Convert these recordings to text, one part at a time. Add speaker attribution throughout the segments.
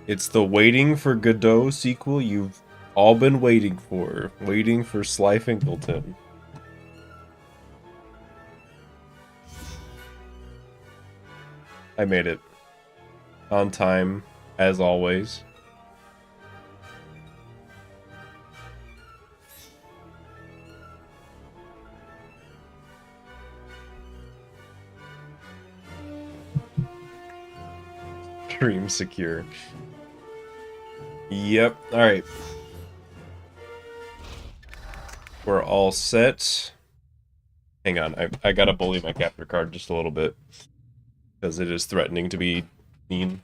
Speaker 1: It's the Waiting for Godot sequel you've all been waiting for. Waiting for Slyfincleton. I made it. On time, as always. Dream secure. Yep, alright. We're all set. Hang on, I gotta bully my capture card just a little bit. Because it is threatening to be mean.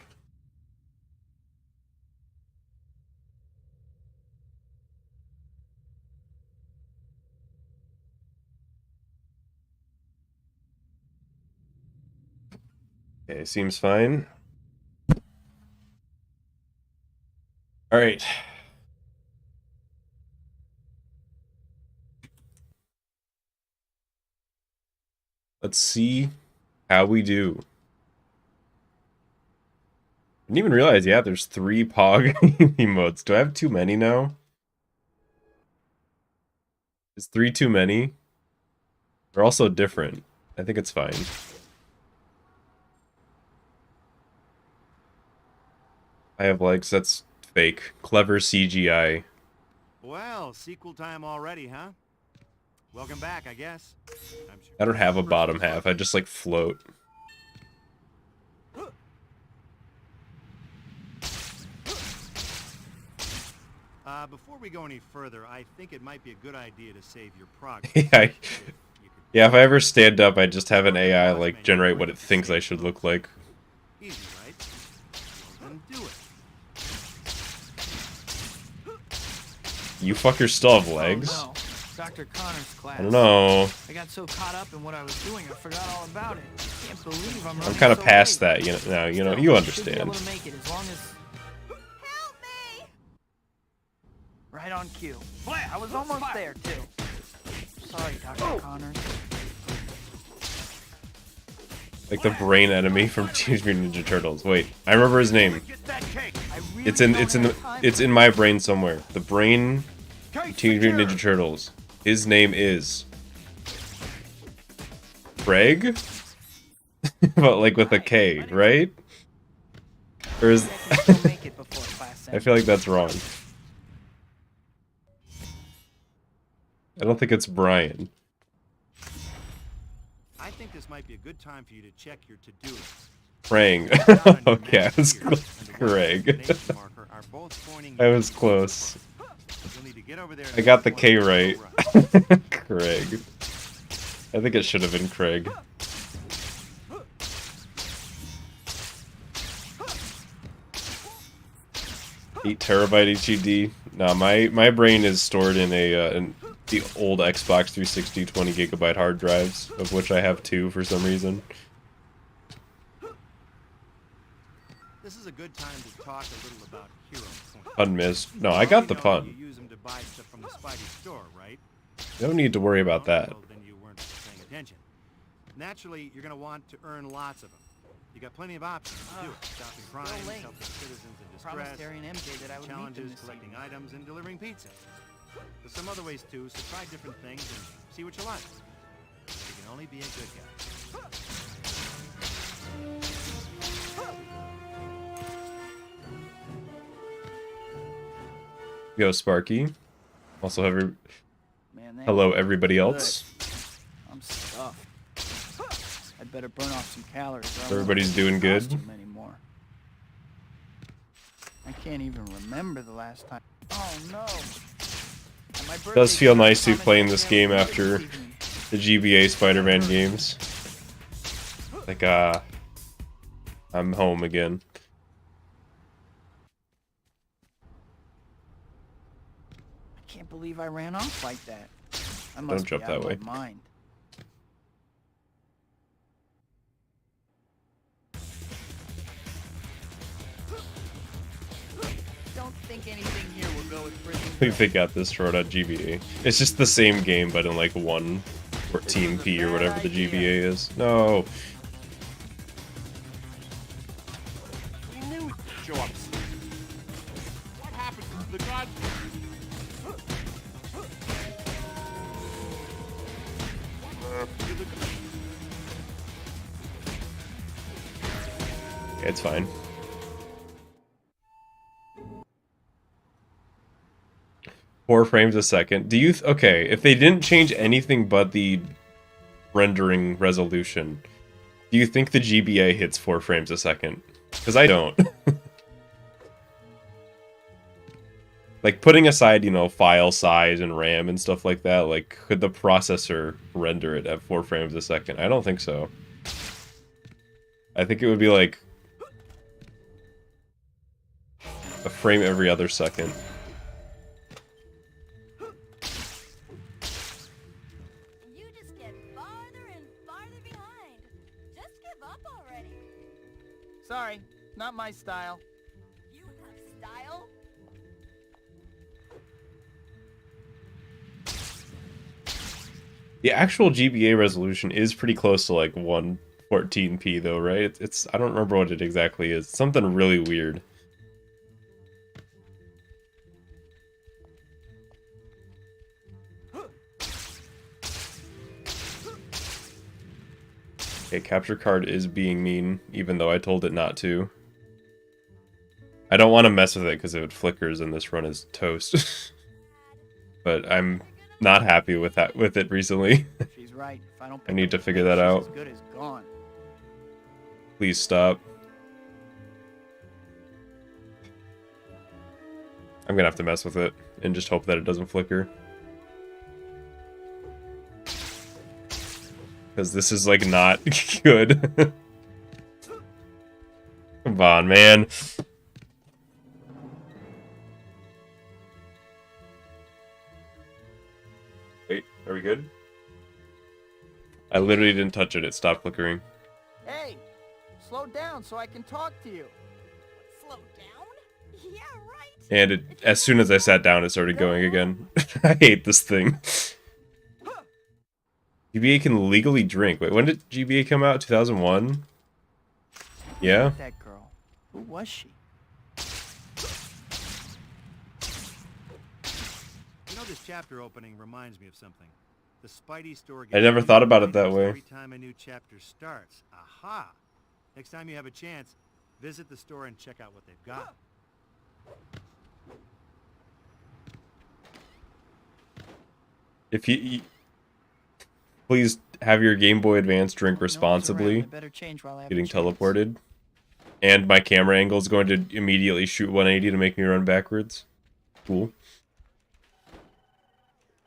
Speaker 1: Okay, seems fine. Alright. Let's see how we do. I didn't even realize, yeah, there's 3 Pog emotes. Do I have too many now? Is 3 too many? They're also different. I think it's fine. I have legs, that's fake. Clever CGI.
Speaker 2: Well, sequel time already, huh? Welcome back, I guess. I'm sure
Speaker 1: I don't have a bottom half, I just like float.
Speaker 2: Before we go any further, I think it might be a good idea to save your progress.
Speaker 1: Yeah, if I ever stand up, I just have an AI like generate what it thinks I should look like.
Speaker 2: Easy, right? Then do it.
Speaker 1: You fuckers still have legs?
Speaker 3: Oh, no. Dr. Connor's class.
Speaker 1: I don't know.
Speaker 3: I got so caught up in what I was doing, I forgot all about it. Can't believe I'm
Speaker 1: I'm kind of
Speaker 3: so
Speaker 1: past
Speaker 3: late.
Speaker 1: that, you know. You know,
Speaker 3: Still,
Speaker 1: you
Speaker 3: I should be able
Speaker 1: understand.
Speaker 3: to make it as long as...
Speaker 4: Help me!
Speaker 3: Right on cue. Boy, I was almost there too. Sorry, Dr. Connors.
Speaker 1: Like the brain enemy from Teenage Mutant Ninja Turtles. Wait, I remember his name.
Speaker 2: Get that cake.
Speaker 3: I really
Speaker 1: It's in my brain somewhere. The brain Teenage Mutant Ninja Turtles. His name is Craig? But like with a K, right? Or is
Speaker 3: make it before class
Speaker 1: I feel like that's wrong. I don't think it's Brian.
Speaker 2: I think this might be a good time for you to check your to-do list.
Speaker 1: Praying. Okay, I was Craig. I was close. I got the K right. Craig. I think it should have been Craig. 8TB HDD. Nah, my brain is stored in the old Xbox 360 20GB hard drives, of which I have 2 for some reason.
Speaker 2: This is a good time to talk a little about hero points.
Speaker 1: Unmissed. No, I got the pun.
Speaker 2: You use them to buy stuff from the Spidey store, right?
Speaker 1: No need to worry about that.
Speaker 2: Well, then you weren't paying attention. Naturally, you're going to want to earn lots of them. You got plenty of options to do it. Stopping crime, helping citizens in distress,
Speaker 3: Promised Terry and MJ that I would meet them
Speaker 2: challenges,
Speaker 3: this
Speaker 2: collecting
Speaker 3: evening.
Speaker 2: items, and delivering pizza. There's some other ways too, so try different things and see what you like. You can only be a good guy.
Speaker 1: Go Sparky. Also,
Speaker 3: Man, they
Speaker 1: hello
Speaker 3: look
Speaker 1: everybody
Speaker 3: good.
Speaker 1: else.
Speaker 3: I'm stuffed. I'd better burn off some calories. or I won't
Speaker 1: Everybody's
Speaker 3: be in
Speaker 1: doing good?
Speaker 3: costume anymore. I can't even remember the last time. Oh no! And my
Speaker 1: It does feel
Speaker 3: birthday
Speaker 1: nice to be
Speaker 3: promised
Speaker 1: playing
Speaker 3: to
Speaker 1: this
Speaker 3: be able
Speaker 1: game
Speaker 3: to
Speaker 1: after
Speaker 3: this evening.
Speaker 1: the GBA Spider-Man games. Like, I'm home again.
Speaker 3: I can't believe I ran off like that. I must
Speaker 1: Don't jump
Speaker 3: be out
Speaker 1: that way.
Speaker 3: of my mind. Don't think anything here will go as pretty.
Speaker 1: I think they got this short on GBA. It's just the same game, but in like 114p or whatever the GBA is. No.
Speaker 2: You knew we'd show up.
Speaker 1: It's fine. Four frames a second. Do you... okay, if they didn't change anything but the rendering resolution, do you think the GBA hits 4 frames a second? Because I don't. Like, putting aside, you know, file size and RAM and stuff like that, like, could the processor render it at 4 frames a second? I don't think so. I think it would be like a frame every other second.
Speaker 4: You just get farther and farther behind. Just give up already.
Speaker 3: Sorry, not my style.
Speaker 4: You have style?
Speaker 1: The actual GBA resolution is pretty close to like 114p though, right? It's I don't remember what it exactly is. It's something really weird. Okay, capture card is being mean, even though I told it not to. I don't want to mess with it because if it flickers and this run is toast. But I'm not happy with it recently.
Speaker 3: She's right. If I don't
Speaker 1: I need to
Speaker 3: pick up
Speaker 1: figure
Speaker 3: the
Speaker 1: that
Speaker 3: pace,
Speaker 1: out.
Speaker 3: she's as good as gone.
Speaker 1: Please stop. I'm gonna have to mess with it and just hope that it doesn't flicker. Because this is like not good. Come on, man. Wait, are we good? I literally didn't touch it. It stopped flickering.
Speaker 3: Hey, slow down so I can talk to you.
Speaker 4: Slow down? Yeah, right.
Speaker 1: And as soon as I sat down, it started going again. I hate this thing. GBA can legally drink. Wait, when did GBA come out? 2001? Yeah?
Speaker 3: That girl. Who was she?
Speaker 2: You know, this chapter opening reminds me of something. The Spidey store.
Speaker 1: I never thought about it that way.
Speaker 2: Every time a new chapter starts. Aha! Next time you have a chance, visit the store and check out what they've got.
Speaker 1: If you please have your Game Boy Advance drink responsibly.
Speaker 3: Better change while I have
Speaker 1: Getting
Speaker 3: a chance.
Speaker 1: teleported. And my camera angle is going to immediately shoot 180 to make me run backwards. Cool.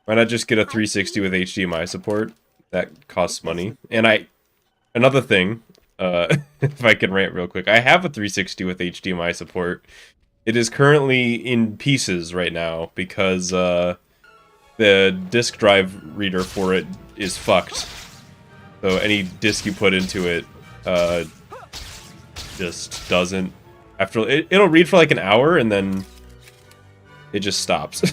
Speaker 1: Why not just get a 360 with HDMI support? That costs money. And another thing, if I can rant real quick, I have a 360 with HDMI support. It is currently in pieces right now because the disk drive reader for it is fucked. So any disk you put into it just doesn't. After it'll read for like an hour and then it just stops.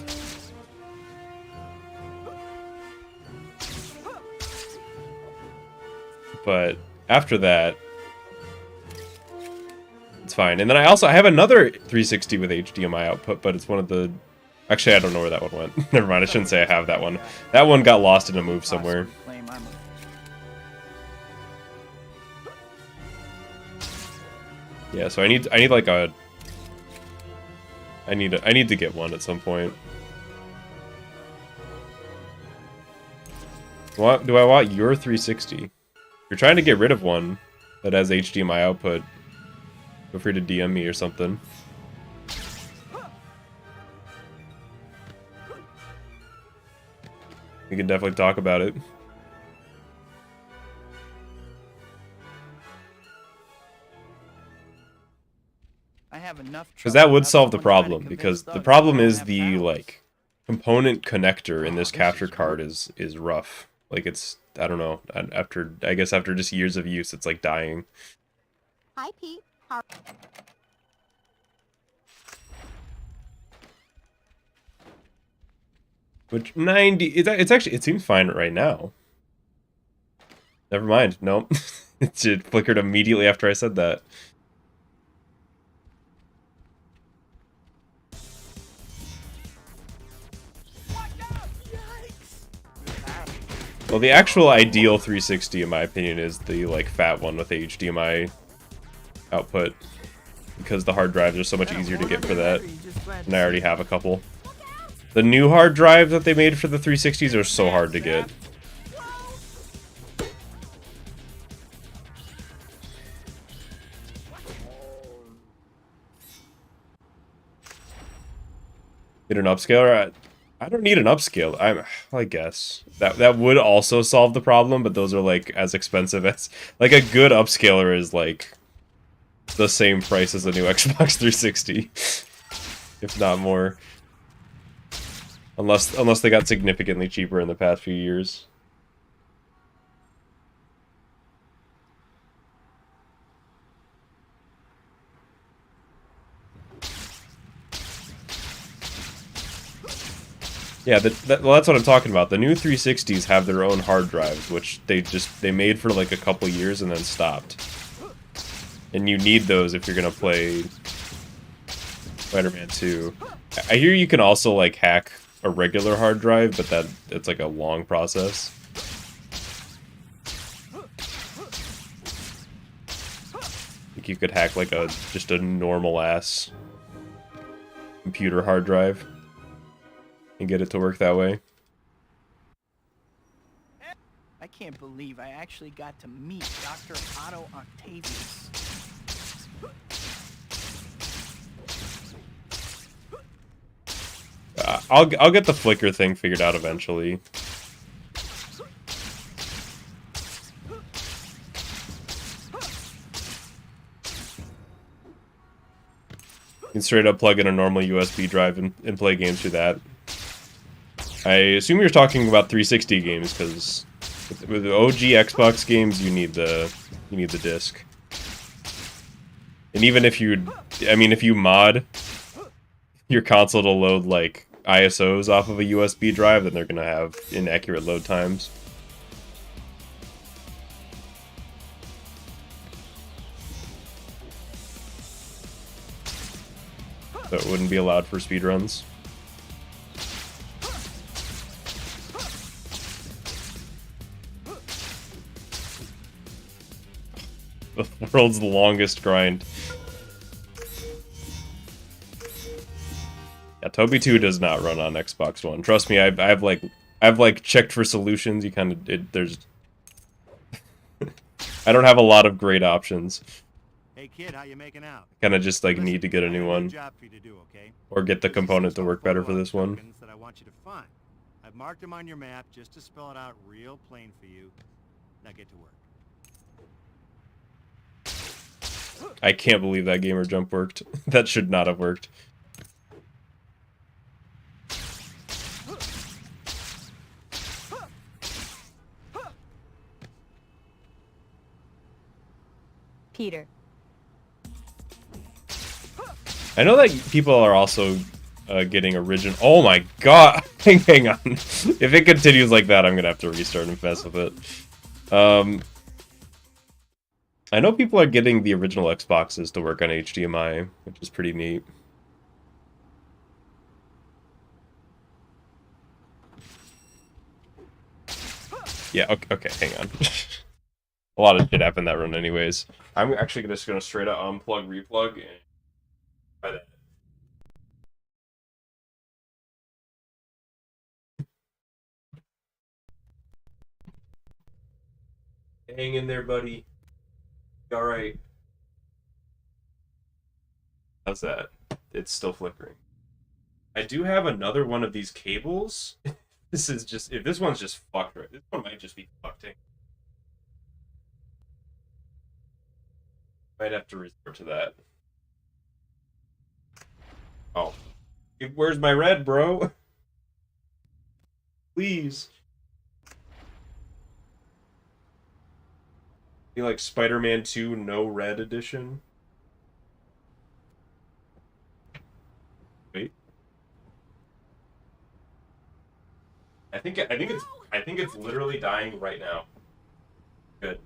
Speaker 1: But after that, it's fine. And then I have another 360 with HDMI output, but it's one of the... Actually, I don't know where that one went. Never mind, I shouldn't say I have that one. That one got lost in a move somewhere. Yeah, so I need like a... I need to get one at some point. What do I want? Your 360. If you're trying to get rid of one that has HDMI output, feel free to DM me or something. We can definitely talk about it.
Speaker 3: I have enough.
Speaker 1: Because that would solve the problem, because the problem is the like component connector in this capture card is rough. Like it's, I don't know, I guess after just years of use, it's like dying.
Speaker 4: Hi, Pete.
Speaker 1: Which 90, it's actually, it seems fine right now. Never mind, nope. It flickered immediately after I said that. Well, the actual ideal 360, in my opinion, is the like fat one with HDMI output, because the hard drives are so much easier to get for that, and I already have a couple. The new hard drives that they made for the 360s are so hard to get. Get an upscaler? I don't need an upscale. I guess that would also solve the problem, but those are like as expensive as like a good upscaler is like the same price as a new Xbox 360, if not more. Unless they got significantly cheaper in the past few years. Yeah, well, that's what I'm talking about. The new 360s have their own hard drives, which they made for like a couple years and then stopped. And you need those if you're gonna play Spider-Man 2. I hear you can also like hack a regular hard drive, but it's like a long process. I think you could hack like just a normal ass computer hard drive and get it to work that way.
Speaker 3: I can't believe I actually got to meet Dr. Otto Octavius.
Speaker 1: I'll get the flicker thing figured out eventually. You can straight up plug in a normal USB drive and play games through that. I assume you're talking about 360 games, because with the OG Xbox games, you need the disc. And even if if you mod your console to load like ISOs off of a USB drive, then they're gonna have inaccurate load times. So it wouldn't be allowed for speedruns. The world's longest grind. Yeah, Toby 2 does not run on Xbox One. Trust me, I've like checked for solutions. You kind of there's I don't have a lot of great options.
Speaker 2: Hey kid, how you making out?
Speaker 1: Kind of just like need to get a new one,
Speaker 2: Job for you to do, okay?
Speaker 1: or get the component to work better for this one.
Speaker 2: That I want you to find. I've marked them on your map just to spell it out real plain for you. Now get to work.
Speaker 1: I can't believe that gamer jump worked. That should not have worked.
Speaker 4: Peter.
Speaker 1: I know that people are also getting original. Oh my god! Hang on. If it continues like that, I'm gonna have to restart and mess with it. I know people are getting the original Xboxes to work on HDMI, which is pretty neat. Yeah, okay, hang on. A lot of shit happened that run anyways. I'm actually just gonna straight up unplug, replug, and try that. Hang in there, buddy. Alright. How's that? It's still flickering. I do have another one of these cables. This is just, if this one's just fucked right, this one might just be fucked. Might have to resort to that. Oh. Where's my red, bro? Please. Be like Spider-Man 2 No Red Edition. Wait. I think it's literally dying right now. Good.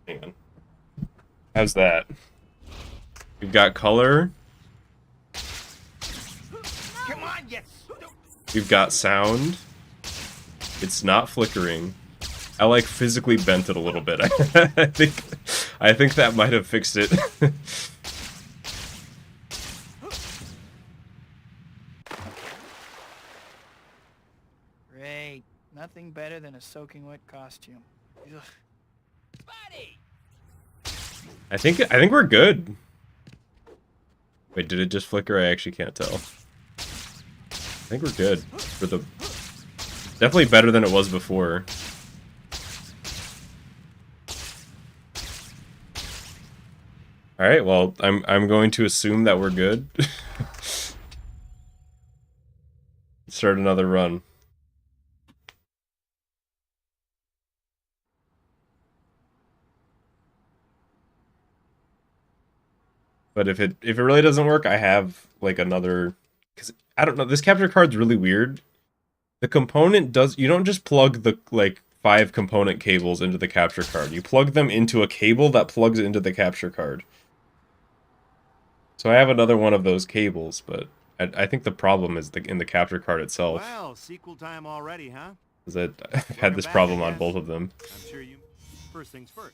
Speaker 1: Hang on. How's that? We've got color.
Speaker 2: Come on, you stupid.
Speaker 1: We've got sound. It's not flickering. I like physically bent it a little bit. I think that might have fixed it.
Speaker 3: Great. Nothing better than a soaking wet costume. Ugh.
Speaker 1: I think we're good. Wait, did it just flicker? I actually can't tell. I think we're good for the. Definitely better than it was before. All right, well, I'm going to assume that we're good. Start another run. But if it really doesn't work, I have like another, because I don't know, this capture card's really weird. The component does, you don't just plug the like 5 component cables into the capture card. You plug them into a cable that plugs into the capture card. So I have another one of those cables, but I think the problem is in the capture card itself.
Speaker 2: Well, sequel time already, huh?
Speaker 1: Because I've had this problem on both of them.
Speaker 2: I'm sure you. First things first.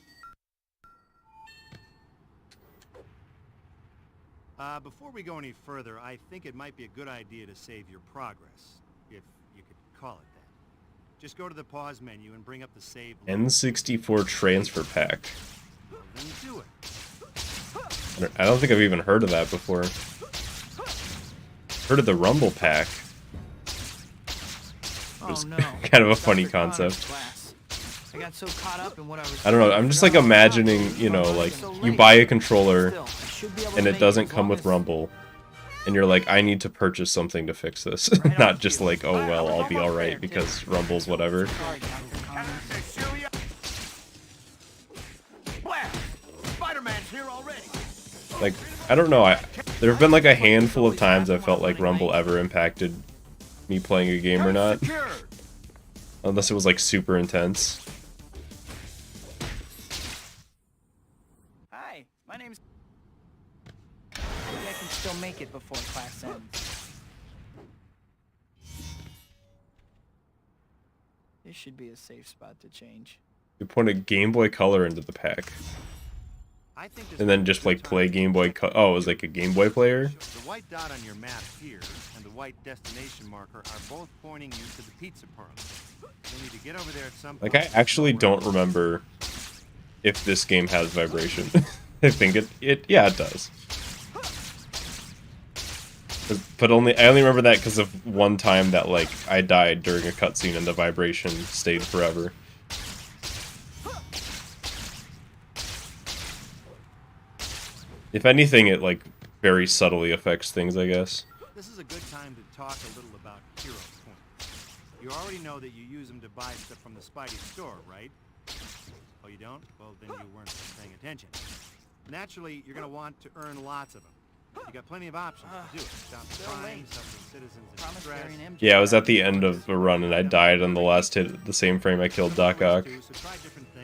Speaker 2: Before we go any further, I think it might be a good idea to save your progress, if you could call it that. Just go to the pause menu and bring up the save.
Speaker 1: N64 transfer pack.
Speaker 2: Well, then do it.
Speaker 1: I don't think I've even heard of that before. Heard of the Rumble pack.
Speaker 3: Oh
Speaker 1: was
Speaker 3: no.
Speaker 1: kind of a funny
Speaker 3: Dr. Connor's
Speaker 1: concept.
Speaker 3: class. I got so caught up in what I was
Speaker 1: I don't know, I'm just like imagining, you know, like you buy a controller
Speaker 3: Still, I should be able to
Speaker 1: and
Speaker 3: make
Speaker 1: it doesn't
Speaker 3: as
Speaker 1: come
Speaker 3: long
Speaker 1: with
Speaker 3: as-
Speaker 1: Rumble. And you're like, I need to purchase something to fix this.
Speaker 3: Right
Speaker 1: Not
Speaker 3: on
Speaker 1: just
Speaker 3: cue.
Speaker 1: like, oh
Speaker 3: I
Speaker 1: well,
Speaker 3: was
Speaker 1: I'll be
Speaker 3: almost
Speaker 1: alright
Speaker 3: there,
Speaker 1: because
Speaker 3: too.
Speaker 1: Rumble's whatever.
Speaker 3: Sorry, Dr. Connors.
Speaker 2: Spider-Man's here already.
Speaker 1: Like, I don't know, there have been like a handful of times I felt like Rumble ever impacted me playing a game or not. Unless it was like super intense.
Speaker 3: Hi, my name's... Maybe I can still make it before class ends. This should be a safe spot to change.
Speaker 1: You put a Game Boy Color into the pack.
Speaker 2: I think this
Speaker 1: And then
Speaker 2: might be
Speaker 1: just
Speaker 2: a good
Speaker 1: like play
Speaker 2: time to
Speaker 1: Game Boy
Speaker 2: check
Speaker 1: Oh, it was like a Game Boy player?
Speaker 2: The white dot on your map here and the white destination marker are both pointing you to the pizza parlor. You'll need to get over there at some point.
Speaker 1: Like, I actually don't remember if this game has vibration. I think yeah, it does. But I only remember that because of one time that, like, I died during a cutscene and the vibration stayed forever. If anything, it, like, very subtly affects things, I guess.
Speaker 2: This is a good time to talk a little about hero points. You already know that you use them to buy stuff from the Spidey store, right? Oh, you don't? Well, then you weren't paying attention. Naturally, you're going to want to earn lots of them. You got plenty of options to do it. Stop crime, helping citizens in distress.
Speaker 1: Yeah, I was at the end of a run and I died on the last hit at the same frame I killed Doc Ock.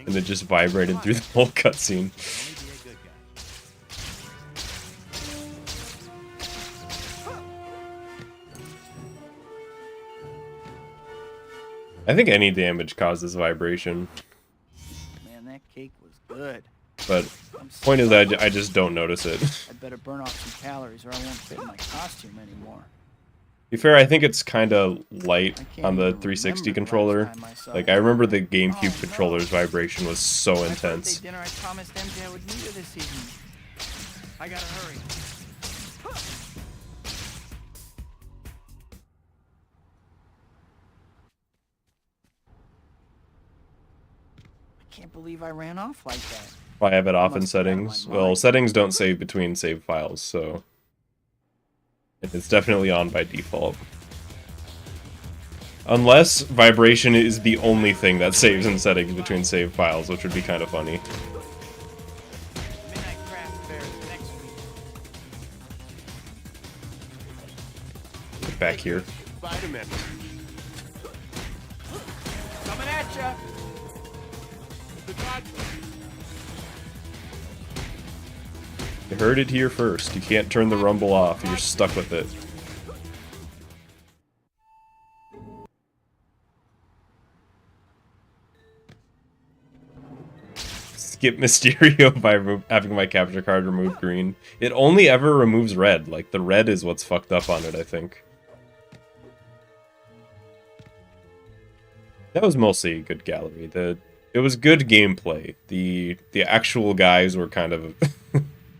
Speaker 1: And it just vibrated through the whole cutscene. I think any damage causes vibration.
Speaker 3: Man, that cake was good.
Speaker 1: But point is, I just don't notice it.
Speaker 3: I'd better burn off some calories or I won't fit in my costume anymore.
Speaker 1: To be fair, I think it's kind of light
Speaker 3: I can't
Speaker 1: on the
Speaker 3: even
Speaker 1: 360
Speaker 3: remember the
Speaker 1: controller.
Speaker 3: last time I saw
Speaker 1: Like, I
Speaker 3: it.
Speaker 1: remember the GameCube
Speaker 3: Oh, no.
Speaker 1: controller's vibration was so
Speaker 3: My
Speaker 1: intense.
Speaker 3: birthday dinner, I promised MJ I would meet her this evening. I gotta hurry. I can't believe I ran off like that.
Speaker 1: I have it off in
Speaker 3: must be out of my
Speaker 1: settings. Well,
Speaker 3: mind.
Speaker 1: settings don't save between save files, so it's definitely on by default. Unless vibration is the only thing that saves in settings between save files, which would be kind of funny.
Speaker 3: Midnight Craft Fair is next week.
Speaker 1: Get back here.
Speaker 2: Spider-Man.
Speaker 3: Coming at ya!
Speaker 1: You heard it here first. You can't turn the rumble off. You're stuck with it. Skip Mysterio by having my capture card remove green. It only ever removes red. Like, the red is what's fucked up on it, I think. That was mostly a good gallery. It was good gameplay. The actual guys were kind of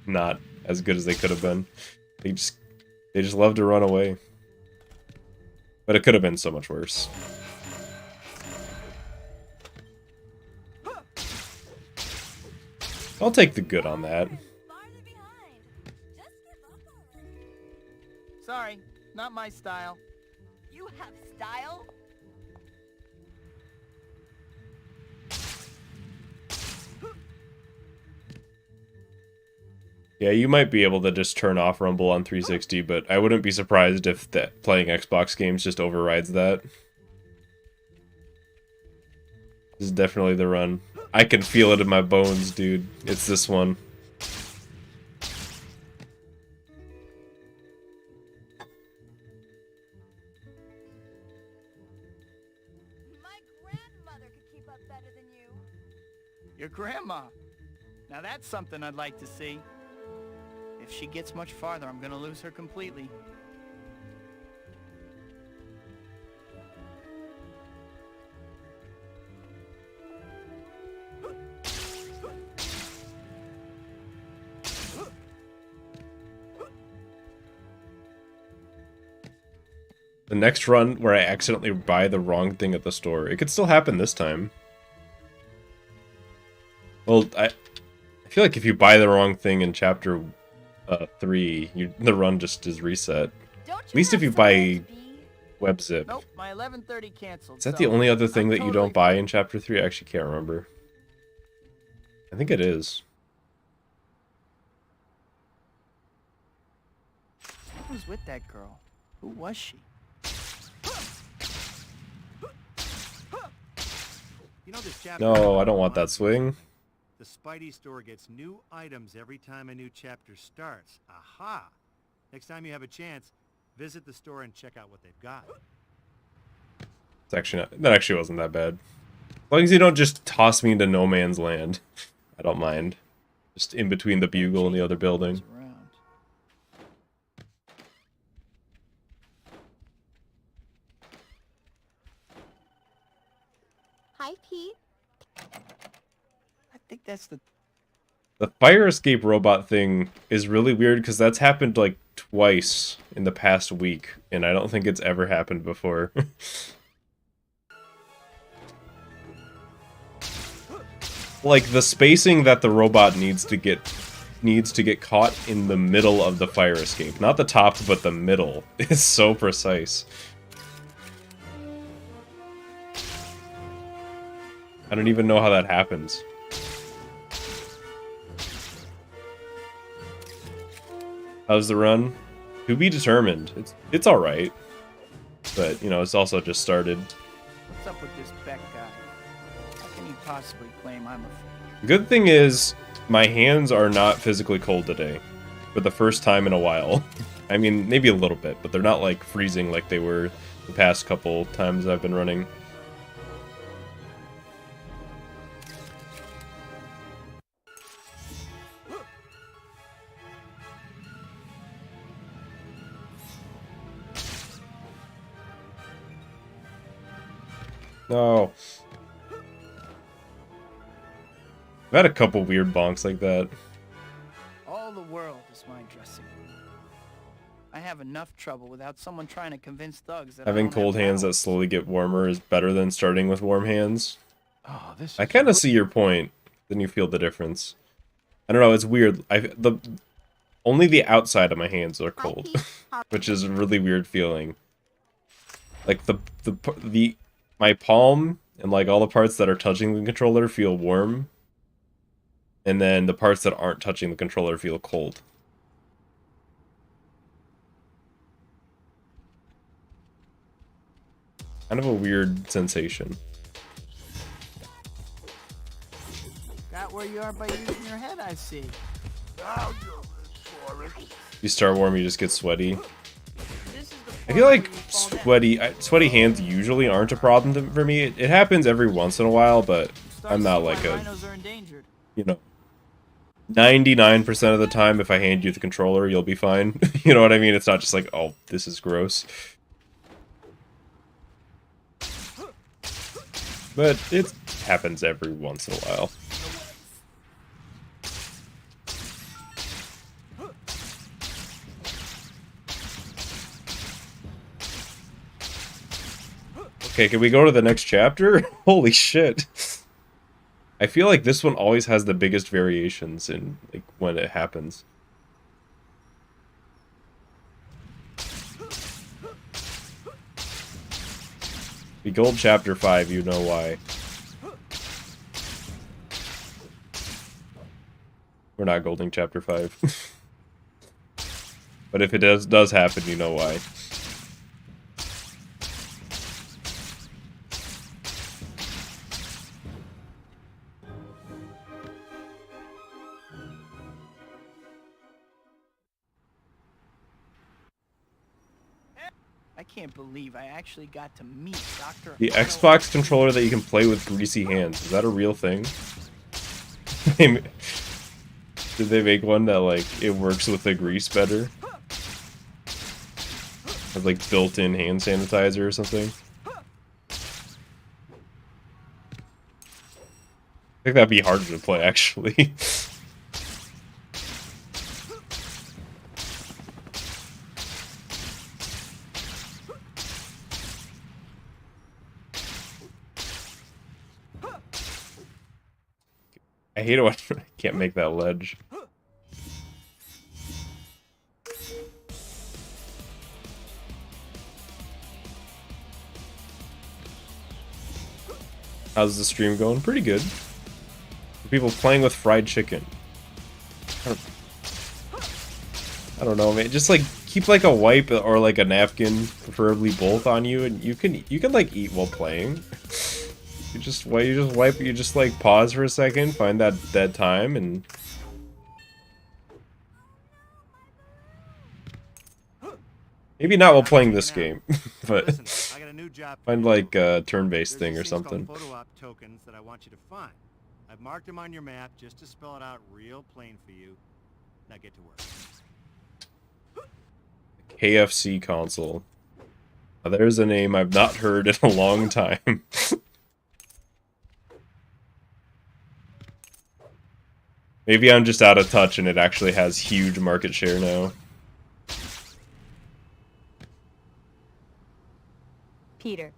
Speaker 1: not as good as they could have been. They just love to run away. But it could have been so much worse. I'll take the good on that.
Speaker 4: Farther behind. Just give up already.
Speaker 3: Sorry, not my style.
Speaker 4: You have style?
Speaker 1: Yeah, you might be able to just turn off Rumble on 360, but I wouldn't be surprised if playing Xbox games just overrides that. This is definitely the run. I can feel it in my bones, dude. It's this one.
Speaker 4: My grandmother could keep up better than you.
Speaker 3: Your grandma. Now that's something I'd like to see. If she gets much farther, I'm gonna lose her completely.
Speaker 1: The next run where I accidentally buy the wrong thing at the store. It could still happen this time. Well, I feel like if you buy the wrong thing in chapter 3, the run just is reset.
Speaker 4: Don't
Speaker 1: At least if you buy web zip.
Speaker 3: Nope, my 11:30 canceled.
Speaker 1: Is that
Speaker 3: so
Speaker 1: the only other thing
Speaker 3: I'm
Speaker 1: that you
Speaker 3: totally
Speaker 1: don't buy in chapter 3? I actually can't remember. I think it is.
Speaker 3: Who was with that girl? Who was she?
Speaker 2: You know this chapter.
Speaker 1: No, I don't want that swing.
Speaker 2: The Spidey store gets new items every time a new chapter starts. Aha! Next time you have a chance, visit the store and check out what they've got.
Speaker 1: It's actually not, that actually wasn't that bad. As long as you don't just toss me into no man's land, I don't mind. Just in between the bugle and the other building.
Speaker 3: Around.
Speaker 4: Hi, Pete.
Speaker 3: I think that's the...
Speaker 1: The fire escape robot thing is really weird because that's happened like twice in the past week, and I don't think it's ever happened before. Like, the spacing that the robot needs to get caught in the middle of the fire escape. Not the top, but the middle. Is so precise. I don't even know how that happens. How's the run? To be determined. It's alright. But, you know, it's also just started.
Speaker 3: What's up with this Beck guy? How can he possibly claim I'm a...
Speaker 1: Good thing is, my hands are not physically cold today. For the first time in a while. I mean, maybe a little bit, but they're not like freezing like they were the past couple times I've been running. No. I've had a couple weird bonks like that.
Speaker 3: All the world is my dressing room. I have enough trouble without someone trying to convince thugs that
Speaker 1: Having
Speaker 3: I don't
Speaker 1: cold
Speaker 3: have
Speaker 1: hands that
Speaker 3: powers.
Speaker 1: slowly get warmer is better than starting with warm hands.
Speaker 5: Oh, this
Speaker 1: I
Speaker 5: is
Speaker 1: kind of see your point. Then you feel the difference. I don't know, it's weird. Only the outside of my hands are cold, which is a really weird feeling. Like my palm and like all the parts that are touching the controller feel warm, and then the parts that aren't touching the controller feel cold. Kind of a weird sensation.
Speaker 3: Got where you are by using your head, I see.
Speaker 1: You start warm, you just get sweaty.
Speaker 3: This is the
Speaker 1: I feel
Speaker 3: part
Speaker 1: like
Speaker 3: where you fall down.
Speaker 1: sweaty hands usually aren't a problem for me. It happens every once in a while, but
Speaker 3: Start
Speaker 1: I'm
Speaker 3: to
Speaker 1: not
Speaker 3: see
Speaker 1: like
Speaker 3: why
Speaker 1: a,
Speaker 3: rhinos are endangered.
Speaker 1: you know, 99% of the time if I hand you the controller, you'll be fine. You know what I mean? It's not just like, oh, this is gross. But it happens every once in a while. Okay, can we go to the next chapter? Holy shit. I feel like this one always has the biggest variations in like when it happens. The gold chapter 5, you know why. We're not golding chapter 5. But if it does happen, you know why.
Speaker 3: I can't believe I actually got to meet Dr.
Speaker 1: The
Speaker 3: Otto.
Speaker 1: Xbox controller that you can play with greasy hands, is that a real thing? Did they make one that, like, it works with the grease better? Has, like, built-in hand sanitizer or something? I think that'd be harder to play, actually. I hate it when I can't make that ledge. How's the stream going? Pretty good. People playing with fried chicken. I don't know, man. Just like keep like a wipe or like a napkin, preferably both, on you, and you can like eat while playing. You just wipe. You just like pause for a second, find that time, and maybe not while playing this game, but
Speaker 2: Listen, I got a new job for
Speaker 1: find
Speaker 2: you.
Speaker 1: like a turn-based
Speaker 2: There's
Speaker 1: thing or
Speaker 2: these things called
Speaker 1: something.
Speaker 2: photo op tokens that I want you to find. I've marked them on your map just to spell it out real plain for you. Now get to work.
Speaker 1: KFC console. Now, there's a name I've not heard in a long time. Maybe I'm just out of touch and it actually has huge market share now.
Speaker 4: Peter.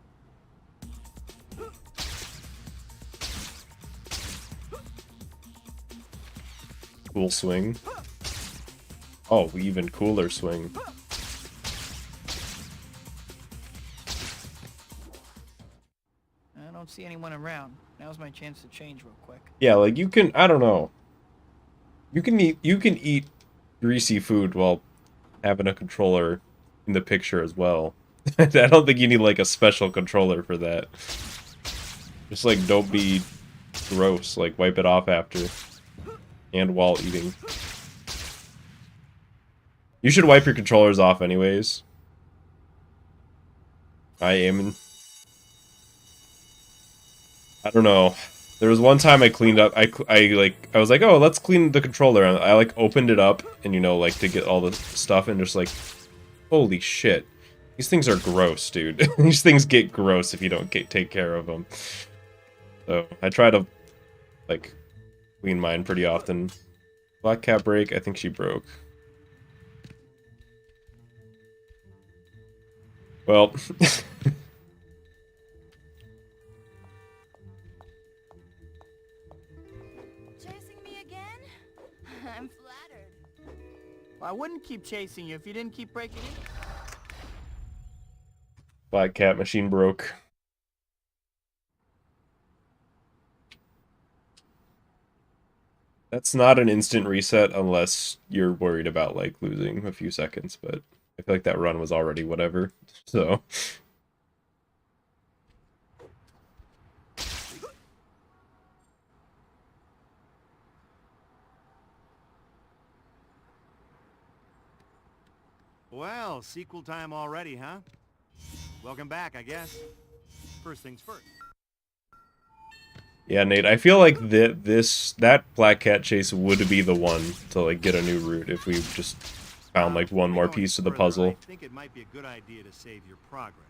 Speaker 1: Cool swing. Oh, even cooler swing.
Speaker 3: I don't see anyone around. Now's my chance to change real quick.
Speaker 1: Yeah, like you can, I don't know. You can eat greasy food while having a controller in the picture as well. I don't think you need like a special controller for that. Just like don't be gross, like wipe it off after and while eating. You should wipe your controllers off anyways. I don't know. There was one time I cleaned up. I was like, oh, let's clean the controller. And I like opened it up, and you know, like to get all the stuff, and just like, holy shit, these things are gross, dude. These things get gross if you don't take care of them. So I try to like clean mine pretty often. Black cat break. I think she broke. Well.
Speaker 4: Chasing me again? I'm flattered.
Speaker 3: Well, I wouldn't keep chasing you if you didn't keep breaking in.
Speaker 1: Black cat machine broke. That's not an instant reset unless you're worried about like losing a few seconds, but I feel like that run was already whatever. So
Speaker 2: Well, sequel time already, huh? Welcome back, I guess. First things first.
Speaker 1: Yeah, Nate, I feel like that Black Cat chase would be the one to like get a new route if we just found like one more piece of the puzzle.
Speaker 2: I think it might be a good idea to save your progress.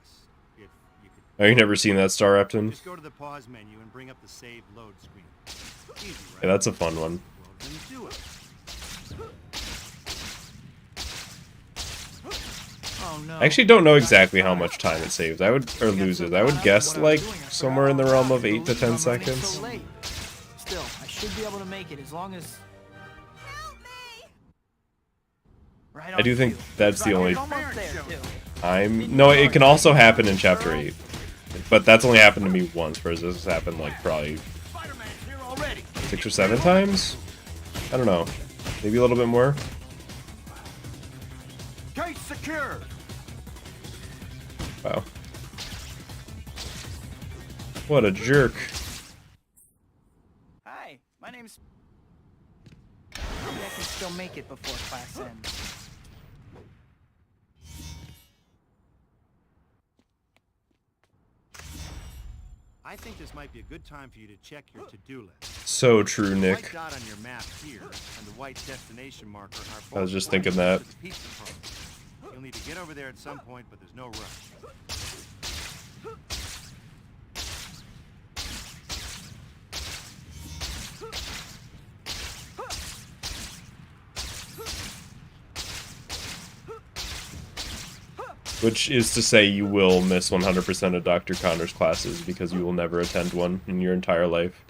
Speaker 2: If you could.
Speaker 1: Oh, you never seen that Star Repton?
Speaker 2: Just go to the pause menu and bring up the save load screen. Easy, right?
Speaker 1: Yeah, that's a fun one.
Speaker 2: Well, then do it.
Speaker 3: Oh no.
Speaker 1: I actually don't know exactly how much time it saves. Or loses. I would guess like somewhere in the realm of 8 to 10 seconds.
Speaker 3: Still, I should be able to make it as long as.
Speaker 4: Help me!
Speaker 3: Right
Speaker 1: I do think that's the only
Speaker 3: Almost there, too.
Speaker 1: time. No, it can also happen in Chapter 8. But that's only happened to me once, whereas this has happened like probably 6 or 7 times? I don't know. Maybe a little bit more?
Speaker 2: Gate secure.
Speaker 1: Wow. What a jerk.
Speaker 3: Hi, my name's. Maybe I can still make it before class ends.
Speaker 2: I think this might be a good time for you to check your to-do list.
Speaker 1: So true,
Speaker 2: The
Speaker 1: Nick.
Speaker 2: white dot on your map here and the white destination marker are both
Speaker 1: I was just
Speaker 2: pointing
Speaker 1: thinking that.
Speaker 2: to the pizza parlor. You'll need to get over there at some point, but there's no rush.
Speaker 1: Which is to say you will miss 100% of Dr. Connor's classes because you will never attend one in your entire life.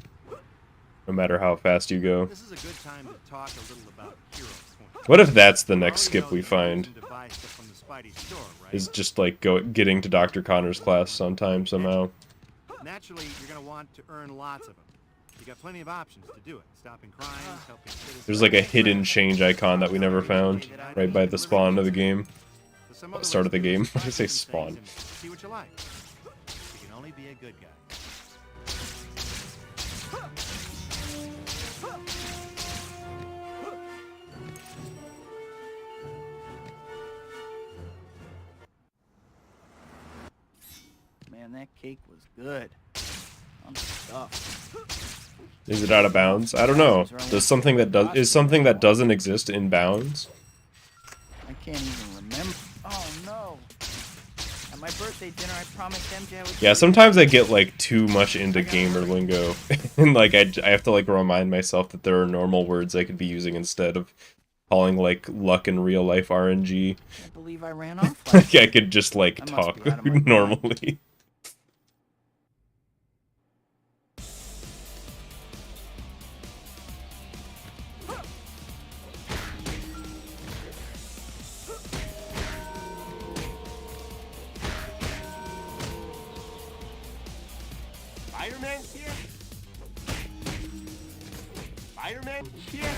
Speaker 1: No matter how fast you go.
Speaker 2: This is a good time to talk a little about hero points.
Speaker 1: What if that's the next skip we find?
Speaker 2: To buy stuff from the Spidey store, right?
Speaker 1: Is just like getting to Dr. Connor's class sometime somehow.
Speaker 2: Naturally, you're going to want to earn lots of them. You got plenty of options to do it. Stopping crimes, helping citizens.
Speaker 1: There's like a hidden change icon that we never found right by the spawn of the game. Start of the game. Why did I say spawn?
Speaker 2: See what you like. You can only be a good guy.
Speaker 3: Man, that cake was good. I'm stuffed.
Speaker 1: Is it out of bounds? I don't know. Is something that doesn't exist in bounds?
Speaker 3: I can't even remember. Oh no. At my birthday dinner, I promised MJ I would.
Speaker 1: Yeah, sometimes I get like too much into gamer lingo, and like I have to like remind myself that there are normal words I could be using instead of calling like luck in real life RNG.
Speaker 3: I can't believe I ran off.
Speaker 1: Like I could just like
Speaker 3: I must
Speaker 1: talk
Speaker 3: be out of my mind.
Speaker 1: normally.
Speaker 2: Spider-Man's here? Spider-Man here?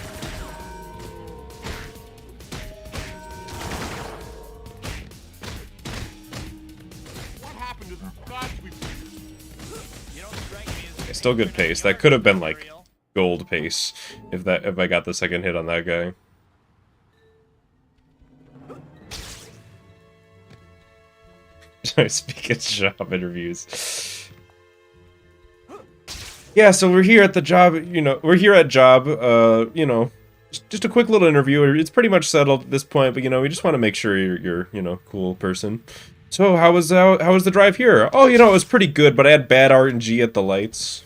Speaker 2: What happened to the gods we...
Speaker 3: You don't strike me as
Speaker 1: Still good pace. That could have been like gold pace if I got the second hit on that guy. I speak at job interviews. Yeah, so we're here at the job, we're here at job, just a quick little interview. It's pretty much settled at this point, but, we just want to make sure you're cool person. So, how was the drive here? Oh, it was pretty good, but I had bad RNG at the lights.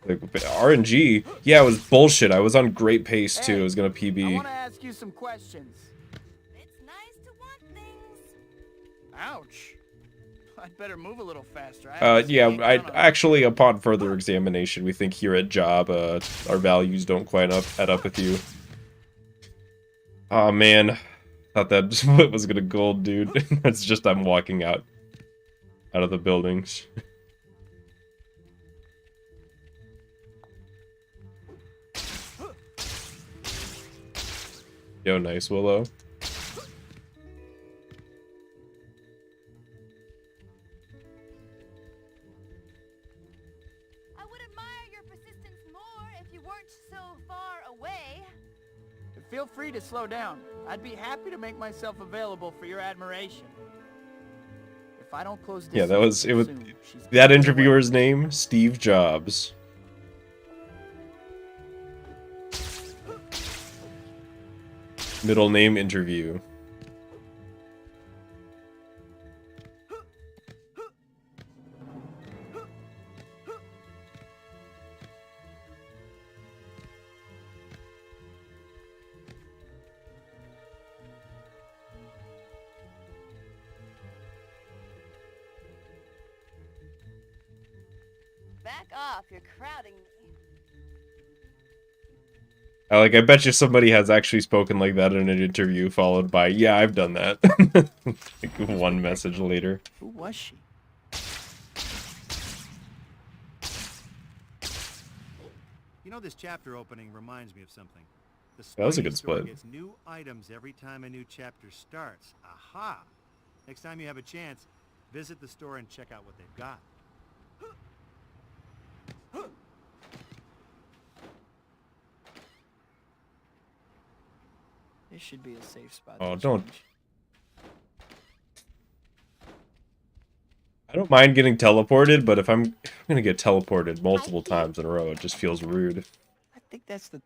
Speaker 1: Like, RNG? Yeah, it was bullshit. I was on great pace, too. I was gonna PB.
Speaker 3: I want to ask you some questions.
Speaker 4: It's nice to want things.
Speaker 3: Ouch. I'd better move a little faster.
Speaker 1: Yeah, I actually, upon further examination, we think here at job, our values don't quite add up with you. Aw, man. Thought that split was gonna gold, dude. It's just I'm walking out of the buildings. Yo, nice, Willow.
Speaker 4: I would admire your persistence more if you weren't so far
Speaker 3: feel free to slow down. I'd be happy to make myself available for your admiration. If I don't close this
Speaker 1: Yeah, that was it. Was
Speaker 3: soon, she's
Speaker 1: that
Speaker 3: gonna
Speaker 1: interviewer's name? Steve Jobs. Middle name interview.
Speaker 4: Back off, you're crowding me.
Speaker 1: I bet you somebody has actually spoken like that in an interview, followed by, yeah, I've done that. Like one message later.
Speaker 3: Who was she?
Speaker 2: You know, this chapter opening reminds me of something. The
Speaker 1: That was a
Speaker 2: Spidey
Speaker 1: good
Speaker 2: store
Speaker 1: split.
Speaker 2: gets new items every time a new chapter starts. Aha! Next time you have a chance, visit the store and check out what they've got.
Speaker 3: This should be a safe spot.
Speaker 1: Oh,
Speaker 3: to
Speaker 1: don't.
Speaker 3: change.
Speaker 1: I don't mind getting teleported, but if I'm gonna get teleported multiple times in a row, it just feels rude.
Speaker 3: I think that's the...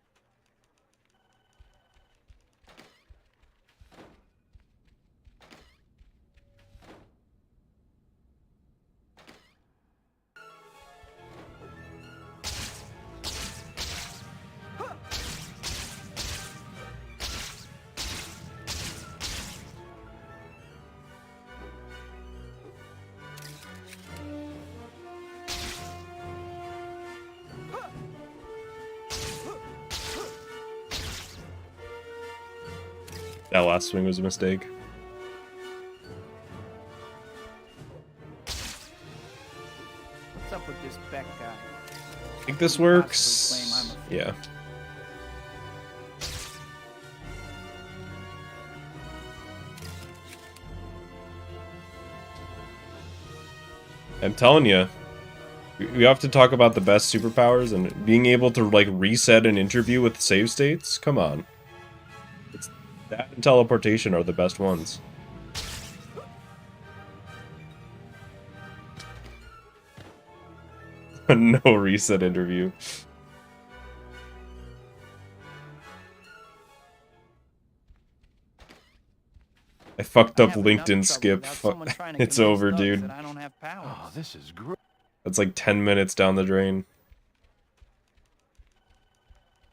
Speaker 1: That last swing was a mistake.
Speaker 3: What's up with this Beck guy?
Speaker 1: I think this
Speaker 3: He could
Speaker 1: works.
Speaker 3: possibly claim I'm a thief.
Speaker 1: Yeah. I'm telling you, we have to talk about the best superpowers, and being able to reset an interview with save states. Come on, that and teleportation are the best ones. No reset interview. I fucked up
Speaker 3: I'd have enough
Speaker 1: LinkedIn
Speaker 3: trouble
Speaker 1: skip.
Speaker 3: without someone trying to
Speaker 1: It's
Speaker 3: convince
Speaker 1: over,
Speaker 3: thugs
Speaker 1: dude.
Speaker 3: that I don't have powers.
Speaker 2: Oh, this is great.
Speaker 1: That's like 10 minutes down the drain.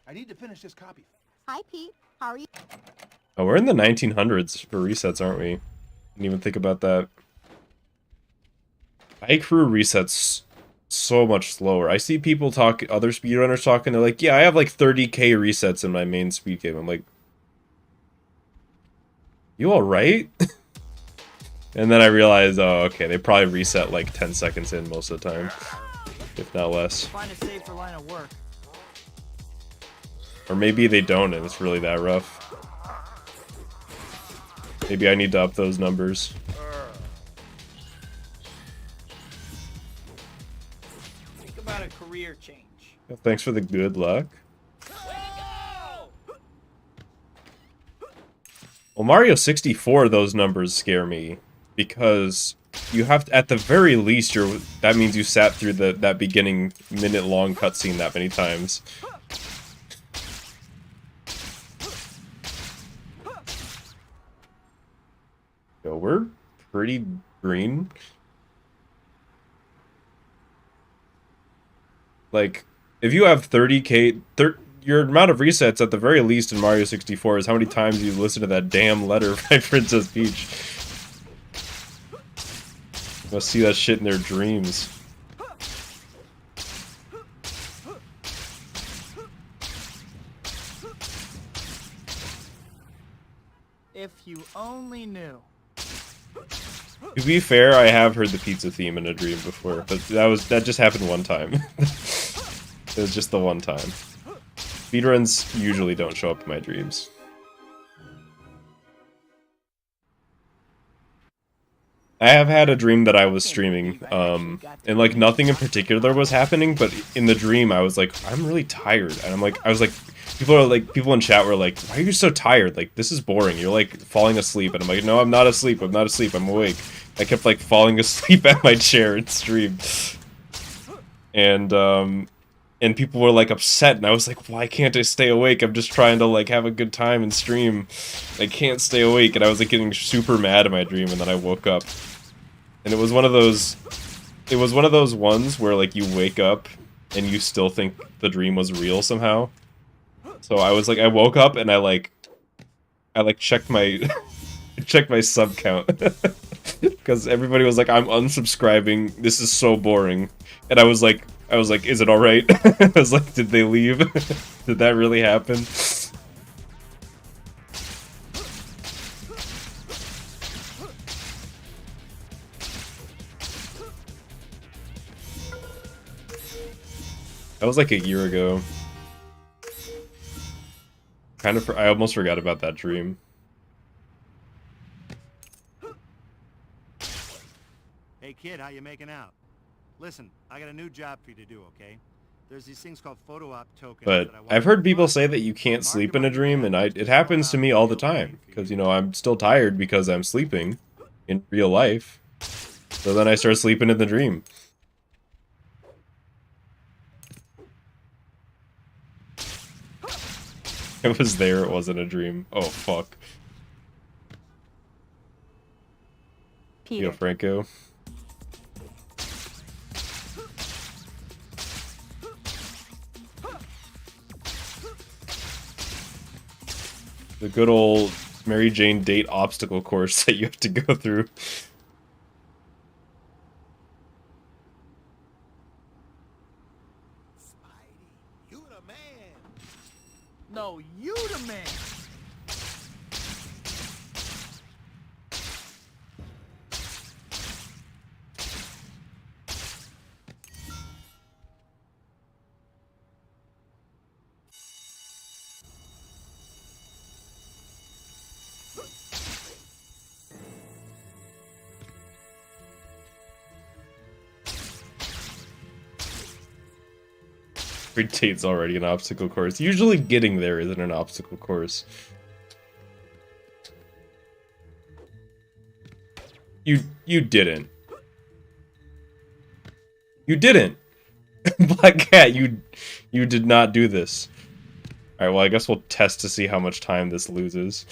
Speaker 2: I need to finish this copy.
Speaker 4: Hi, Pete. How are you?
Speaker 1: Oh, we're in the 1900s for resets, aren't we? Didn't even think about that. iCrew resets so much slower. I see people talk, other speedrunners talking, they're like, yeah, I have like 30k resets in my main speed game. I'm like, you alright? And then I realized, oh, okay, they probably reset like 10 seconds in most of the time, if not less.
Speaker 3: Find a safer line of work.
Speaker 1: Or maybe they don't and it's really that rough. Maybe I need to up those numbers.
Speaker 3: Think about a career change.
Speaker 1: Thanks for the good luck. Well, Mario 64, those numbers scare me. Because you have to, at the very least, that means you sat through that beginning minute-long cutscene that many times. Yo, we're pretty green. Like, if you have 30k, your amount of resets at the very least in Mario 64 is how many times you listen to that damn letter by Princess Peach. Must see that shit in their dreams.
Speaker 3: If you only knew.
Speaker 1: To be fair, I have heard the pizza theme in a dream before, but that just happened one time. It was just the one time. Speedruns usually don't show up in my dreams. I have had a dream that I was streaming, and like nothing in particular was happening, but in the dream I was like, I'm really tired, and I was like, people in chat were like, why are you so tired? Like, this is boring. You're like falling asleep, and I'm like, no, I'm not asleep. I'm not asleep. I'm awake. I kept like falling asleep at my chair in stream, and people were like upset, and I was like, why can't I stay awake? I'm just trying to like have a good time and stream. I can't stay awake, and I was like getting super mad in my dream, and then I woke up. And it was one of those ones where like you wake up and you still think the dream was real somehow. So I was like, I woke up and I checked my checked my sub count because everybody was like, I'm unsubscribing. This is so boring. And I was like, is it all right? I was like, did they leave? Did that really happen? That was like a year ago. I almost forgot about that dream.
Speaker 2: Hey kid, how you making out? Listen, I got a new job for you to do, okay? There's these things called photo op tokens.
Speaker 1: But I've heard people say that you can't sleep in a dream, and it happens to me all the time. Because, you know, I'm still tired because I'm sleeping in real life. So then I start sleeping in the dream. It was there, it wasn't a dream. Oh, fuck.
Speaker 5: Peter.
Speaker 1: Yo, Franco. The good old Mary Jane date obstacle course that you have to go through.
Speaker 2: Spidey, you the man.
Speaker 3: No, you the man.
Speaker 1: Every date's already an obstacle course. Usually getting there isn't an obstacle course. You didn't. You didn't! Black Cat, you did not do this. Alright, well I guess we'll test to see how much time this loses.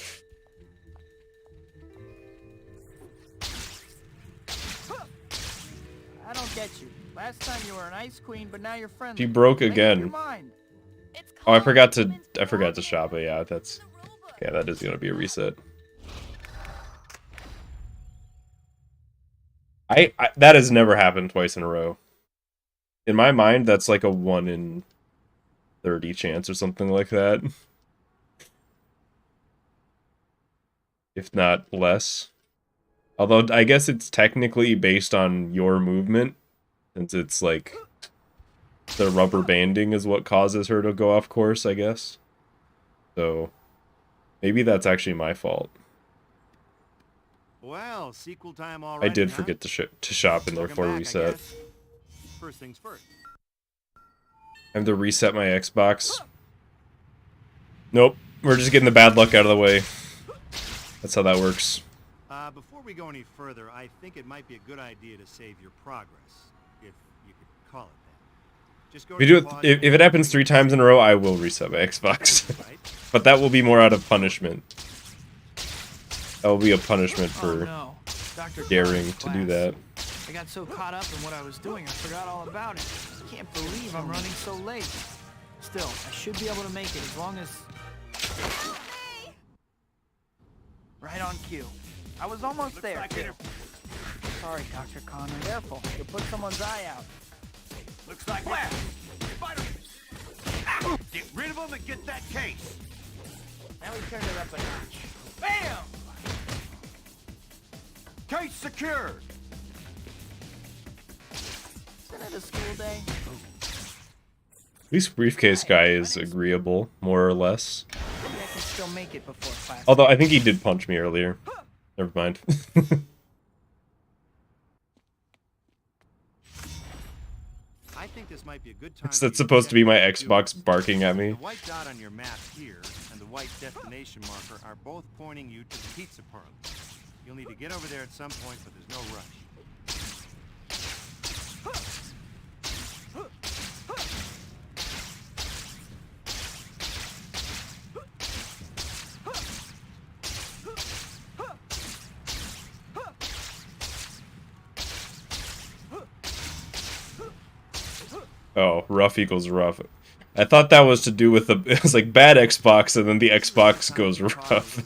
Speaker 3: I don't get you. Last time you were an ice queen, but now you're friendly.
Speaker 1: She broke
Speaker 3: Make up
Speaker 1: again.
Speaker 3: your mind.
Speaker 4: It's
Speaker 1: Oh, I
Speaker 4: called
Speaker 1: forgot
Speaker 4: women's
Speaker 1: to shop it, yeah, that's...
Speaker 4: the rulebook.
Speaker 1: Okay, that is gonna be a reset. That has never happened twice in a row. In my mind, that's like a 1 in 30 chance or something like that. If not less. Although, I guess it's technically based on your movement, since it's like... the rubber banding is what causes her to go off course, I guess. So, maybe that's actually my fault.
Speaker 2: Well, sequel time already.
Speaker 1: I did
Speaker 2: huh?
Speaker 1: forget to shop and
Speaker 2: Welcome
Speaker 1: therefore
Speaker 2: back, I
Speaker 1: reset.
Speaker 2: guess. First things first.
Speaker 1: I have to reset my Xbox. Nope, we're just getting the bad luck out of the way. That's how that works.
Speaker 2: Before we go any further, I think it might be a good idea to save your progress, if you could call it that. Just go
Speaker 1: We
Speaker 2: to
Speaker 1: do
Speaker 2: the
Speaker 1: it,
Speaker 2: pause
Speaker 1: if it happens 3 times in a row, I will reset my Xbox.
Speaker 2: right?
Speaker 1: But that will be more out of punishment. That will be a punishment
Speaker 3: Oh
Speaker 1: for
Speaker 3: no. Dr.
Speaker 1: daring
Speaker 3: Connor's
Speaker 1: to do
Speaker 3: class.
Speaker 1: that.
Speaker 3: I got so caught up in what I was doing, I forgot all about it. Can't believe I'm running so late. Still, I should be able to make it as long as...
Speaker 4: Hey!
Speaker 3: Right on cue. I was almost there,
Speaker 2: like
Speaker 3: too.
Speaker 2: it-
Speaker 3: Sorry, Dr. Connor. Careful. You'll put someone's eye out.
Speaker 2: Looks like where? Spider! Get rid of him and get that case.
Speaker 3: Now we turned it up a notch.
Speaker 2: Bam! Case secured.
Speaker 3: Isn't it a school day?
Speaker 1: At least briefcase guy is agreeable, more or less.
Speaker 3: Maybe I can still make it before class.
Speaker 1: Although I think he did punch me earlier. Never mind.
Speaker 2: think this might be a good time.
Speaker 1: Is that supposed to be my Xbox barking at me?
Speaker 2: The white dot on your map here and the white destination marker are both pointing you to the pizza parlor. You'll need to get over there at some point, but there's no rush.
Speaker 1: Oh, rough equals rough. I thought that was to do with the... It was like bad Xbox, and then the Xbox goes rough.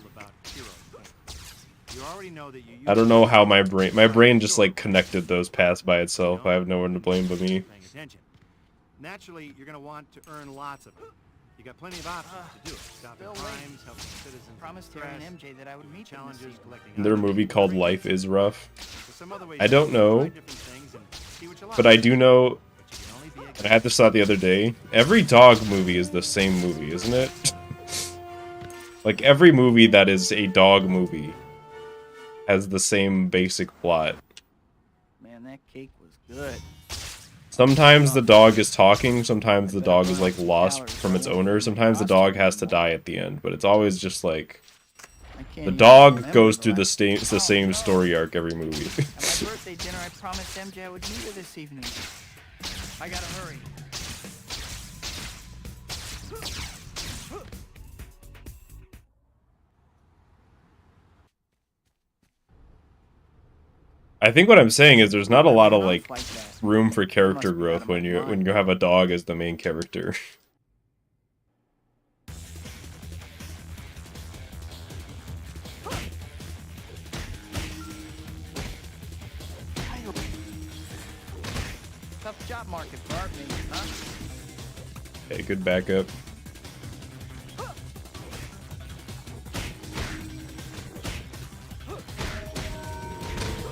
Speaker 1: I don't know how my brain just like connected those paths by itself. I have no one to blame but me.
Speaker 2: Naturally, you're going to want to earn lots of it. You got plenty of options to do it. Stopping crimes, helping citizens.
Speaker 3: Promised Terry and MJ that I would meet them
Speaker 2: Challenges,
Speaker 3: this
Speaker 2: collecting.
Speaker 1: Is there a movie called Life is Rough? I don't know, but I do know, and I had this thought the other day, every dog movie is the same movie, isn't it? Like, every movie that is a dog movie has the same basic plot.
Speaker 3: Man, that cake was good.
Speaker 1: Sometimes the dog is talking, sometimes the dog is like lost from its owner, sometimes the dog has to die at the end, but it's always just like the dog goes through the same story arc every movie.
Speaker 3: At my birthday dinner, I promised MJ I would meet her this evening. I gotta hurry.
Speaker 1: I think what I'm saying is there's not a lot of like room for character growth when you have a dog as the main character.
Speaker 3: Tough job market for art majors, huh?
Speaker 1: Okay, good backup.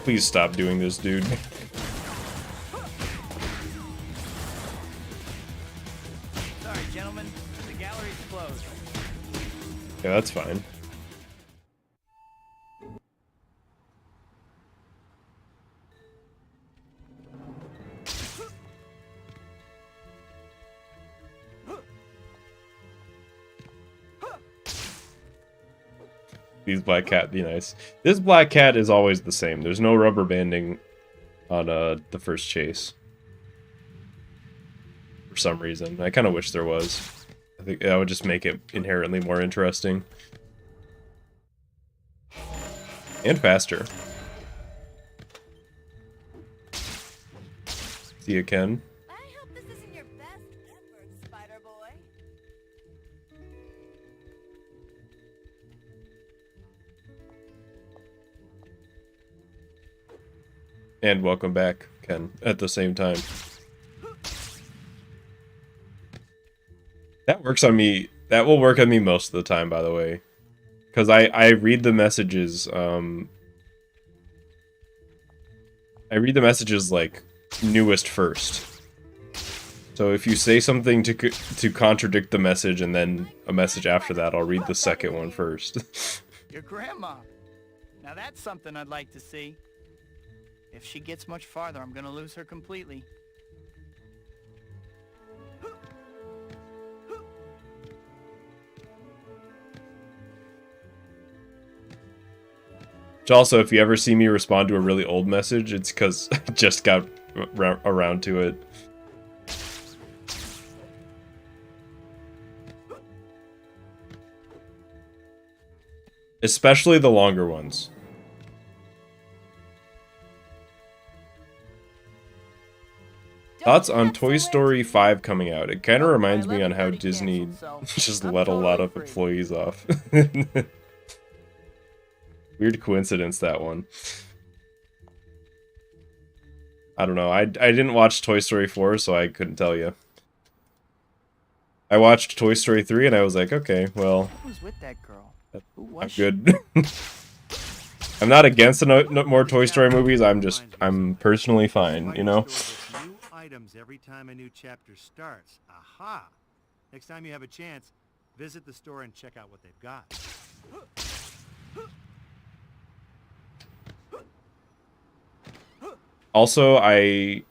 Speaker 1: Please stop doing this, dude.
Speaker 3: Sorry, gentlemen. The gallery's closed.
Speaker 1: Yeah, that's fine. These black cat be nice. This black cat is always the same. There's no rubber banding on the first chase. For some reason. I kind of wish there was. I think that would just make it inherently more interesting. And faster. See you, Ken.
Speaker 4: I hope this isn't your best effort, Spider Boy.
Speaker 1: And welcome back, Ken, at the same time. That works on me. That will work on me most of the time, by the way. Because I read the messages, I read the messages, like, newest first. So if you say something to contradict the message and then a message after that, I'll read the second one first.
Speaker 3: Your grandma. Now that's something I'd like to see. If she gets much farther, I'm gonna lose her completely.
Speaker 1: Also, if you ever see me respond to a really old message, it's because I just got around to it. Especially the longer ones. Thoughts on Toy Story 5 coming out? It kind of reminds me on how Disney just let a lot of employees off. Weird coincidence, that one. I don't know. I didn't watch Toy Story 4, so I couldn't tell you. I watched Toy Story 3, and I was like, okay, well,
Speaker 3: Who was with that girl? Who was
Speaker 1: I'm
Speaker 3: she?
Speaker 1: good. I'm not against no more Toy Story movies. I'm personally fine, you know?
Speaker 2: New items every time a new chapter starts. Aha! Next time you have a chance, visit the store and check out what they've got.
Speaker 1: Also, I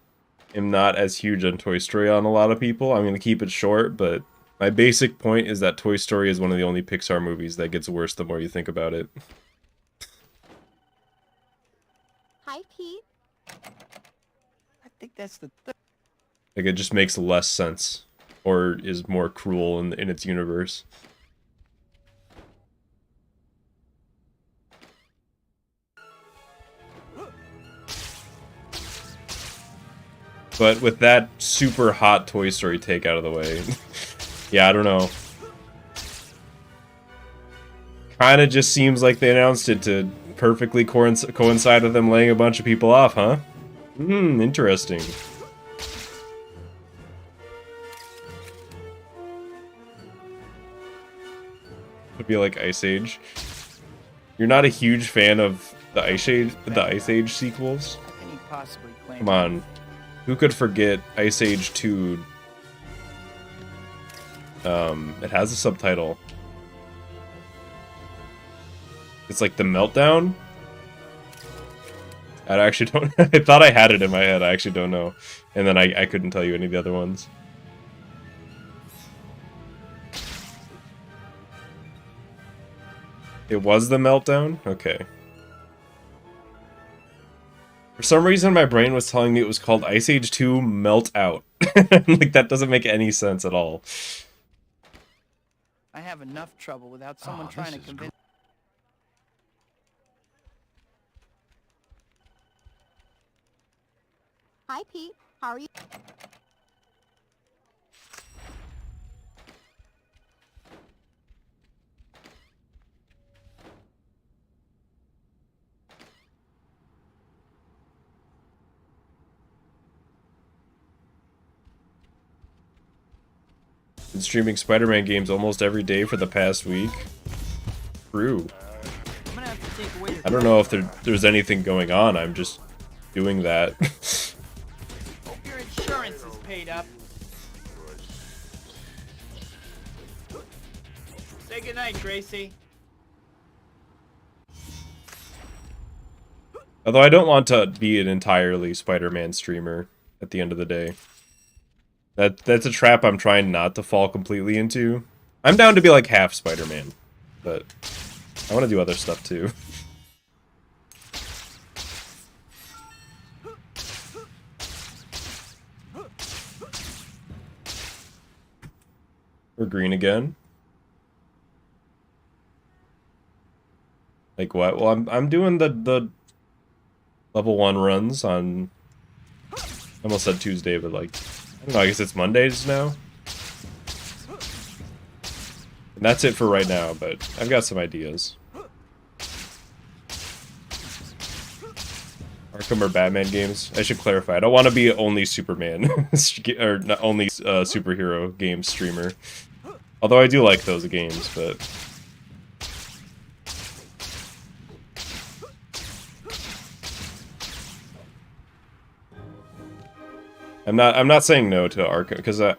Speaker 1: am not as huge on Toy Story on a lot of people. I'm going to keep it short, but my basic point is that Toy Story is one of the only Pixar movies that gets worse the more you think about it.
Speaker 5: Hi, Pete.
Speaker 3: I think that's the
Speaker 1: Like, it just makes less sense, or is more cruel in its universe. But with that super hot Toy Story take out of the way, yeah, I don't know. Kinda just seems like they announced it to perfectly coincide with them laying a bunch of people off, huh? Interesting. Would be like Ice Age. You're not a huge fan of the Ice Age sequels?
Speaker 3: How can you possibly claim?
Speaker 1: Come on. Who could forget Ice Age 2? It has a subtitle. It's like The Meltdown? I actually don't... I thought I had it in my head, I actually don't know. And then I couldn't tell you any of the other ones. It was The Meltdown? Okay. For some reason, my brain was telling me it was called Ice Age 2 Melt Out. Like, that doesn't make any sense at all.
Speaker 3: I have enough trouble without someone trying to convince.
Speaker 5: Hi, Pete. How are you?
Speaker 1: Been streaming Spider-Man games almost every day for the past week. True.
Speaker 3: I'm gonna have to take away your
Speaker 1: I don't know if there's anything going on, I'm just doing that.
Speaker 3: Hope your insurance is paid up. Say goodnight, Gracie.
Speaker 1: Although I don't want to be an entirely Spider-Man streamer at the end of the day. That's a trap I'm trying not to fall completely into. I'm down to be like half Spider-Man, but I want to do other stuff too. We're green again. Like what? Well, I'm doing the level 1 runs on... I almost said Tuesday, but like... I don't know, I guess it's Mondays now? And that's it for right now, but I've got some ideas. Arkham or Batman games? I should clarify, I don't want to be only Superman, or not only superhero game streamer. Although I do like those games, but... I'm not saying no to Arkham, because I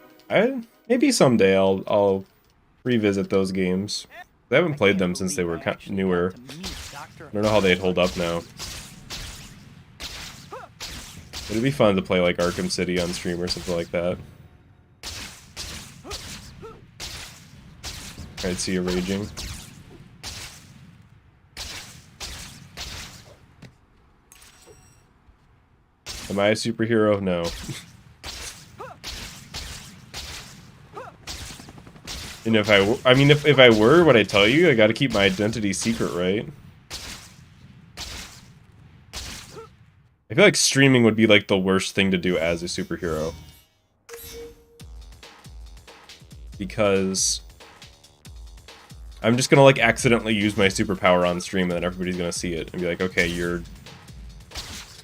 Speaker 1: maybe someday I'll revisit those games. I haven't played them since they were kind of newer. I don't know how they'd hold up now. It'd be fun to play like Arkham City on stream or something like that. I'd see you raging. Am I a superhero? No. And if I mean, if I were, would I tell you? I gotta keep my identity secret, right? I feel like streaming would be like the worst thing to do as a superhero. Because I'm just gonna like accidentally use my superpower on stream and then everybody's gonna see it and be like, okay, you're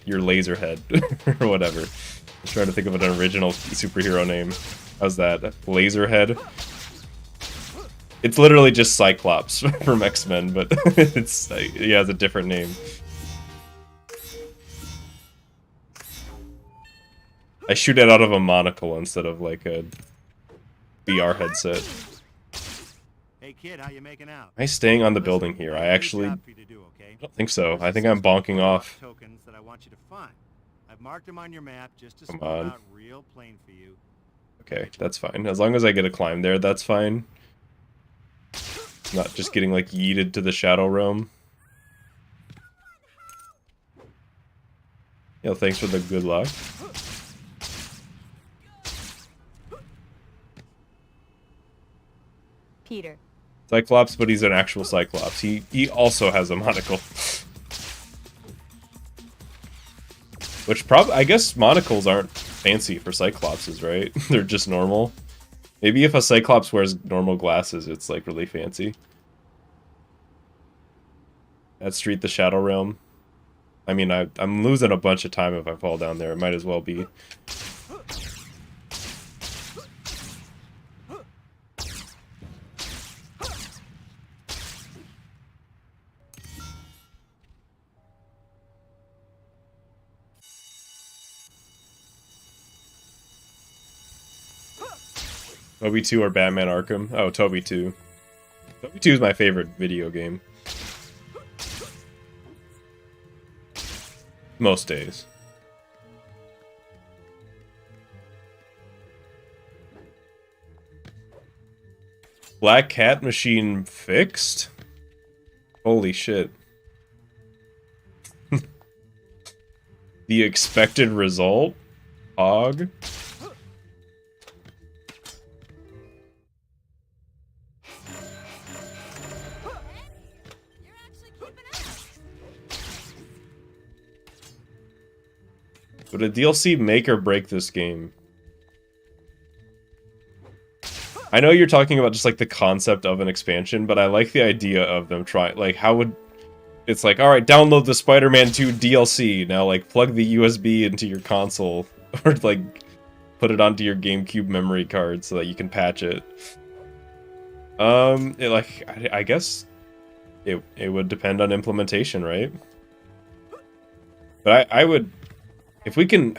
Speaker 1: Laserhead or whatever. Just trying to think of an original superhero name. How's that? Laserhead? It's literally just Cyclops from X-Men, but it's he has a different name. I shoot it out of a monocle instead of like a VR headset.
Speaker 2: Hey kid, how you making out?
Speaker 1: Am I staying on the building here? I actually don't think so. I think I'm bonking off.
Speaker 2: Tokens that I want you to find. I've marked them on your map just to
Speaker 1: Come
Speaker 2: spell
Speaker 1: on.
Speaker 2: out real plain for you.
Speaker 1: Okay, that's fine. As long as I get a climb there, that's fine. Not just getting, like, yeeted to the Shadow Realm. Yo, thanks for the good luck.
Speaker 4: Peter.
Speaker 1: Cyclops, but he's an actual Cyclops. He also has a monocle. Which I guess monocles aren't fancy for Cyclopses, right? They're just normal. Maybe if a Cyclops wears normal glasses, it's like really fancy. That street, the Shadow Realm. I mean, I'm losing a bunch of time if I fall down there. It might as well be. Toby 2 or Batman Arkham? Oh, Toby 2. Toby 2 is my favorite video game. Most days. Black Cat Machine fixed? Holy shit. The expected result? Hog?
Speaker 4: You're actually keeping up.
Speaker 1: Would a DLC make or break this game? I know you're talking about just like the concept of an expansion, but I like the idea of them trying, like, how would... It's like, alright, download the Spider-Man 2 DLC, now like plug the USB into your console, or like put it onto your GameCube memory card so that you can patch it. I guess it would depend on implementation, right? But I would... If we can...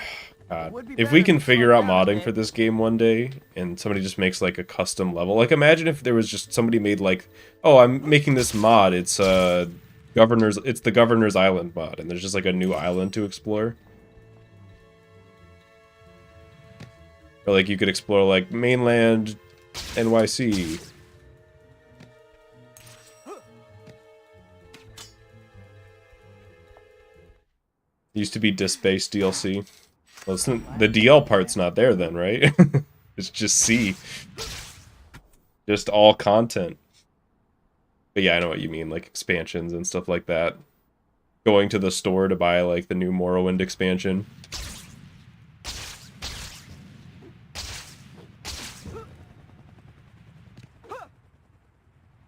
Speaker 1: if we can figure out modding for this game one day, and somebody just makes like a custom level, like imagine if there was just somebody made like, oh, I'm making this mod, it's the Governor's Island mod, and there's just like a new island to explore. Or like you could explore like mainland NYC. Used to be disc-based DLC. Well, the DL part's not there then, right? It's just C. Just all content. But yeah, I know what you mean, like expansions and stuff like that. Going to the store to buy like the new Morrowind expansion.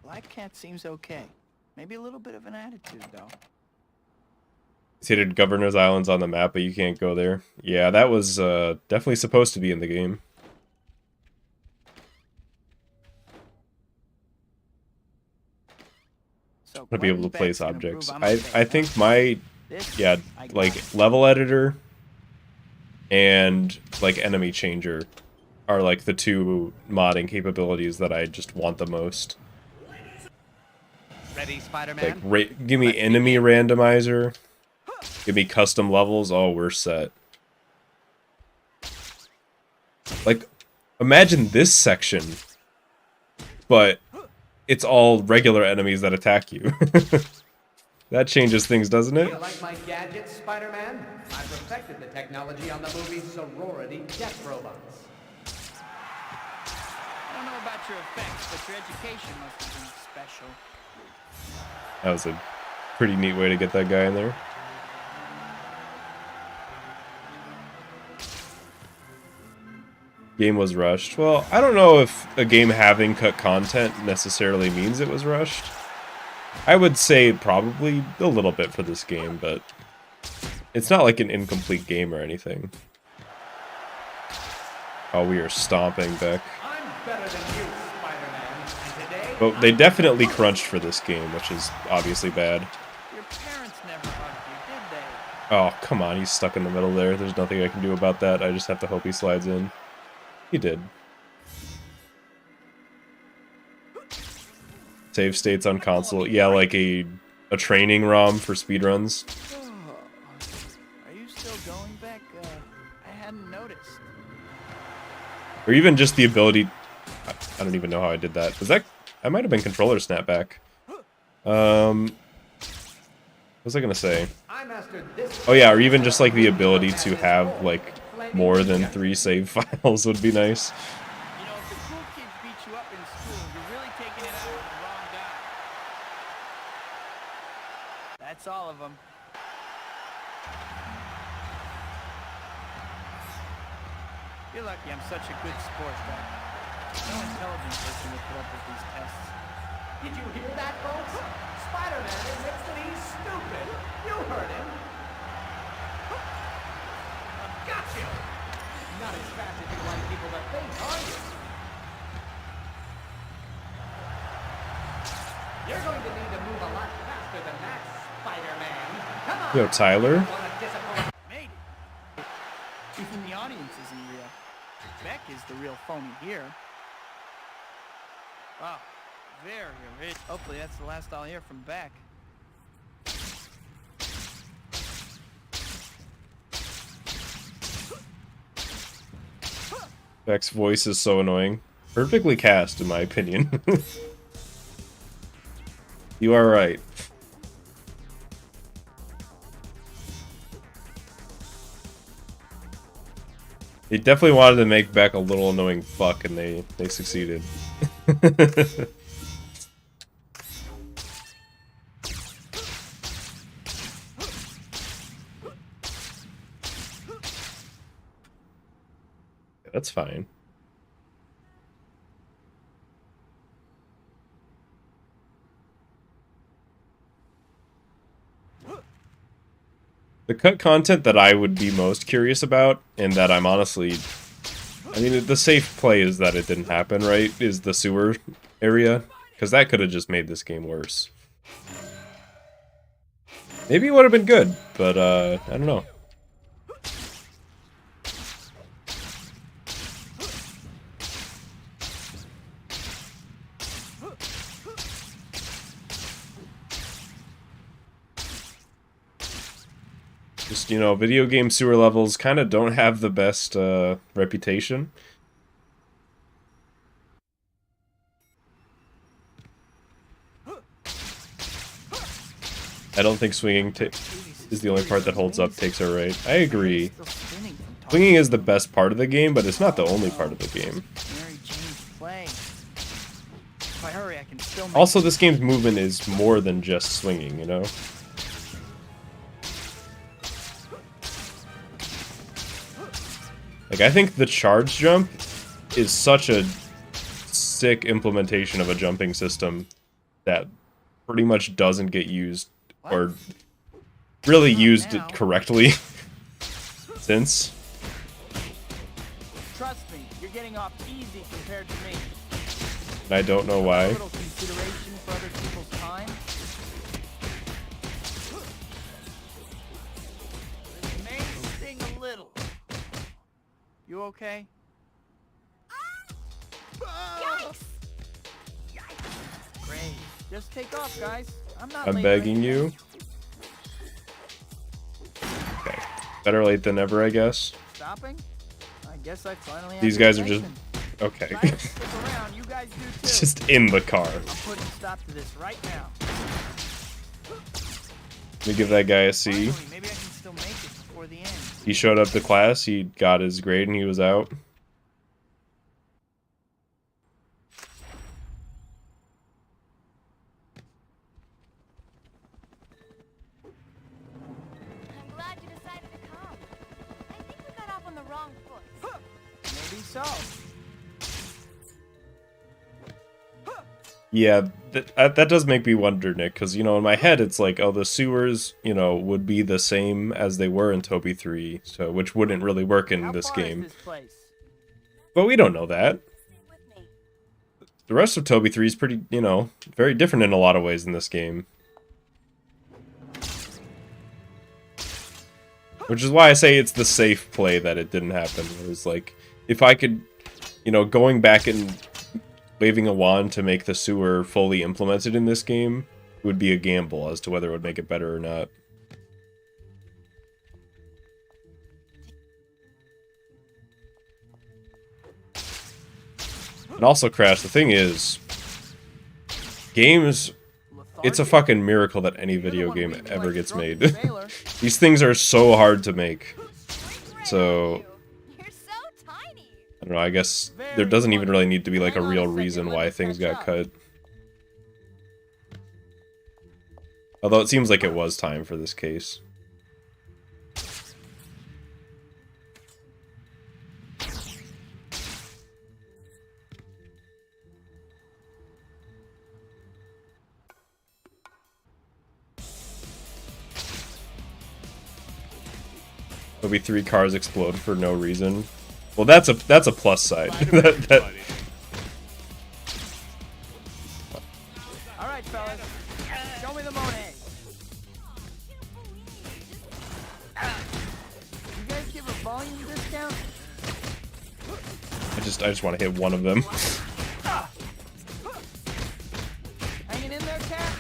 Speaker 3: Black Cat seems okay. Maybe a little bit of an attitude, though.
Speaker 1: Hidden Governor's Island's on the map, but you can't go there. Yeah, that was definitely supposed to be in the game.
Speaker 3: So
Speaker 1: To be able to
Speaker 3: Quentin
Speaker 1: place
Speaker 3: Beck's gonna
Speaker 1: objects.
Speaker 3: prove I'm a
Speaker 1: I
Speaker 3: fake,
Speaker 1: think
Speaker 3: huh?
Speaker 1: my
Speaker 3: This,
Speaker 1: yeah,
Speaker 3: I got
Speaker 1: like
Speaker 3: it.
Speaker 1: level editor and like enemy changer are like the two modding capabilities that I just want the most.
Speaker 6: Ready, Spider-Man?
Speaker 1: Like give me enemy randomizer, give me custom levels. Oh, we're set. Like imagine this section, but it's all regular enemies that attack you. That changes things, doesn't it?
Speaker 6: You like my gadgets, Spider-Man? I perfected the technology on the movie Sorority Death Robots.
Speaker 3: I don't know about your effects, but your education must have been special.
Speaker 1: That was a pretty neat way to get that guy in there. Game was rushed. Well, I don't know if a game having cut content necessarily means it was rushed. I would say probably a little bit for this game, but it's not like an incomplete game or anything. Oh, we are stomping Beck.
Speaker 6: I'm better than you, Spider-Man. And today,
Speaker 1: But they definitely crunched for this game, which is obviously bad.
Speaker 3: Your parents never hugged you, did they?
Speaker 1: Oh, come on, he's stuck in the middle there. There's nothing I can do about that. I just have to hope he slides in. He did. Save states on console. Yeah, like a training ROM for speedruns.
Speaker 3: Oh, are you still going back
Speaker 1: Or even just the ability... I don't even know how I did that. Was that... I might have been controller snapback. What was I gonna say? Oh yeah, or even just like the ability to have like more than 3 save files would be nice.
Speaker 3: You know, if the cool kids beat you up in school, you're really taking it out on the wrong guy. That's all of them. You're lucky I'm such a good sport, Doc. No intelligent person would put up with these tests.
Speaker 6: Did you hear that, folks? Spider-Man admits that he's stupid. You heard him. Got you. Not as fast as you like people to think, are you? You're going to need to move a lot faster than that, Spider-Man. Come on.
Speaker 1: Yo, Tyler.
Speaker 3: Made it. Even the audience isn't real. Beck is the real phony here. Wow, very rich. Hopefully that's the last I'll hear from Beck.
Speaker 1: Beck's voice is so annoying. Perfectly cast, in my opinion. You are right. They definitely wanted to make Beck a little annoying fuck, and they succeeded. That's fine. The cut content that I would be most curious about, and that I'm honestly... I mean, the safe play is that it didn't happen, right? Is the sewer area. Because that could have just made this game worse. Maybe it would have been good, but, I don't know. Just, you know, video game sewer levels kind of don't have the best reputation. I don't think swinging is the only part that holds up, takes are right. I agree. Swinging is the best part of the game, but it's not the only part of the game. Also, this game's movement is more than just swinging, you know? Like, I think the charge jump is such a sick implementation of a jumping system that pretty much doesn't get used, or really used it correctly since.
Speaker 3: Trust me, you're getting off easy compared to me.
Speaker 1: And I don't know why.
Speaker 3: A little consideration for other people's time. This may sting a little. You okay?
Speaker 4: Yikes!
Speaker 3: Great. Just take off, guys.
Speaker 1: I'm begging you. Okay. Better late than never, I guess.
Speaker 3: Stopping? I guess I finally have
Speaker 1: These
Speaker 3: your
Speaker 1: guys are just...
Speaker 3: attention.
Speaker 1: Okay.
Speaker 3: If I have to stick around, you guys do too.
Speaker 1: It's just in the car.
Speaker 3: I'm putting a stop to this right now.
Speaker 1: Let me give that guy a C.
Speaker 3: Finally, maybe I can still make it before the end.
Speaker 1: He showed up to class, he got his grade, and he was out.
Speaker 4: I'm glad you decided to come. I think we got off on the wrong foot.
Speaker 3: Maybe so.
Speaker 1: Yeah, that does make me wonder, Nick, because, you know, in my head it's like, oh, the sewers, you know, would be the same as they were in Toby 3, so which wouldn't really work in this game.
Speaker 3: This place?
Speaker 1: But we don't know that.
Speaker 4: Stay with me.
Speaker 1: The rest of Toby 3 is pretty, you know, very different in a lot of ways in this game. Which is why I say it's the safe play that it didn't happen. It was like, if I could, you know, going back and waving a wand to make the sewer fully implemented in this game would be a gamble as to whether it would make it better or not. And also, Crash, the thing is, games, it's a fucking miracle that any video game ever gets made. These things are so hard to make. So,
Speaker 4: You're so tiny.
Speaker 1: I don't know, I guess there doesn't even really need to be like a real reason why things got cut. Although it seems like it was time for this case. There'll be 3 cars explode for no reason. Well, that's a plus side.
Speaker 3: All right, fellas, show me the Monet. You guys give a volume discount?
Speaker 1: I just want to hit one of them.
Speaker 3: Hanging in there, Cat?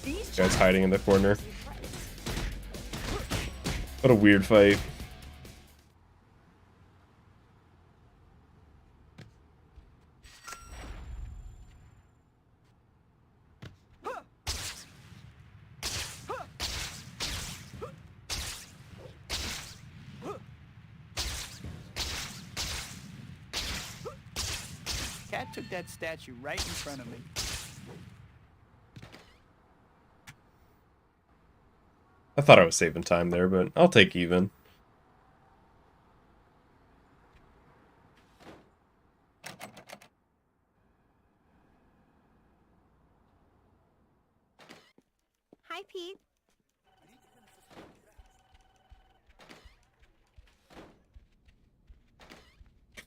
Speaker 1: This guy's hiding in the corner. What a weird fight.
Speaker 3: Cat took that statue right in front of me.
Speaker 1: I thought I was saving time there, but I'll take even.
Speaker 5: Hi, Pete.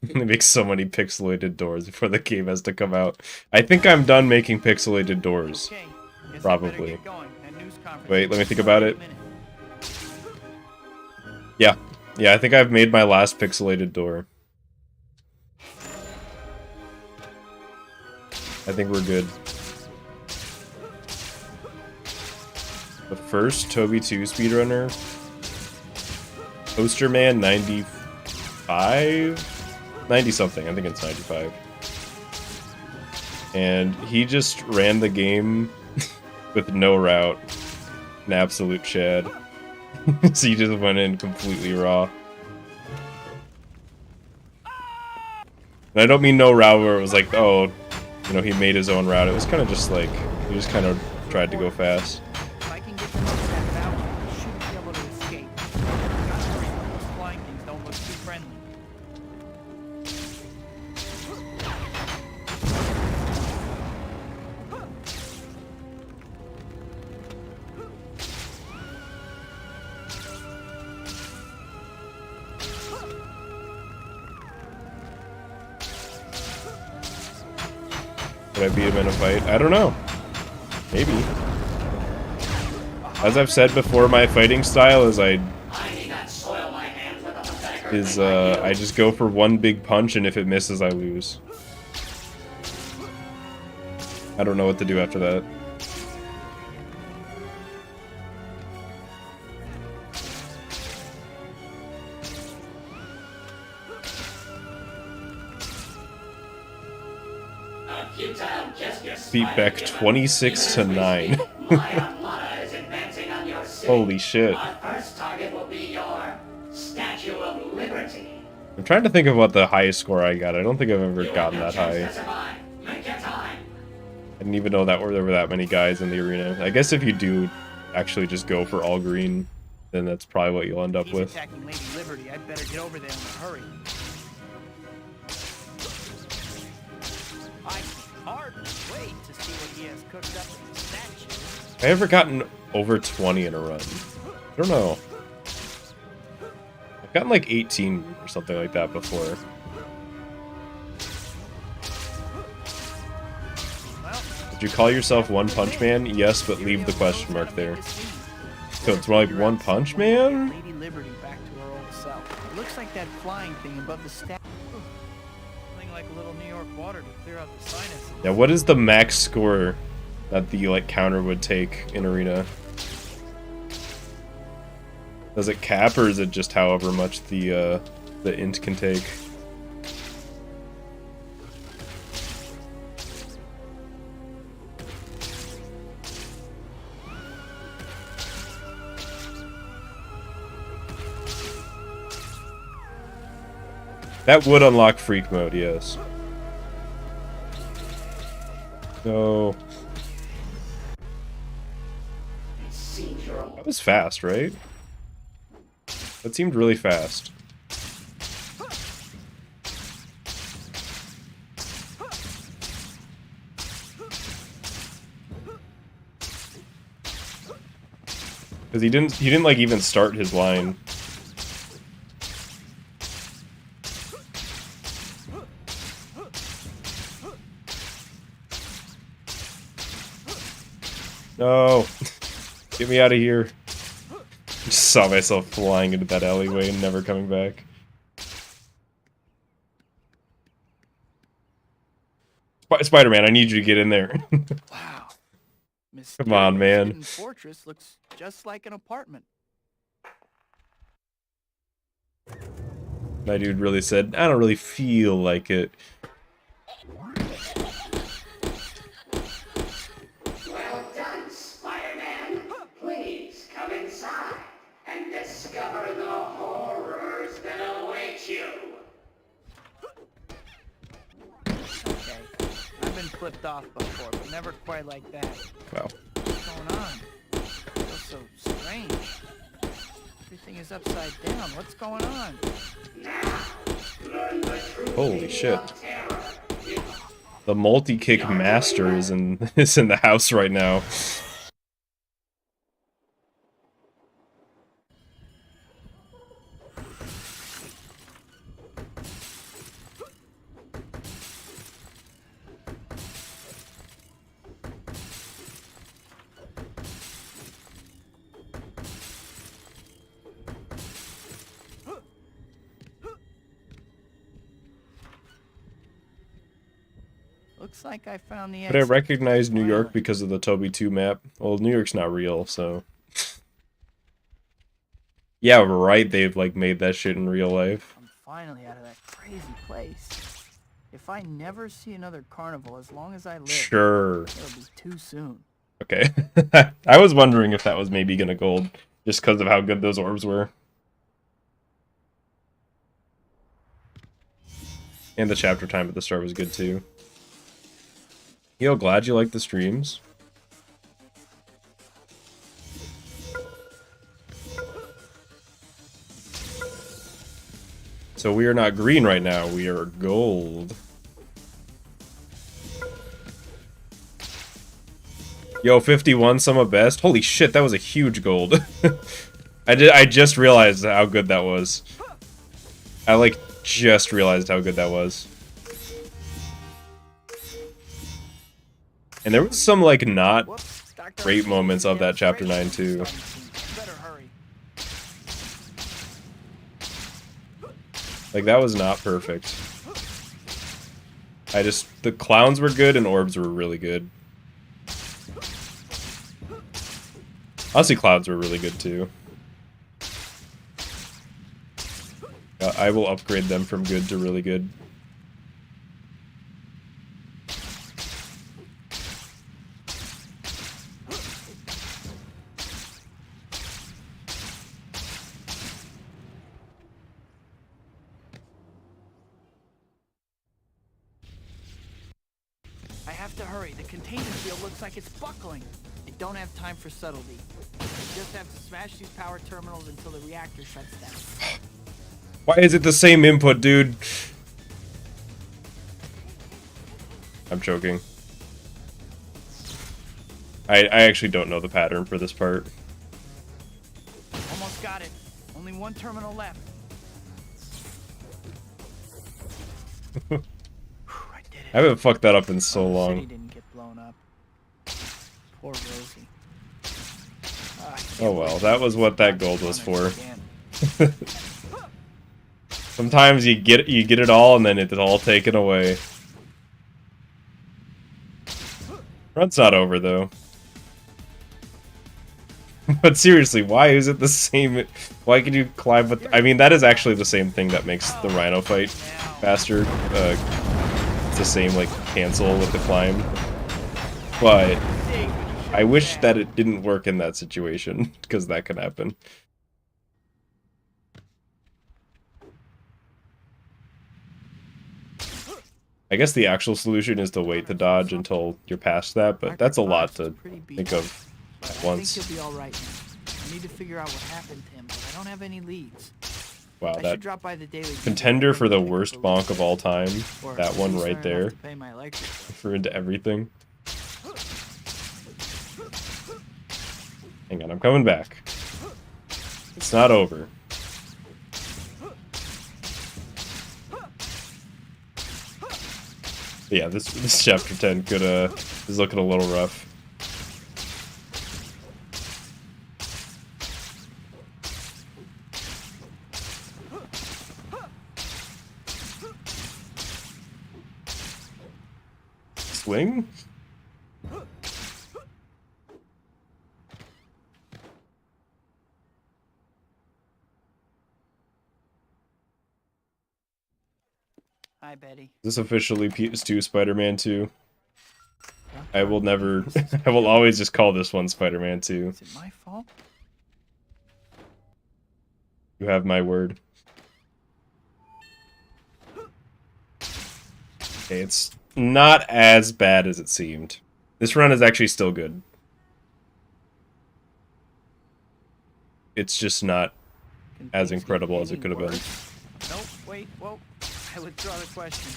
Speaker 1: They make so many pixelated doors before the game has to come out. I think I'm done making pixelated doors.
Speaker 3: Okay, guess I
Speaker 1: Probably.
Speaker 3: better get going. That news conference
Speaker 1: Wait, let me
Speaker 3: is
Speaker 1: think about
Speaker 3: in a
Speaker 1: it.
Speaker 3: minute.
Speaker 1: Yeah. Yeah, I think I've made my last pixelated door. I think we're good. The first Toby 2 speedrunner. Poster Man 95? 90 something, I think it's 95. And he just ran the game with no route. An absolute Chad. So you just went in completely raw. And I don't mean no route where it was like, oh, you know, he made his own route. It was kind of just like, he just kind of tried to go fast.
Speaker 3: If I can get them over that voucher, I shouldn't be able to escape. Those flying things don't look too friendly.
Speaker 1: Could I beat him in a fight? I don't know. Maybe. As I've said before, my fighting style is I just go for one big punch, and if it misses, I lose. I don't know what to do after that. Beat Beck 26-9. Holy shit. I'm trying to think of what the highest score I got. I don't think I've ever gotten that high. I didn't even know that there were that many guys in the arena. I guess if you do actually just go for all green, then that's probably what you'll end up
Speaker 3: He's
Speaker 1: with.
Speaker 3: attacking Lady Liberty. I'd better get over there in a hurry. I can hardly wait to see what he has cooked up in the statue.
Speaker 1: Have I ever gotten over 20 in a run? I don't know. I've gotten like 18 or something like that before. Would you call yourself One Punch Man? Yes, but leave the question mark there. So it's more like One Punch Man?
Speaker 3: Lady Liberty back to her old self. It looks like that flying thing above the statue. Something like a little New York water to clear out the sinus.
Speaker 1: Yeah, what is the max score that the like counter would take in arena? Does it cap, or is it just however much the int can take? That would unlock freak mode, yes. No. That was fast, right? That seemed really fast. Because he didn't like even start his line. No. Get me out of here. Just saw myself flying into that alleyway and never coming back. Spider-Man, I need you to get in there.
Speaker 3: Wow.
Speaker 1: Come on, man.
Speaker 3: Hidden fortress looks just like an apartment.
Speaker 1: My dude really said, I don't really feel like it.
Speaker 7: Well done, Spider-Man. Please come inside and discover the horrors that await you.
Speaker 3: Okay. I've been flipped off before, but never quite like that.
Speaker 1: Wow.
Speaker 3: What's going on? It feels so strange. Everything is upside down. What's going on?
Speaker 1: Holy shit. The multi-kick master is in the house right now.
Speaker 3: Looks like I found the
Speaker 1: But I
Speaker 3: exit.
Speaker 1: recognize New York because of the Toby 2 map. Well, New York's not real, so... Yeah, right, they've, like, made that shit in real life.
Speaker 3: I'm finally out of that crazy place. If I never see another carnival as long as I live,
Speaker 1: Sure.
Speaker 3: it'll be too soon.
Speaker 1: Okay. I was wondering if that was maybe gonna gold, just because of how good those orbs were. And the chapter time at the start was good, too. Yo, glad you like the streams. So we are not green right now, we are gold. Yo, 51, some of best. Holy shit, that was a huge gold. I just realized how good that was. I, like, just realized how good that was. And there was some, like, not
Speaker 3: Whoops, Dr.
Speaker 1: great moments of that
Speaker 3: Getting
Speaker 1: chapter
Speaker 3: straight
Speaker 1: 9,
Speaker 3: from
Speaker 1: too.
Speaker 3: something. Better hurry.
Speaker 1: Like, that was not perfect. The clowns were good and orbs were really good. Honestly, clouds were really good, too. I will upgrade them from good to really good.
Speaker 3: I have to hurry. The containment field looks like it's buckling. I don't have time for subtlety. I just have to smash these power terminals until the reactor shuts down.
Speaker 1: Why is it the same input, dude? I'm joking. I actually don't know the pattern for this part.
Speaker 3: Almost got it. Only one terminal left. Whew, I did it.
Speaker 1: I haven't fucked that up in so
Speaker 3: The city
Speaker 1: long.
Speaker 3: didn't get blown up. Poor Rosie. I can't
Speaker 1: Oh
Speaker 3: wait
Speaker 1: well,
Speaker 3: to
Speaker 1: that was
Speaker 3: see
Speaker 1: what that
Speaker 3: Dr.
Speaker 1: gold was
Speaker 3: Connors
Speaker 1: for.
Speaker 3: again.
Speaker 1: Sometimes you get it all and then it's all taken away. Run's not over though. But seriously, why is it the same? Why can you climb with... I mean, that is actually the same thing that makes the Rhino fight faster. It's the same, like, cancel with the climb. But I wish that it didn't work in that situation, because that could happen. I guess the actual solution is to wait to dodge until you're past that, but that's a lot to think of at once.
Speaker 3: I think he'll be all right now. I need to figure out what happened to him, but I don't have any leads.
Speaker 1: Wow,
Speaker 3: I
Speaker 1: that
Speaker 3: should drop by the daily
Speaker 1: contender for the worst bonk of all time.
Speaker 3: Or
Speaker 1: That one right there.
Speaker 3: to pay my electric bill.
Speaker 1: For into everything. Hang on, I'm coming back. It's not over. But yeah, this chapter 10 could is looking a little rough. Swing?
Speaker 3: Hi, Betty.
Speaker 1: Is this officially PS2 Spider-Man 2? I will never... I will always just call this one Spider-Man 2.
Speaker 3: Is it my fault?
Speaker 1: You have my word. Okay, it's not as bad as it seemed. This run is actually still good. It's just not as incredible as it could have been.
Speaker 3: Nope, wait, whoa. I withdraw the question.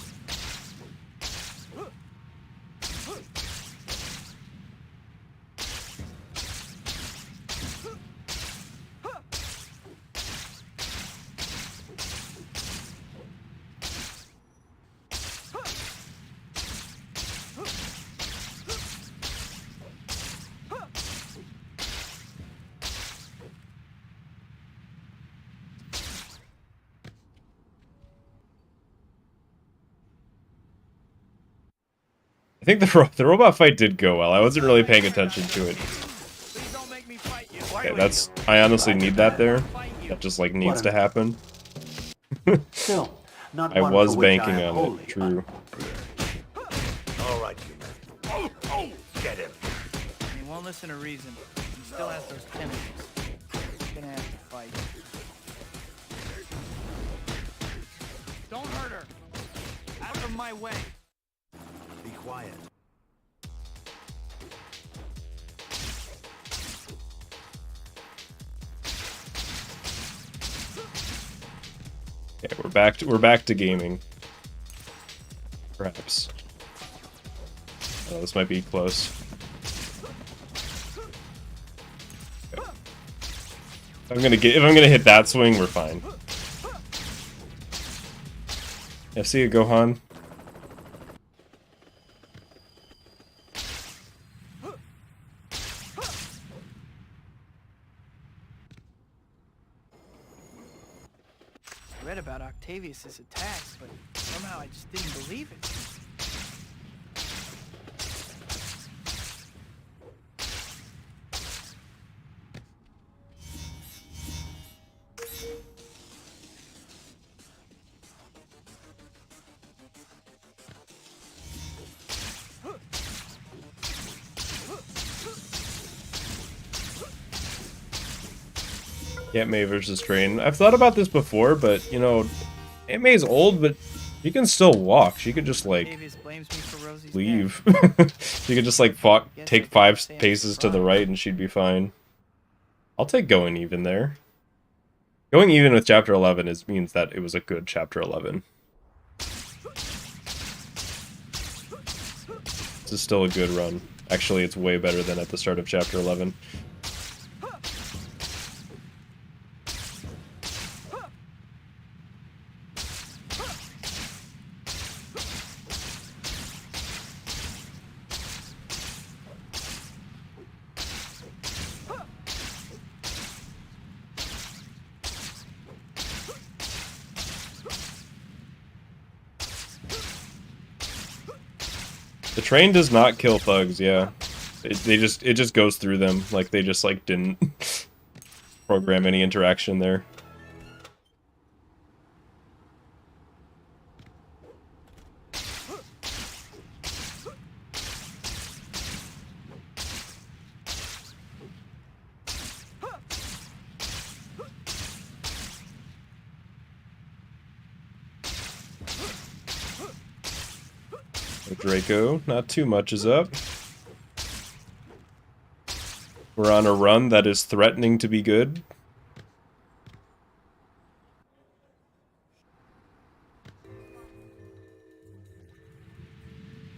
Speaker 1: I think the robot fight did go well. I wasn't really paying attention to it.
Speaker 3: Please don't make me fight you.
Speaker 1: Okay, that's... I honestly need that there. That just, like, needs to happen.
Speaker 8: Still, not
Speaker 1: I
Speaker 8: one
Speaker 1: was
Speaker 8: for which
Speaker 1: banking
Speaker 8: I am
Speaker 1: on
Speaker 8: wholly
Speaker 1: it, true.
Speaker 8: All right, you. Oh, get him.
Speaker 3: He won't listen to reason. He still has those tentacles. He's gonna have to fight. Don't hurt her. Out of my way.
Speaker 8: Be quiet.
Speaker 1: Okay, we're back to gaming. Perhaps. Oh, this might be close. Okay. If I'm gonna hit that swing, we're fine. Yeah, see you, Gohan.
Speaker 3: I read about Octavius's attacks, but somehow I just didn't believe it.
Speaker 1: Aunt May versus Train. I've thought about this before, but, you know, Aunt May's old, but she can still walk. She could just, like,
Speaker 3: Octavius blames me for Rosie's
Speaker 1: leave. She could just, like, take 5 paces to the right and she'd be fine. I'll take going even there. Going even with Chapter 11 means that it was a good Chapter 11. This is still a good run. Actually, it's way better than at the start of Chapter 11. The train does not kill thugs, yeah. It just goes through them, like they just like didn't program any interaction there. Draco, not too much is up. We're on a run that is threatening to be good.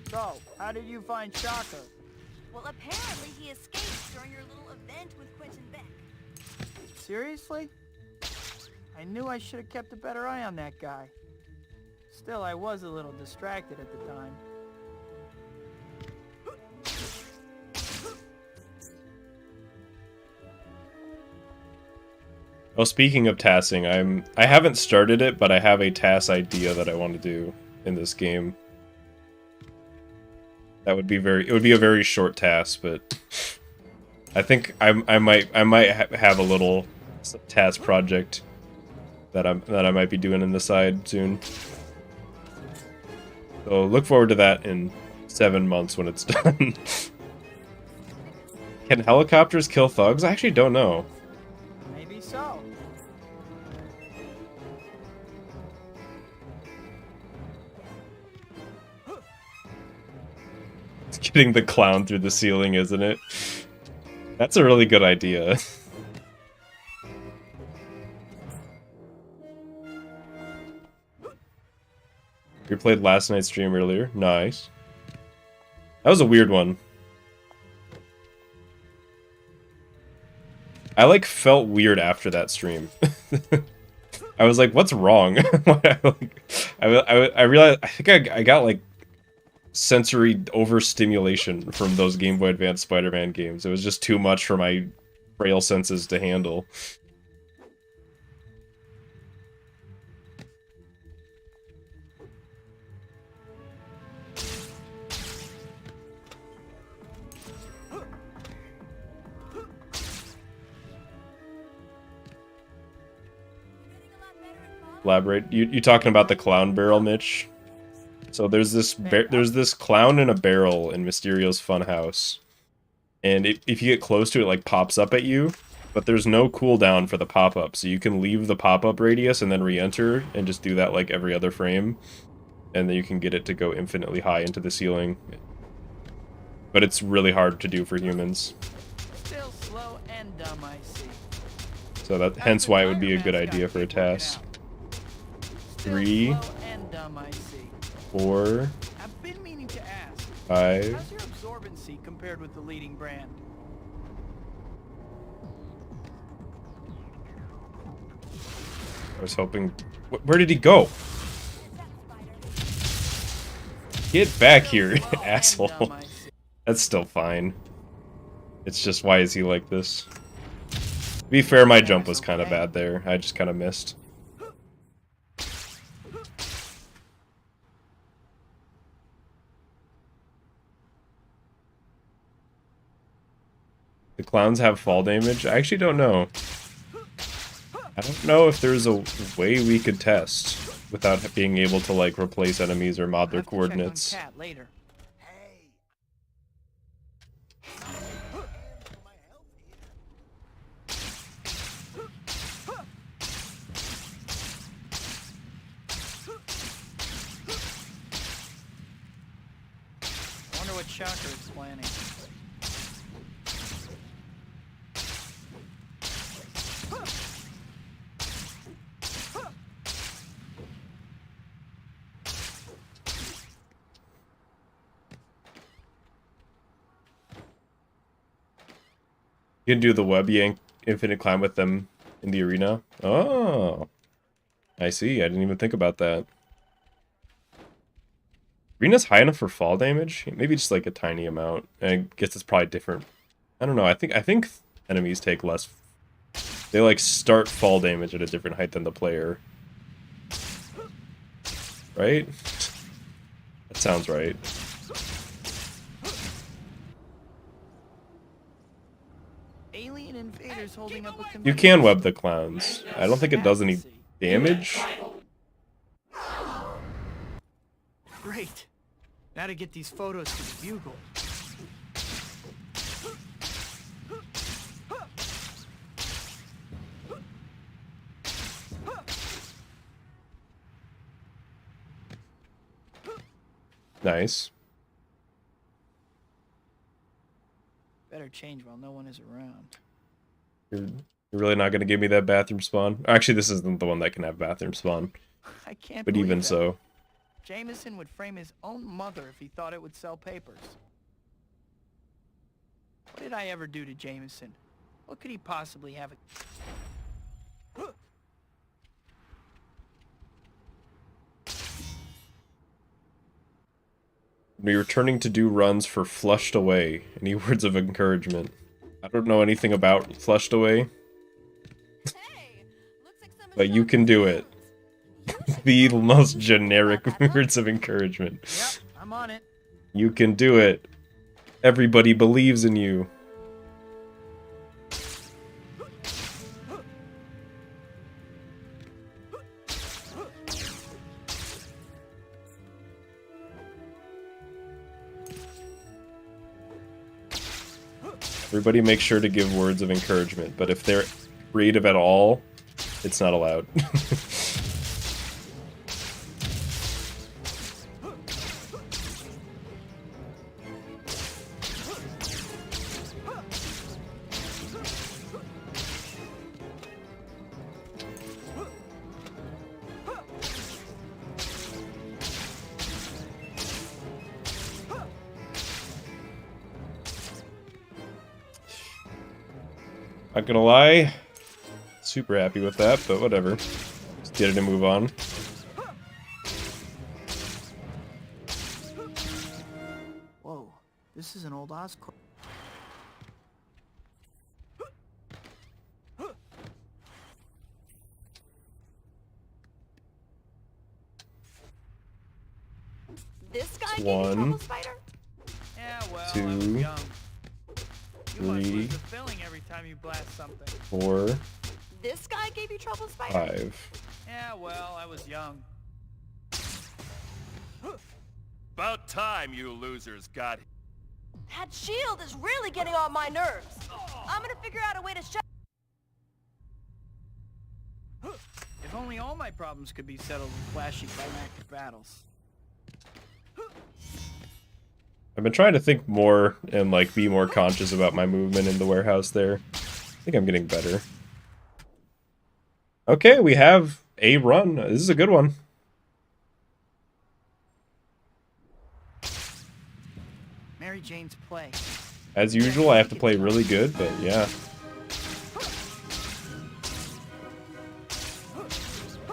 Speaker 3: So, how did you find Shocker?
Speaker 4: Well, apparently he escaped during your little event with Quentin Beck.
Speaker 3: Seriously? I knew I should have kept a better eye on that guy. Still, I was a little distracted at the time.
Speaker 1: Oh, speaking of tassing, I haven't started it, but I have a TAS idea that I want to do in this game. That would be it would be a very short task, but I think I might have a little TAS project that I might be doing in the side soon. So look forward to that in 7 months when it's done. Can helicopters kill thugs? I actually don't know.
Speaker 3: Maybe so.
Speaker 1: It's getting the clown through the ceiling, isn't it? That's a really good idea. You played last night's stream earlier? Nice. That was a weird one. I like felt weird after that stream. I was like, what's wrong? I realized, I think I got like sensory overstimulation from those Game Boy Advance Spider-Man games. It was just too much for my frail senses to handle. Elaborate. You talking about the clown barrel, Mitch? So there's this clown in a barrel in Mysterio's Funhouse, and if you get close to it, like pops up at you, but there's no cooldown for the pop-up, so you can leave the pop-up radius and then re-enter and just do that like every other frame, and then you can get it to go infinitely high into the ceiling. But it's really hard to do for humans.
Speaker 3: Still slow and dumb, I see.
Speaker 1: So hence why it would be a good idea for a task. 3, 4,
Speaker 3: I've been meaning to ask.
Speaker 1: 5.
Speaker 3: How's your absorbency compared with the leading brand?
Speaker 1: I was hoping. Where did he go? Get back here, asshole. That's still fine. It's just, why is he like this? To be fair, my jump was kind of bad there. I just kind of missed. The clowns have fall damage? I actually don't know. I don't know if there's a way we could test without being able to like replace enemies or mod their coordinates.
Speaker 3: Later. I wonder what Shocker is planning.
Speaker 1: You can do the web yank infinite climb with them in the arena. Oh, I see. I didn't even think about that. Arena's high enough for fall damage? Maybe just like a tiny amount. I guess it's probably different. I don't know. I think enemies take less. They like start fall damage at a different height than the player. Right? That sounds right.
Speaker 3: Alien invaders holding up a
Speaker 1: You can web the clowns. I don't think it does any damage.
Speaker 3: Great. Now to get these photos to the Bugle.
Speaker 1: Nice.
Speaker 3: change while no one is around.
Speaker 1: You're really not gonna give me that bathroom spawn? Actually, this isn't the one that can have bathroom spawn.
Speaker 3: I can't
Speaker 1: But
Speaker 3: believe
Speaker 1: even
Speaker 3: that.
Speaker 1: so.
Speaker 3: Jameson would frame his own mother if he thought it would sell papers. What did I ever do to Jameson? What could he possibly have?
Speaker 1: We're returning to do runs for Flushed Away. Any words of encouragement? I don't know anything about Flushed Away,
Speaker 4: Hey, looks like someone's
Speaker 1: but you
Speaker 4: showing
Speaker 1: can do
Speaker 4: some
Speaker 1: it.
Speaker 4: skills.
Speaker 1: The most generic
Speaker 4: About that, huh?
Speaker 1: words of encouragement.
Speaker 3: Yep, I'm on it.
Speaker 1: You can do it. Everybody believes in you. Everybody make sure to give words of encouragement, but if they're creative at all, it's not allowed. Not gonna lie, super happy with that, but whatever. Just get it and move on.
Speaker 3: Whoa, this is an old Oscorp.
Speaker 4: This guy gave
Speaker 1: One.
Speaker 4: you trouble, Spider?
Speaker 3: Yeah, well, I
Speaker 1: Two,
Speaker 3: was young. You must
Speaker 1: three,
Speaker 3: lose the filling every time you blast something.
Speaker 1: 4,
Speaker 4: This guy gave you trouble, Spider?
Speaker 1: 5.
Speaker 3: Yeah, well, I was young.
Speaker 9: About time you losers got here.
Speaker 4: That shield is really getting on my nerves. I'm gonna figure out a way to shut.
Speaker 3: If only all my problems could be settled with flashy climactic battles.
Speaker 1: I've been trying to think more and like be more conscious about my movement in the warehouse there. I think I'm getting better. Okay, we have a run. This is a good one.
Speaker 3: Mary Jane's play.
Speaker 1: As usual, I have to play really good, but yeah.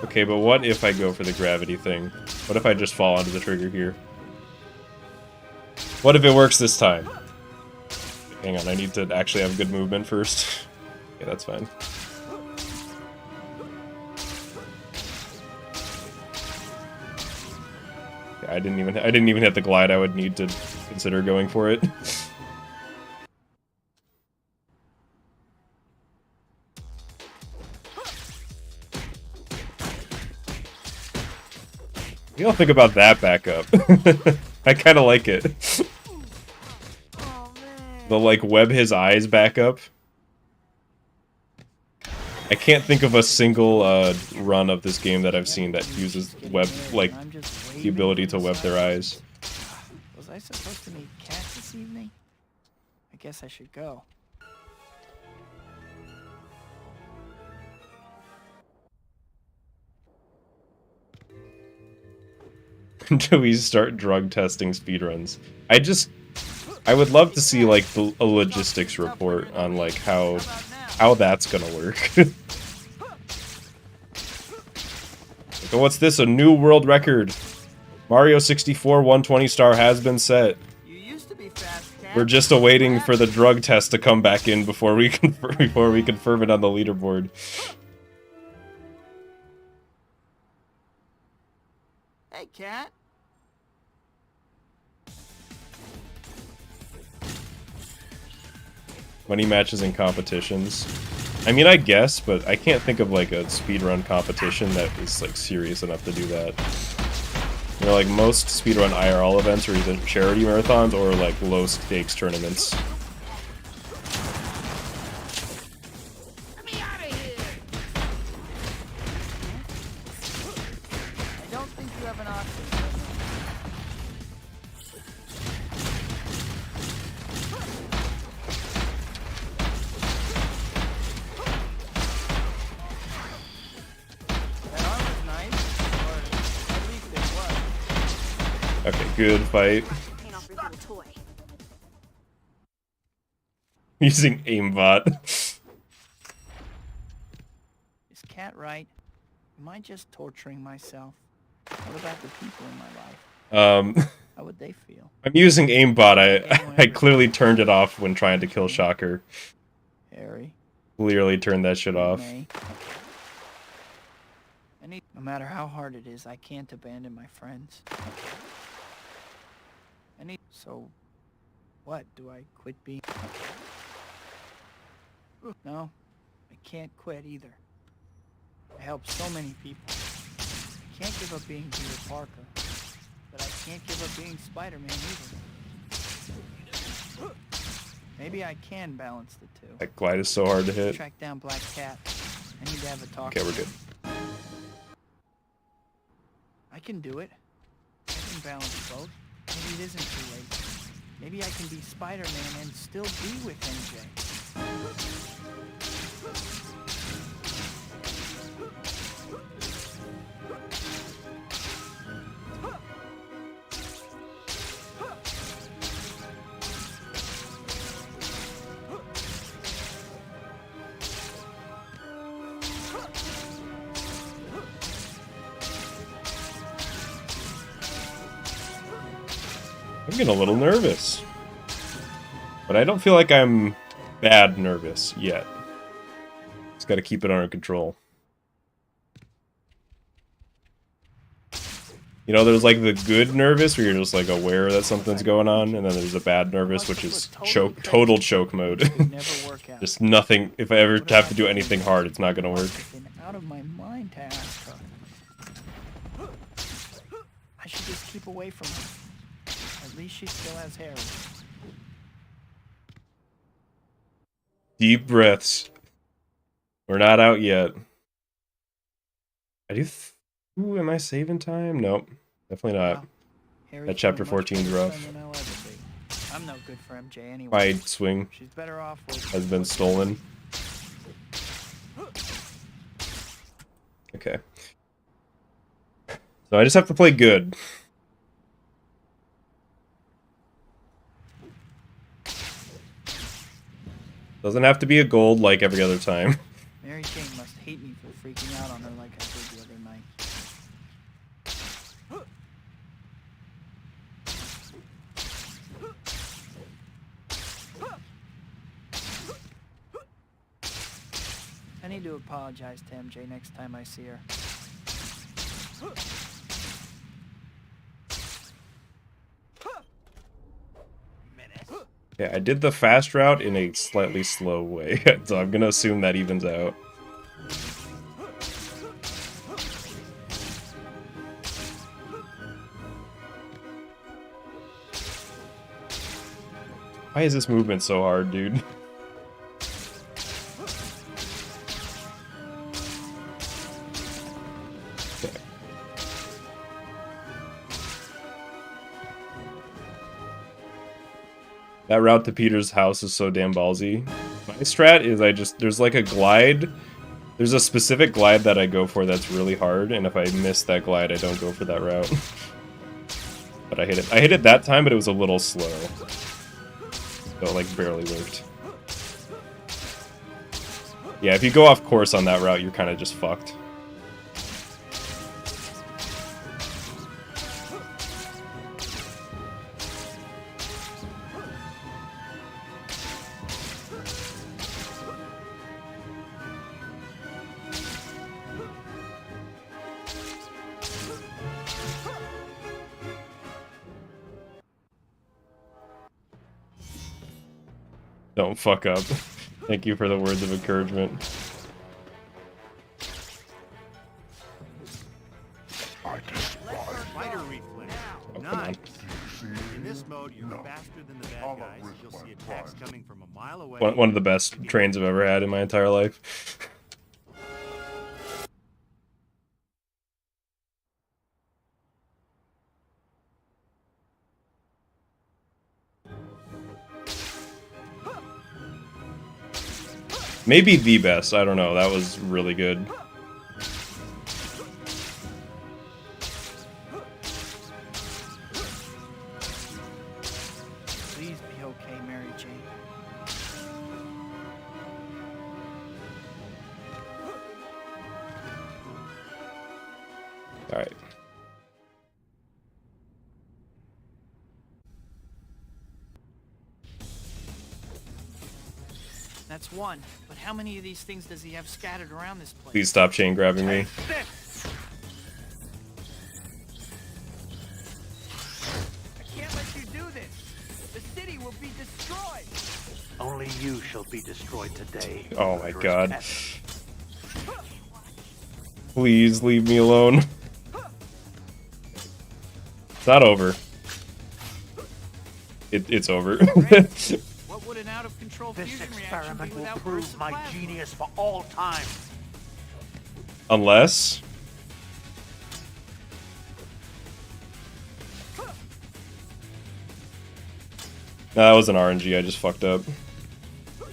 Speaker 1: Okay, but what if I go for the gravity thing? What if I just fall onto the trigger here? What if it works this time? Hang on, I need to actually have good movement first. Yeah, that's fine. Yeah, I didn't even hit the glide I would need to consider going for it. You don't think about that backup. I kind of like it.
Speaker 4: Oh, man.
Speaker 1: The, like, web his eyes backup. I can't think of a single run of this game that I've seen that uses web, like, the ability to web their eyes.
Speaker 3: Was I supposed to meet Cat this evening? I guess I should go.
Speaker 1: Until we start drug testing speedruns. I would love to see like a logistics report on like how that's gonna work. So what's this? A new world record. Mario 64 120 star has been set.
Speaker 3: You used to be fast, Cat.
Speaker 1: We're just awaiting for the drug test to come back in before we confirm it on the leaderboard.
Speaker 3: Hey, Cat.
Speaker 1: Money matches and competitions. I mean, I guess, but I can't think of like a speedrun competition that is like serious enough to do that. You know, like most speedrun IRL events are either charity marathons or like low stakes tournaments.
Speaker 3: Let me out of here. I don't think you have an option.
Speaker 1: good fight.
Speaker 4: Paint off your little toy.
Speaker 1: Using aimbot.
Speaker 3: Is Cat right? Am I just torturing myself? What about the people in my life? How would they feel?
Speaker 1: I'm using aimbot. I clearly turned it off when trying to kill Shocker.
Speaker 3: Harry.
Speaker 1: Clearly turned that shit off.
Speaker 3: No matter how hard it is, I can't abandon my friends. So, what? Do I quit being... No, I can't quit either. I helped so many people. I can't give up being Peter Parker, but I can't give up being Spider-Man either. Maybe I can balance the two.
Speaker 1: That glide is so hard to hit.
Speaker 3: Track down Black Cat. I need to have a talk.
Speaker 1: Okay, we're good.
Speaker 3: I can do it. I can balance both. Maybe it isn't too late. Maybe I can be Spider-Man and still be with MJ.
Speaker 1: I'm getting a little nervous. But I don't feel like I'm bad nervous yet. Just gotta keep it under control. You know, there's like the good nervous where you're just like aware that something's going on, and then there's a bad nervous which is total choke mode. Just nothing. If I ever have to do anything hard, it's not gonna work.
Speaker 3: Out of my mind to ask her. I should just keep away from her. At least she still has Harry.
Speaker 1: Deep breaths. We're not out yet. Ooh, am I saving time? Nope. Definitely not. That chapter 14 is rough.
Speaker 3: I'm no good for MJ anyway.
Speaker 1: Wide swing
Speaker 3: She's better off with
Speaker 1: has been stolen. Okay. So I just have to play good. Doesn't have to be a gold like every other time.
Speaker 3: Mary Jane must hate me for freaking out on her like I did the other night. I need to apologize to MJ next time I see her.
Speaker 1: Yeah, I did the fast route in a slightly slow way, so I'm gonna assume that evens out. Why is this movement so hard, dude? That route to Peter's house is so damn ballsy. My strat is there's like a glide. There's a specific glide that I go for that's really hard, and if I miss that glide, I don't go for that route. But I hit it. I hit it that time, but it was a little slow. So it like barely worked. Yeah, if you go off course on that route, you're kind of just fucked. Don't fuck up. Thank you for the words of encouragement.
Speaker 2: Fighter reflex.
Speaker 1: Oh,
Speaker 2: Nice. In this mode, you're faster than the bad guys. You'll see attacks coming from a mile away.
Speaker 1: One of the best trains I've ever had in my entire life. Maybe the best, I don't know, that was really good. Alright.
Speaker 3: That's one. But how many of these things does he have scattered around this place?
Speaker 1: Please stop chain grabbing me.
Speaker 3: I can't let you do this. The city will be destroyed.
Speaker 8: Only you shall be destroyed today.
Speaker 1: Oh my
Speaker 8: murderous
Speaker 1: god.
Speaker 8: cat.
Speaker 1: Please leave me alone. It's not over. It's over.
Speaker 3: What would an out-of-control
Speaker 8: This
Speaker 3: fusion reaction be
Speaker 8: experiment will
Speaker 3: without bursts
Speaker 8: prove
Speaker 3: of
Speaker 8: my
Speaker 3: plasma?
Speaker 8: genius for all time.
Speaker 1: Unless... No, that was an RNG, I just fucked up.
Speaker 3: The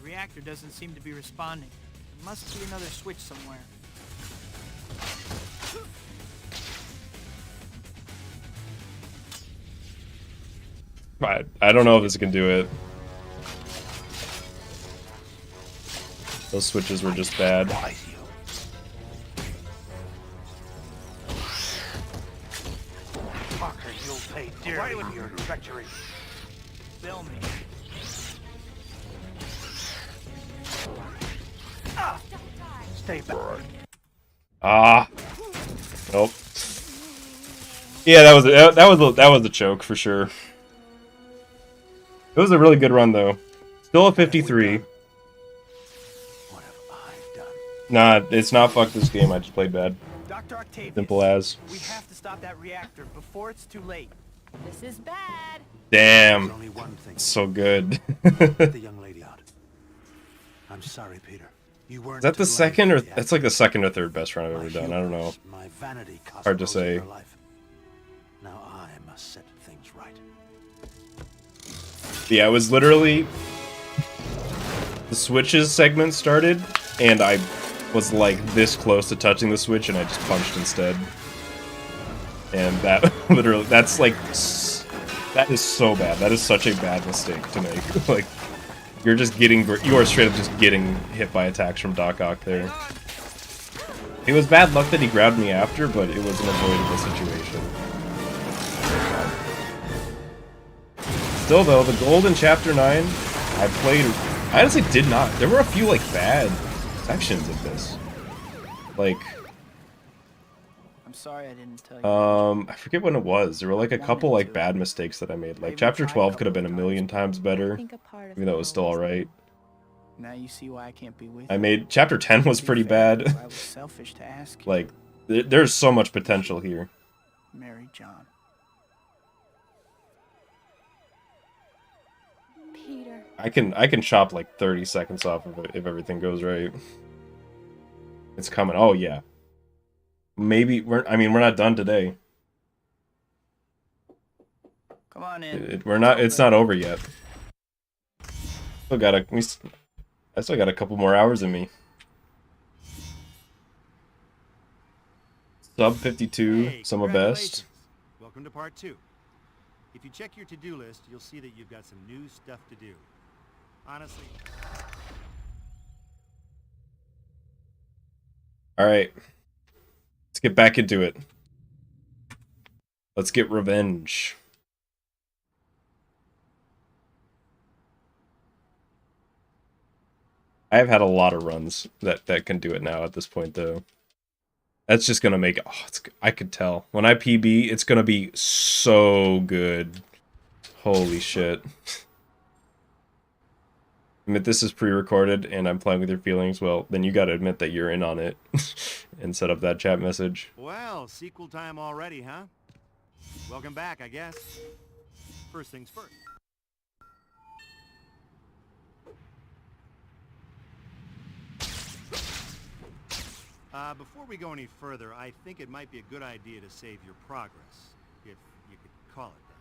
Speaker 3: reactor doesn't seem to be responding. There must be another switch somewhere.
Speaker 1: I don't know if this can do it. Those switches were just bad.
Speaker 8: Wise you. Parker, you'll pay dearly for your treachery.
Speaker 3: Bill me.
Speaker 8: Stay back.
Speaker 1: Ah. Nope. Yeah, that was a choke for sure. It was a really good run though. Still a 53.
Speaker 8: What have I done?
Speaker 1: Nah, it's not fuck this game. I just played bad.
Speaker 3: Dr. Octavius,
Speaker 1: Simple as.
Speaker 3: we have to stop that reactor before it's too late.
Speaker 4: This is bad.
Speaker 8: There's
Speaker 1: Damn.
Speaker 8: only one thing.
Speaker 1: So good.
Speaker 8: Get the young lady out. I'm sorry, Peter. You weren't
Speaker 1: Is that
Speaker 8: to
Speaker 1: the
Speaker 8: blame
Speaker 1: second
Speaker 8: for
Speaker 1: or
Speaker 8: the
Speaker 1: that's like the second or third best run I've
Speaker 8: My
Speaker 1: ever done? I don't know.
Speaker 8: hubris, my vanity cost
Speaker 1: Hard to
Speaker 8: Rosie
Speaker 1: say.
Speaker 8: her life. Now I must set things right.
Speaker 1: Yeah, it was literally the switches segment started and I was like this close to touching the switch and I just punched instead. And that literally, that's like, that is so bad. That is such a bad mistake to make. Like, you're just getting, you are straight up just getting hit by attacks from Doc Ock there. It was bad luck that he grabbed me after, but it was an avoidable situation. Still though, the gold in Chapter 9, I played, I honestly did not. There were a few like bad sections of this. Like,
Speaker 3: I'm sorry I didn't tell you.
Speaker 1: I forget when it was. There were like a couple like bad mistakes that I made. Like Chapter 12 could have been a million times better, even though it was still alright.
Speaker 3: Now you see why I can't be with
Speaker 1: I
Speaker 3: you.
Speaker 1: made Chapter 10 was pretty bad.
Speaker 3: I was selfish to ask you.
Speaker 1: Like, there's so much potential here.
Speaker 3: Mary John.
Speaker 4: Peter.
Speaker 1: I can chop like 30 seconds off of it if everything goes right. It's coming. Oh yeah. Maybe we're not done today.
Speaker 3: Come on in.
Speaker 1: It's not over yet. I still got a couple more hours in me. Sub 52,
Speaker 2: Hey,
Speaker 1: some of best.
Speaker 2: congratulations. Welcome to part 2. If you check your to-do list, you'll see that you've got some new stuff to do. Honestly,
Speaker 1: Alright. Let's get back into it. Let's get revenge. I have had a lot of runs that can do it now at this point, though. That's just gonna make it. Oh, I could tell. When I PB, it's gonna be so good. Holy shit. Admit this is pre-recorded and I'm playing with your feelings. Well, then you gotta admit that you're in on it and set up that chat message.
Speaker 2: well, sequel time already, huh? Welcome back, I guess. First things first. Before we go any further, I think it might be a good idea to save your progress, if you could call it that.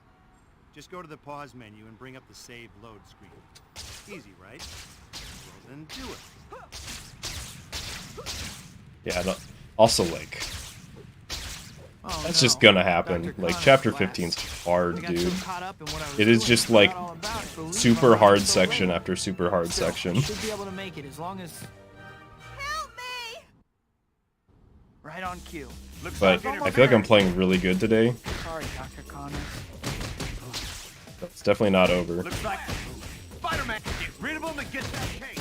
Speaker 2: Just go to the pause menu and bring up the save load screen. Easy, right? Well, then do it.
Speaker 1: Yeah, also, like,
Speaker 3: Oh,
Speaker 1: that's
Speaker 3: no.
Speaker 1: just gonna happen.
Speaker 3: Dr.
Speaker 1: Like,
Speaker 3: Connor's
Speaker 1: Chapter
Speaker 3: class.
Speaker 1: 15's hard,
Speaker 3: I got
Speaker 1: dude.
Speaker 3: so caught up in what I was
Speaker 1: It is
Speaker 3: doing,
Speaker 1: just,
Speaker 3: I
Speaker 1: like,
Speaker 3: forgot all about it. Believe
Speaker 1: super
Speaker 3: me, I
Speaker 1: hard
Speaker 3: was so
Speaker 1: section
Speaker 3: late.
Speaker 1: after super hard
Speaker 3: Still,
Speaker 1: section.
Speaker 3: you should be able to make it as long as...
Speaker 4: Help me!
Speaker 3: Right on cue.
Speaker 1: But I feel like I'm playing really good today.
Speaker 3: Sorry, Dr. Connors.
Speaker 1: It's definitely not over.
Speaker 9: Looks like Spider-Man. Get rid of him and get that case.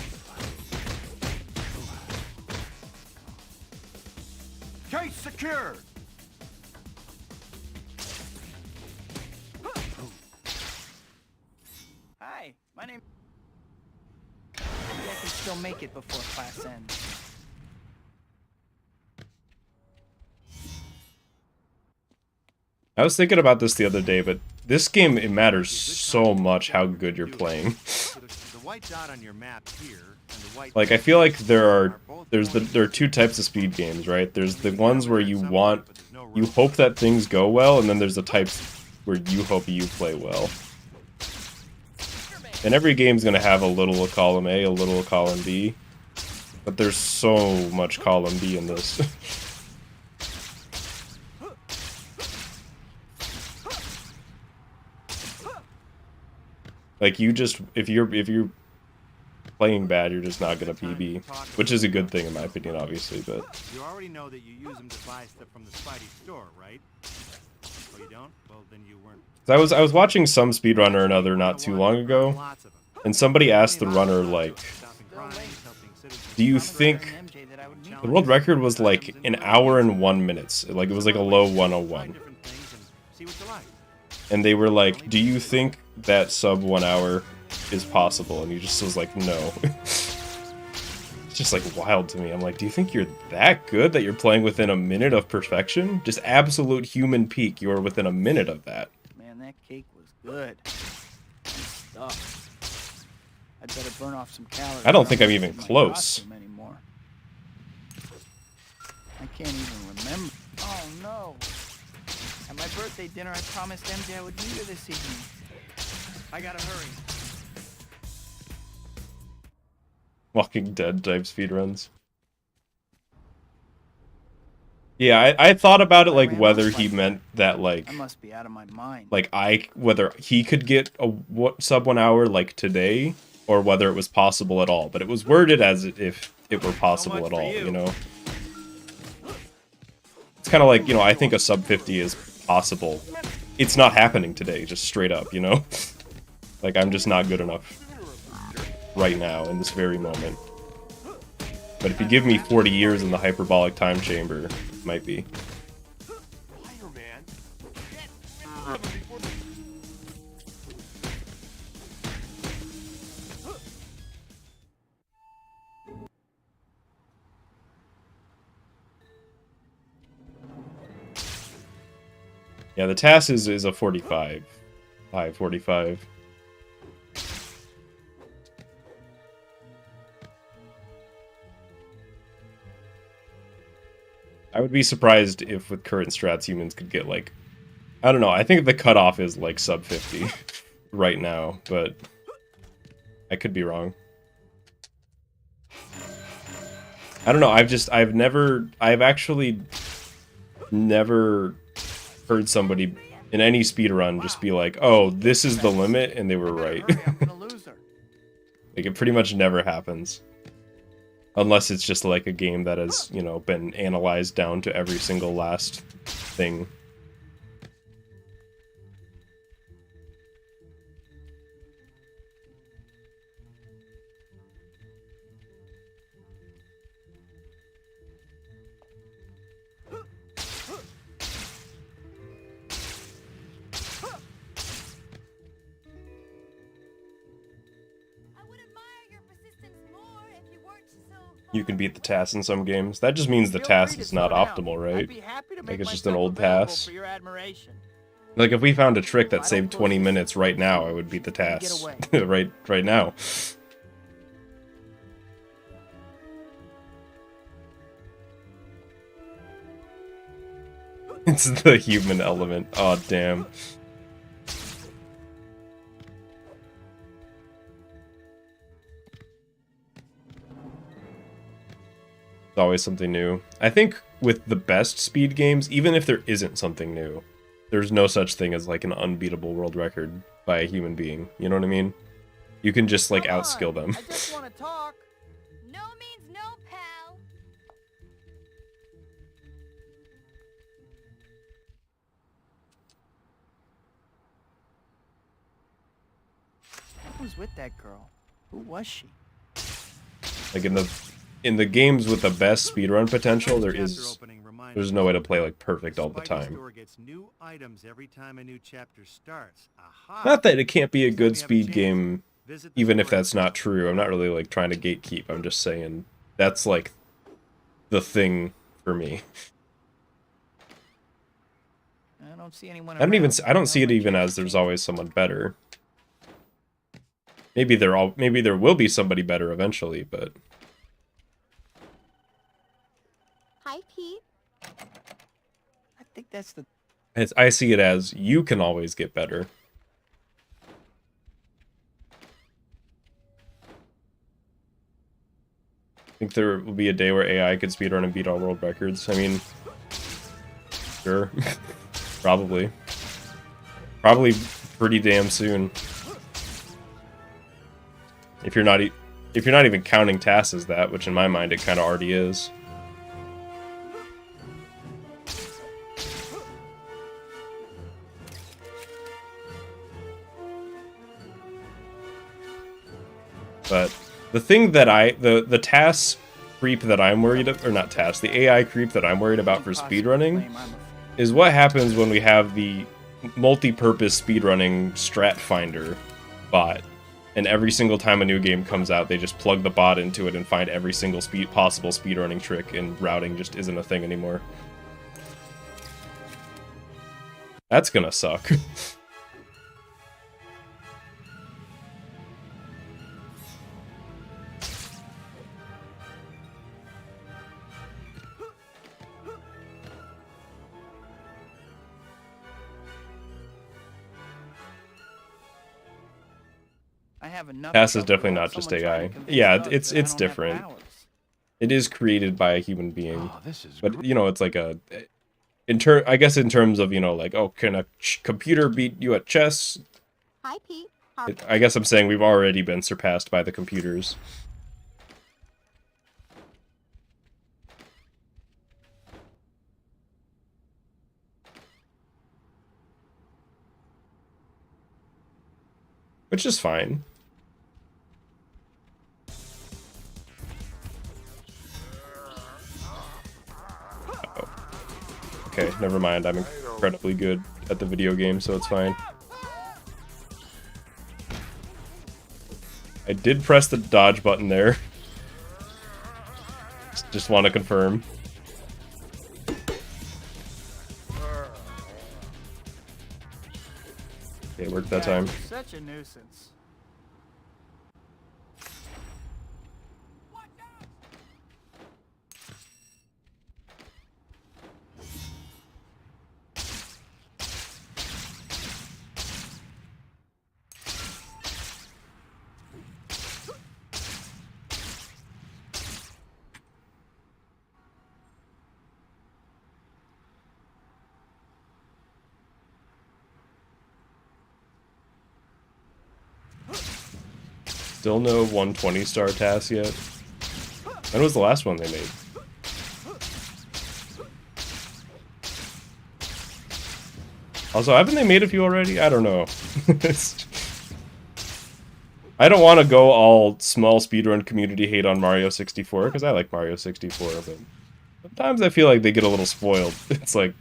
Speaker 9: Case secured.
Speaker 3: Hi, my name... Maybe I can still make it before class ends.
Speaker 1: I was thinking about this the other day, but this game, it matters so much how good you're playing.
Speaker 2: The white dot on your map here and the white
Speaker 1: Like, I feel like there are two types of speed games, right? There's the ones where you hope that things go well, and then there's the types where you hope you play well. And every game's gonna have a little of column A, a little of column B, but there's so much column B in this. Like, you just, if you're playing bad, you're just not gonna PB, which is a good thing in my opinion, obviously. But
Speaker 2: you already know that you use them to buy stuff from the Spidey store, right? Oh, you don't? Well, then you weren't.
Speaker 1: I was watching some speedrunner or another not too long ago, and somebody asked the runner, like, do you think the world record was like an hour and 1 minute? Like, it was like a low 101. And they were like, do you think that sub 1 hour is possible? And he just was like, no. It's just like wild to me. I'm like, do you think you're that good that you're playing within a minute of perfection? Just absolute human peak. You're within a minute of that.
Speaker 3: Man, that cake was good. Stuff. I'd better burn off some calories.
Speaker 1: I don't think I'm even close.
Speaker 3: Anymore. I can't even remember. Oh no. At my birthday dinner, I promised MJ I would meet her this evening. I gotta hurry.
Speaker 1: Walking Dead type speedruns. Yeah, I thought about it, like, whether he meant that, like,
Speaker 3: I must be out of my mind.
Speaker 1: like, whether he could get a sub 1 hour, like, today, or whether it was possible at all. But it was worded as if it were possible at all, you know? It's kind of like, you know, I think a sub 50 is possible. It's not happening today, just straight up, you know? Like, I'm just not good enough right now, in this very moment. But if you give me 40 years in the hyperbolic time chamber, it might be. Yeah, the task is a 45. 545. I would be surprised if with current strats humans could get, like, I don't know, I think the cutoff is like sub 50 right now, but I could be wrong. I don't know, I've actually never heard somebody in any speedrun just be like, oh, this is the limit, and they were right. Like, it pretty much never happens. Unless it's just like a game that has, you know, been analyzed down to every single last thing. You can beat the TAS in some games. That just means the TAS is not optimal, right? Like, it's just an old TAS. Like, if we found a trick that saved 20 minutes right now, I would beat the TAS right now. It's the human element. Oh, damn. Always something new. I think with the best speed games, even if there isn't something new, there's no such thing as like an unbeatable world record by a human being. You know what I mean? You can just like outskill them.
Speaker 3: I just want to talk.
Speaker 4: No means no, pal.
Speaker 3: Who's with that girl? Who was she?
Speaker 1: Like in the games with the best speedrun potential, there's no way to play like perfect all the time.
Speaker 2: Store gets new items every time a new chapter starts. Aha!
Speaker 1: Not that it can't be a good speed game, even if that's not true. I'm not really like trying to gatekeep. I'm just saying that's like the thing for me.
Speaker 3: I don't see anyone.
Speaker 1: I don't see it even as there's always someone better. Maybe there will be somebody better eventually, but
Speaker 5: Hi, Pete.
Speaker 3: I think that's the.
Speaker 1: I see it as you can always get better. I think there will be a day where AI could speedrun and beat all world records. I mean, sure. Probably. Probably pretty damn soon. If you're not even counting tasks as that, which in my mind it kind of already is. But the thing that the task creep that I'm worried of, or not task, the AI creep that I'm worried about for speedrunning is what happens when we have the multi-purpose speedrunning strat finder bot. And every single time a new game comes out, they just plug the bot into it and find every single possible speedrunning trick, and routing just isn't a thing anymore. That's gonna suck. TAS is definitely not just AI. Yeah, it's different. It is created by a human being, but you know, it's like a I guess in terms of, you know, like, oh, can a computer beat you at chess?
Speaker 5: Hi, Pete.
Speaker 1: I guess I'm saying we've already been surpassed by the computers. Which is fine. Okay, never mind. I'm incredibly good at the video game, so it's fine. I did press the dodge button there. Just want to confirm. Okay, it worked that time.
Speaker 3: Such a nuisance.
Speaker 1: Still no 120-star task yet. When was the last one they made? Also, haven't they made a few already? I don't know. I don't want to go all small speedrun community hate on Mario 64, because I like Mario 64, but sometimes I feel like they get a little spoiled. It's like,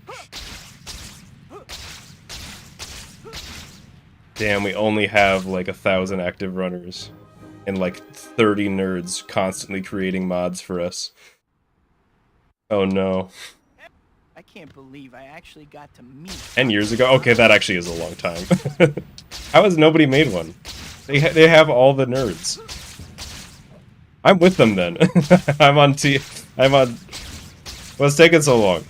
Speaker 1: damn, we only have like 1,000 active runners and like 30 nerds constantly creating mods for us. Oh no.
Speaker 3: I can't believe I actually got to meet
Speaker 1: 10 years ago? Okay, that actually is a long time. How has nobody made one? They have all the nerds. I'm with them then. I'm on. What's taking so long?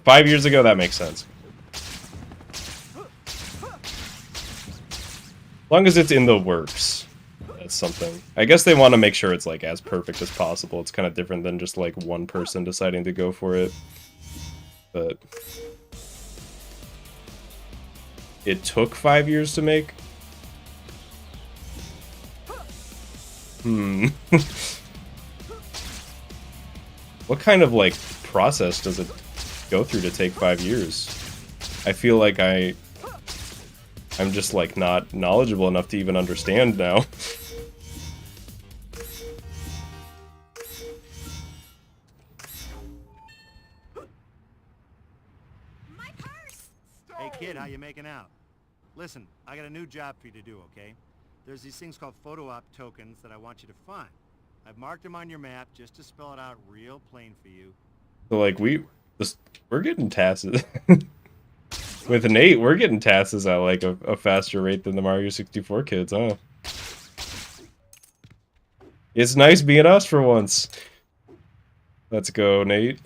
Speaker 1: 5 years ago, that makes sense. As long as it's in the works, that's something. I guess they want to make sure it's like as perfect as possible. It's kind of different than just like one person deciding to go for it. But it took 5 years to make. What kind of, like, process does it go through to take 5 years? I feel like I'm just, like, not knowledgeable enough to even understand now.
Speaker 4: My purse!
Speaker 2: Hey kid, how you making out? Listen, I got a new job for you to do, okay? There's these things called photo op tokens that I want you to find. I've marked them on your map just to spell it out real plain for you.
Speaker 1: So, like, we're getting tasks. With Nate, we're getting tasks at, like, a faster rate than the Mario 64 kids, huh? It's nice being us for once. Let's go, Nate.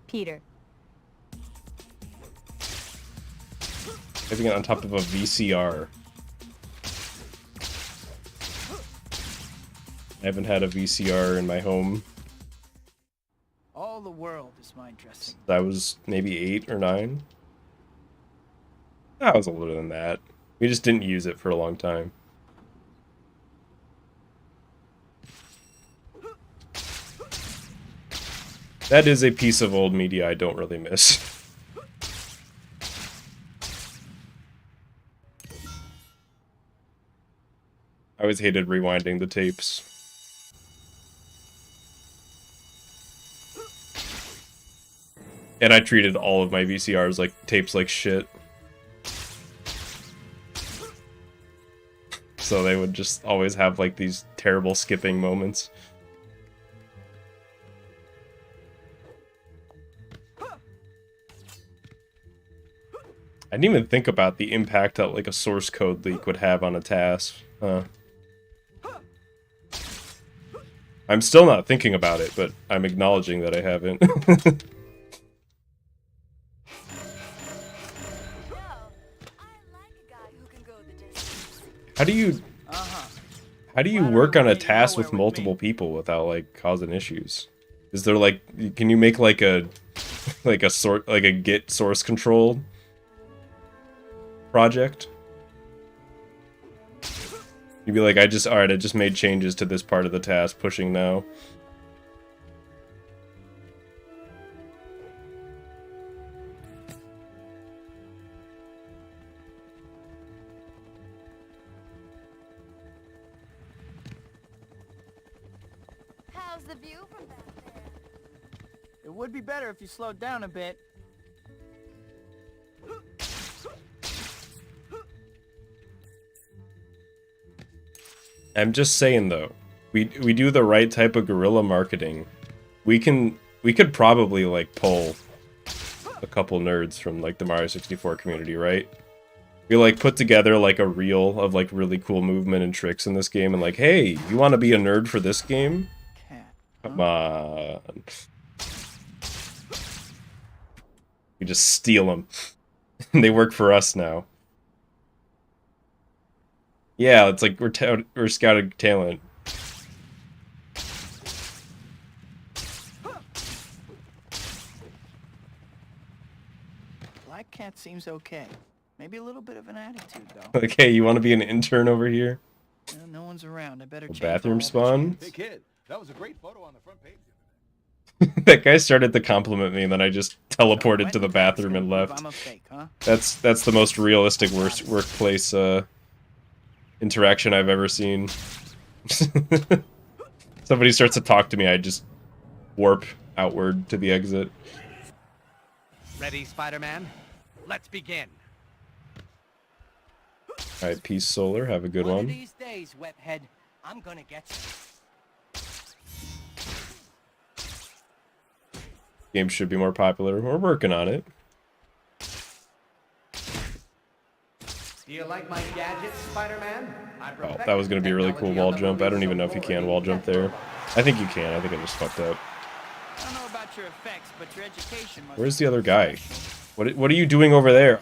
Speaker 5: Peter.
Speaker 1: Having it on top of a VCR. I haven't had a VCR in my home.
Speaker 3: All the world is my dressing.
Speaker 1: I was maybe 8 or 9. I was older than that. We just didn't use it for a long time. That is a piece of old media I don't really miss. I always hated rewinding the tapes. And I treated all of my VCRs like tapes like shit. So they would just always have like these terrible skipping moments. I didn't even think about the impact that like a source code leak would have on a task. I'm still not thinking about it, but I'm acknowledging that I haven't. How do you work on a task with multiple people without like causing issues? Is there like, can you make like a Git source control project? You'd be like, alright, I just made changes to this part of the task, pushing now.
Speaker 4: How's the view from back there?
Speaker 3: It would be better if you slowed down a bit.
Speaker 1: I'm just saying though, we do the right type of guerrilla marketing. We could probably like pull a couple nerds from like the Mario 64 community, right? We like put together like a reel of like really cool movement and tricks in this game and like, hey, you want to be a nerd for this game? Come on. We just steal them. They work for us now. Yeah, it's like we're scouting talent.
Speaker 3: Black Cat seems okay. Maybe a little bit of an attitude, though.
Speaker 1: Okay, you want to be an intern over here?
Speaker 3: Well, no one's around. I better check.
Speaker 1: Bathroom spawn?
Speaker 8: Hey kid, that was a great photo on the front page.
Speaker 1: That guy started to compliment me, and then I just teleported to the bathroom and left.
Speaker 3: I'm a fake, huh?
Speaker 1: That's the most realistic workplace interaction I've ever seen. Somebody starts to talk to me, I just warp outward to the exit.
Speaker 6: Ready, Spider-Man? Let's begin.
Speaker 1: Alright, peace, Solar. Have a good one.
Speaker 6: One of these days, webhead, I'm gonna get you.
Speaker 1: Game should be more popular. We're working on it.
Speaker 6: Do you like my gadgets, Spider-Man?
Speaker 1: Oh, that was going to be a really cool wall jump. I don't even know if you can wall jump there. I think you can. I think I just fucked up.
Speaker 3: I don't know about your effects, but your education must.
Speaker 1: Where's the other guy? What are you doing over there?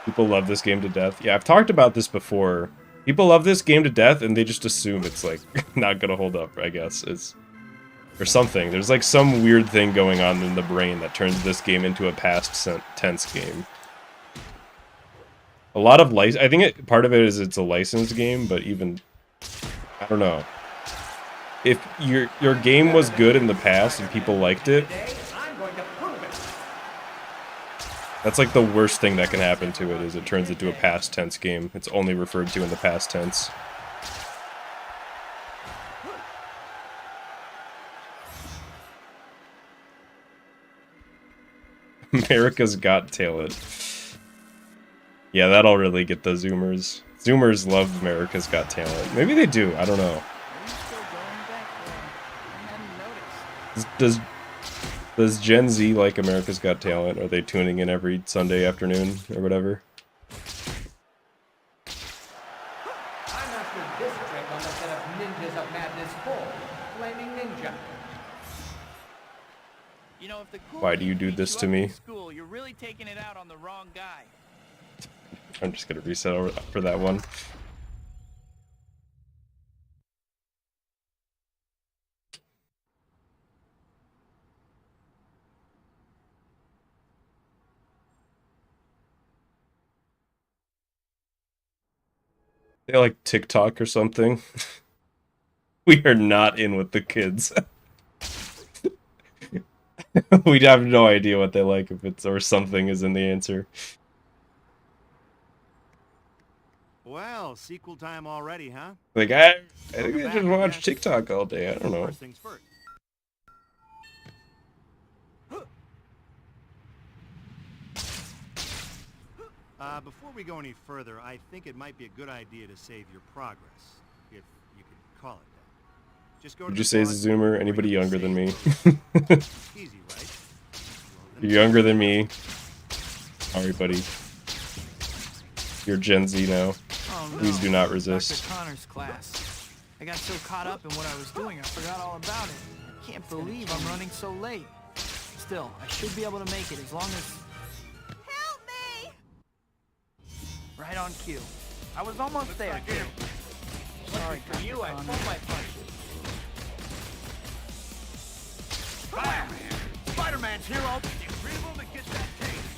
Speaker 1: People love this game to death. Yeah, I've talked about this before. People love this game to death, and they just assume it's, like, not gonna hold up, I guess. Or something. There's like some weird thing going on in the brain that turns this game into a past tense game. A lot of I think part of it is it's a licensed game, but even I don't know. If your game was good in the past and people liked it, that's like the worst thing that can happen to it, is it turns into a past tense game. It's only referred to in the past tense. America's Got Talent. Yeah, that'll really get the Zoomers. Zoomers love America's Got Talent. Maybe they do, I don't know. Does Gen Z like America's Got Talent? Are they tuning in every Sunday afternoon or whatever?
Speaker 6: I mastered this trick on the set of Ninjas of Madness 4, Flaming Ninja.
Speaker 3: You know, if the cool
Speaker 1: Why do you do
Speaker 3: beats
Speaker 1: this
Speaker 3: you
Speaker 1: to
Speaker 3: up
Speaker 1: me?
Speaker 3: in school, you're really taking it out on the wrong guy.
Speaker 1: I'm just gonna reset over for that one. They like TikTok or something. We are not in with the kids. We have no idea what they like, if it's or something is in the answer.
Speaker 2: Well, sequel time already, huh?
Speaker 1: Like I think I just watch TikTok all day. I don't know.
Speaker 2: First things first. Before we go any further, I think it might be a good idea to save your progress, if you could call it that. Just go to
Speaker 1: Would
Speaker 2: the
Speaker 1: you say as a
Speaker 2: pod,
Speaker 1: Zoomer? Anybody
Speaker 2: bring up
Speaker 1: younger
Speaker 2: the
Speaker 1: than me?
Speaker 2: save Easy, right?
Speaker 1: You're younger than me. Sorry, buddy. You're Gen Z now.
Speaker 3: Oh, no.
Speaker 1: Please do not resist.
Speaker 3: Dr. Connor's class. I got so caught up in what I was doing, I forgot all about it. I can't believe I'm running so late. Still, I should be able to make it as long as...
Speaker 4: Help me!
Speaker 3: Right on cue. I was almost there, too. Sorry,
Speaker 6: For you, I
Speaker 3: Connor.
Speaker 6: pulled my punch.
Speaker 9: Spider-Man! Spider-Man's here all... Get rid of him and get that case!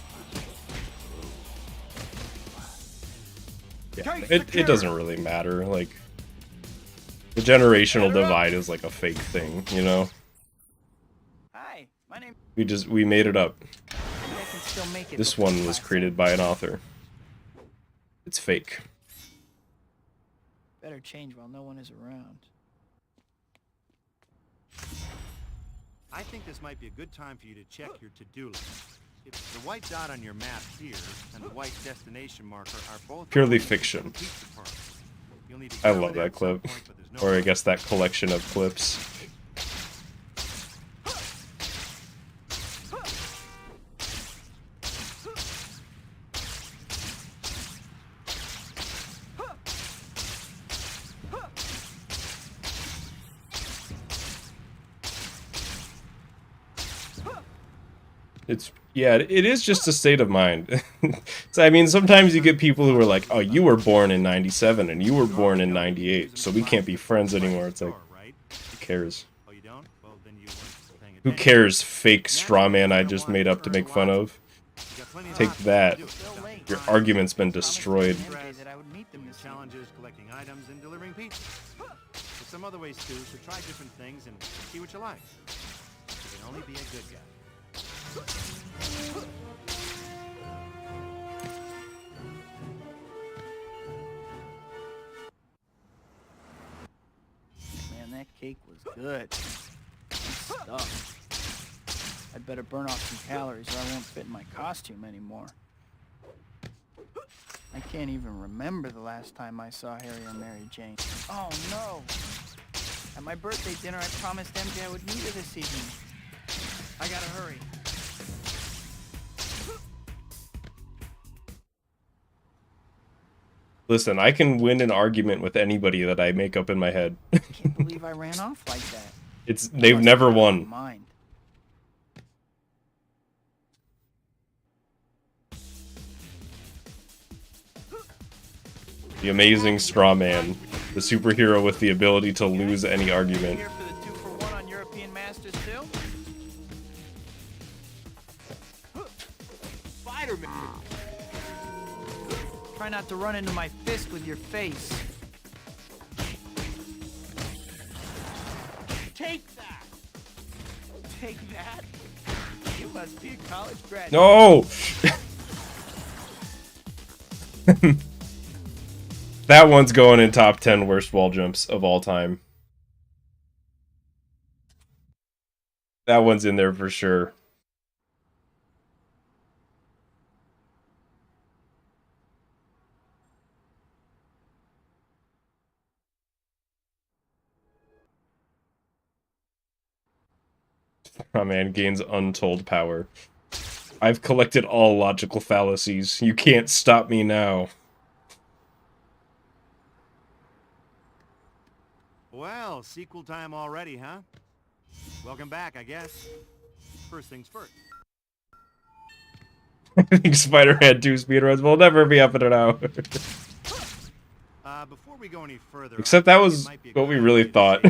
Speaker 1: Yeah, it doesn't really matter. Like, the generational divide is like a fake thing, you know?
Speaker 3: Hi, my name...
Speaker 1: We made it up.
Speaker 3: Maybe I can still make it
Speaker 1: This
Speaker 3: before
Speaker 1: one was
Speaker 3: class
Speaker 1: created
Speaker 3: ends.
Speaker 1: by an author. It's fake.
Speaker 3: Better change while no one is around.
Speaker 2: I think this might be a good time for you to check your to-do list. If the white dot on your map here and the white destination marker are both
Speaker 1: Purely fiction.
Speaker 2: pizza parlor. You'll need to
Speaker 1: I
Speaker 2: get
Speaker 1: love
Speaker 2: over there
Speaker 1: that
Speaker 2: at some
Speaker 1: clip.
Speaker 2: point, but there's no
Speaker 1: Or I
Speaker 2: rush.
Speaker 1: guess that collection of clips. Yeah, it is just a state of mind. So, I mean, sometimes you get people who are like, oh, you were born in 97 and you were born in 98, so we can't be friends anymore. It's like, who cares?
Speaker 2: Oh, you don't? Well, then you weren't paying
Speaker 1: Who
Speaker 2: attention.
Speaker 1: cares, fake straw man I just made up to make fun of?
Speaker 2: You got plenty of
Speaker 1: Take
Speaker 2: options
Speaker 1: that.
Speaker 2: to do it.
Speaker 3: Still late.
Speaker 1: Your argument's been destroyed.
Speaker 3: That I would meet them this evening.
Speaker 2: Challenges, collecting items, and delivering pizza. There's some other ways too, so try different things and see what you like. You can only be a good guy.
Speaker 3: Man, that cake was good. Good stuff. I'd better burn off some calories or I won't fit in my costume anymore. I can't even remember the last time I saw Harry or Mary Jane. Oh no! At my birthday dinner, I promised MJ I would meet her this evening. I gotta hurry.
Speaker 1: Listen, I can win an argument with anybody that I make up in my head.
Speaker 3: I can't believe I ran off like that.
Speaker 1: They've
Speaker 3: Must
Speaker 1: never
Speaker 3: be out of my
Speaker 1: won.
Speaker 3: mind.
Speaker 1: The amazing straw man, the superhero with the ability to lose any argument.
Speaker 3: Here for the 2-for-1 on European Masters. Spider-Man! Try not to run into my fist with your face. Take that! Take that? You must be a college graduate.
Speaker 1: No! That one's going in top 10 worst wall jumps of all time. That one's in there for sure. My man gains untold power. I've collected all logical fallacies. You can't stop me now.
Speaker 2: Well, sequel time already, huh? Welcome back, I guess. First things first.
Speaker 1: I think Spider-Man 2 speedruns will never be happening now.
Speaker 2: Before we go any further,
Speaker 1: Except that was what we really thought.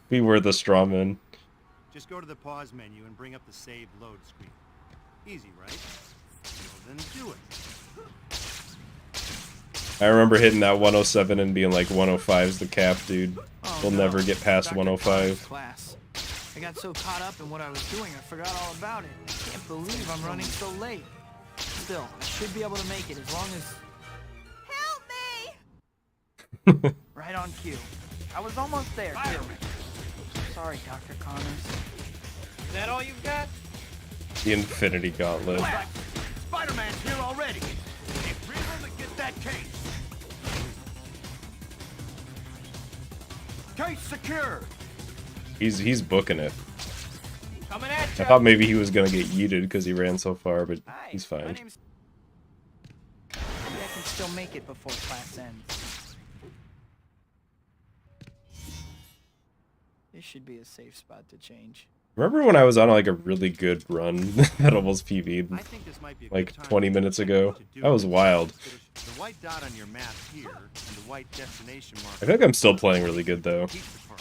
Speaker 1: We were the strawmen.
Speaker 2: Just go to the pause menu and bring up the save load screen. Easy, right? Well, then do it.
Speaker 1: I remember hitting that 107 and being like 105's the cap, dude. We'll never get past
Speaker 3: Dr.
Speaker 1: 105.
Speaker 3: Class. I got so caught up in what I was doing, I forgot all about it. I can't believe I'm running so late. Still, I should be able to make it as long as...
Speaker 4: Help me!
Speaker 3: Right on cue. I was almost there, too. Sorry, Dr. Connors. Is that all you've got?
Speaker 1: The Infinity Gauntlet.
Speaker 8: Spider-Man's here already. Hey, Riddle, to get that case. Case secure.
Speaker 1: He's booking it.
Speaker 3: Coming at
Speaker 1: I thought maybe he was gonna get yeeted because he ran so far, but he's fine.
Speaker 3: Maybe I can still make it before class ends. This should be a safe spot to change.
Speaker 1: Remember when I was on like a really good run that almost PB'd
Speaker 2: I think this might be a
Speaker 1: like
Speaker 2: good time
Speaker 1: 20
Speaker 2: to
Speaker 1: minutes
Speaker 2: check
Speaker 1: ago?
Speaker 2: what to do
Speaker 1: That was
Speaker 2: with
Speaker 1: wild.
Speaker 2: The white dot on your map here and the white destination mark.
Speaker 1: I feel like I'm still playing really good though,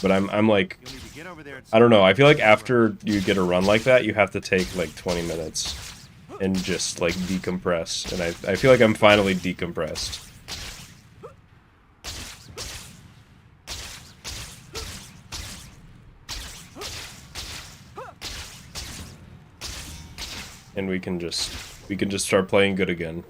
Speaker 1: but I'm like,
Speaker 2: You'll need to get over there at
Speaker 1: I don't know. I feel like after you get a run like that, you have to take like 20 minutes and just like decompress. And I feel like I'm finally decompressed. And we can just start playing good again.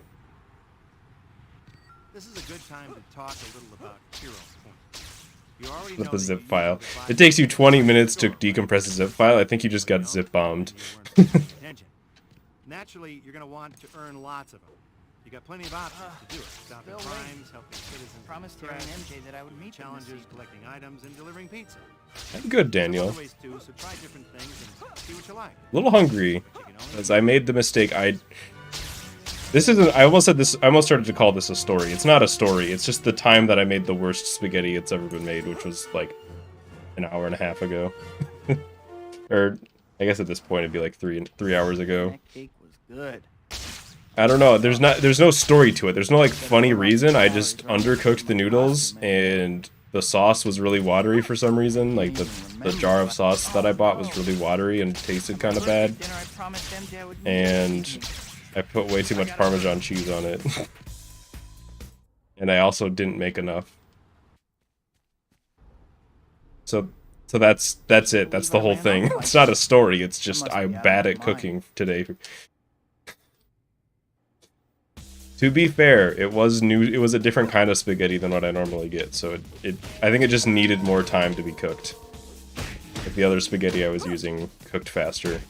Speaker 2: This is a good time to talk a little about hero points. You already
Speaker 1: With
Speaker 2: know
Speaker 1: the
Speaker 2: that
Speaker 1: zip
Speaker 2: you
Speaker 1: file.
Speaker 2: use the
Speaker 1: It takes you 20
Speaker 2: device
Speaker 1: minutes to
Speaker 2: store,
Speaker 1: decompress a zip file. I think you just got zip bombed.
Speaker 2: You weren't paying attention. Naturally, you're going to want to earn lots of them. You got plenty of options to do it. Stopping
Speaker 3: Bill
Speaker 2: crimes, helping citizens.
Speaker 3: Promised Harry and MJ that I would meet them this
Speaker 2: Challenges,
Speaker 3: evening.
Speaker 2: collecting items, and delivering pizza.
Speaker 1: I'm good,
Speaker 2: There's
Speaker 1: Daniel.
Speaker 2: other ways too, so try different things and see what you like.
Speaker 1: A little hungry,
Speaker 2: But you can only
Speaker 1: as I made the mistake. This isn't. I almost said this. I almost started to call this a story. It's not a story. It's just the time that I made the worst spaghetti it's ever been made, which was like an hour and a half ago, or I guess at this point it'd be like three hours ago.
Speaker 3: That cake was good.
Speaker 1: I don't know. There's no story to it. There's no like funny reason. I just undercooked the noodles and the sauce was really watery for some reason. Like the jar of sauce that I bought was really watery and tasted kind of bad.
Speaker 3: Dinner I promised MJ I would meet
Speaker 1: And
Speaker 3: this evening.
Speaker 1: I put way too much Parmesan cheese on it. And I also didn't make enough. So that's it. That's the whole thing. It's not a story. It's just I'm bad at cooking today. To be fair, it was new. It was a different kind of spaghetti than what I normally get. So I think it just needed more time to be cooked. Like the other spaghetti I was using cooked faster.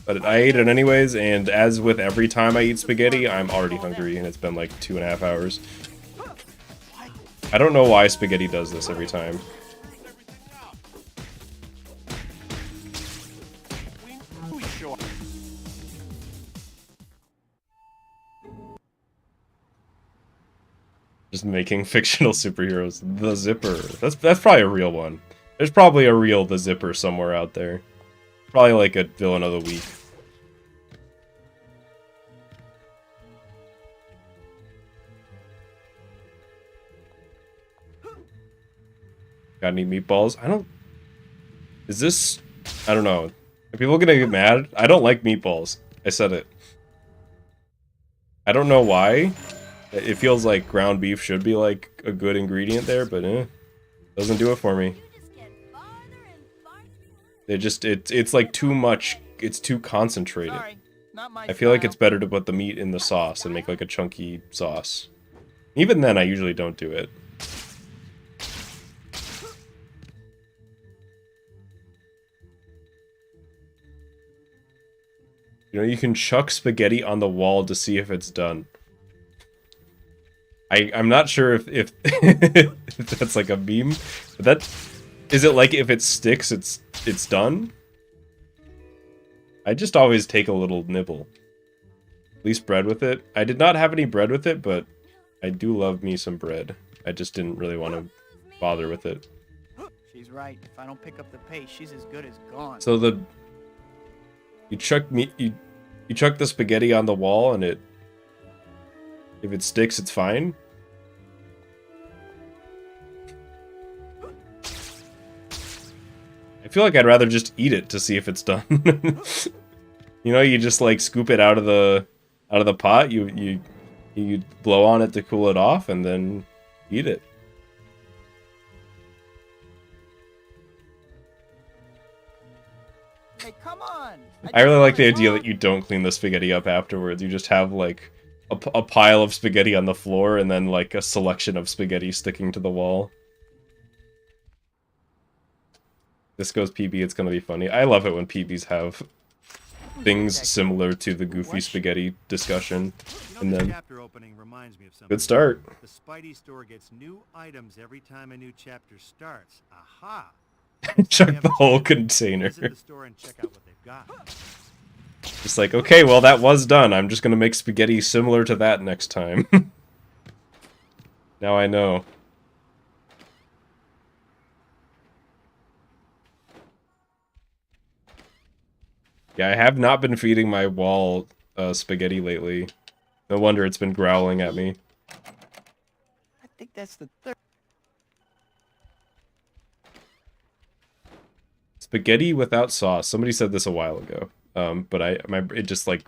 Speaker 1: But I ate it anyways, and as with every time I eat spaghetti, I'm already hungry, and it's been like 2.5 hours. I don't know why spaghetti does this every time. Just making fictional superheroes. The Zipper. That's probably a real one. There's probably a real The Zipper somewhere out there. Probably like a villain of the week. Got any meatballs? I don't... Is this... I don't know. Are people gonna get mad? I don't like meatballs. I said it. I don't know why. It feels like ground beef should be like a good ingredient there, but doesn't do it for me. It's like too much. It's too concentrated.
Speaker 3: Sorry, not my
Speaker 1: I feel like
Speaker 3: style.
Speaker 1: it's better to put the meat in the sauce and make like a chunky sauce. Even then, I usually don't do it. You know, you can chuck spaghetti on the wall to see if it's done. I'm not sure if if that's like a meme, but that is it. Like if it sticks, it's done. I just always take a little nibble. At least bread with it. I did not have any bread with it, but I do love me some bread. I just didn't really want to bother with it.
Speaker 3: She's right. If I don't pick up the pace, she's as good as gone.
Speaker 1: So you chuck the spaghetti on the wall, and if it sticks, it's fine. I feel like I'd rather just eat it to see if it's done. You know, you just like scoop it out of the pot. You blow on it to cool it off, and then eat it.
Speaker 3: Hey, come on!
Speaker 1: I really like the idea that you don't clean the spaghetti up afterwards. You just have like a pile of spaghetti on the floor, and then like a selection of spaghetti sticking to the wall. This goes PB, it's gonna be funny. I love it when PBs have things similar to the goofy spaghetti discussion. And then,
Speaker 2: chapter opening reminds me of something.
Speaker 1: good start.
Speaker 2: The Spidey store gets new items every time a new chapter starts. Aha!
Speaker 1: Chuck the whole container.
Speaker 2: Visit the store and check out what they've got.
Speaker 1: Just like, okay, well that was done. I'm just gonna make spaghetti similar to that next time. Now I know. Yeah, I have not been feeding my wall spaghetti lately. No wonder it's been growling at me.
Speaker 3: I think that's the third.
Speaker 1: Spaghetti without sauce. Somebody said this a while ago, but it just like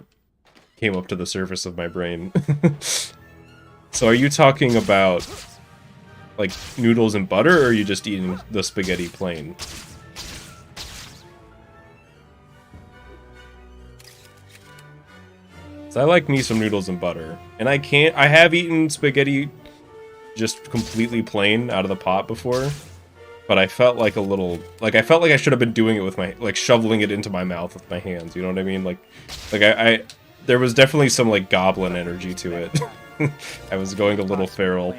Speaker 1: came up to the surface of my brain. So are you talking about like noodles and butter, or are you just eating the spaghetti plain? So I like me some noodles and butter, and I have eaten spaghetti just completely plain out of the pot before. But I felt like I felt like I should have been doing it with my, like, shoveling it into my mouth with my hands, you know what I mean? Like there was definitely some, like, goblin energy to it. I was going a little feral.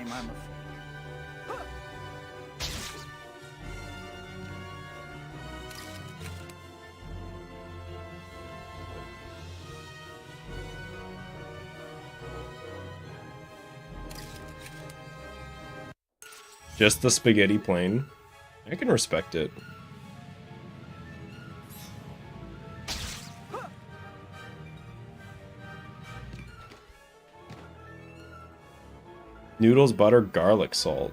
Speaker 1: Just the spaghetti plain. I can respect it. Noodles, butter, garlic, salt.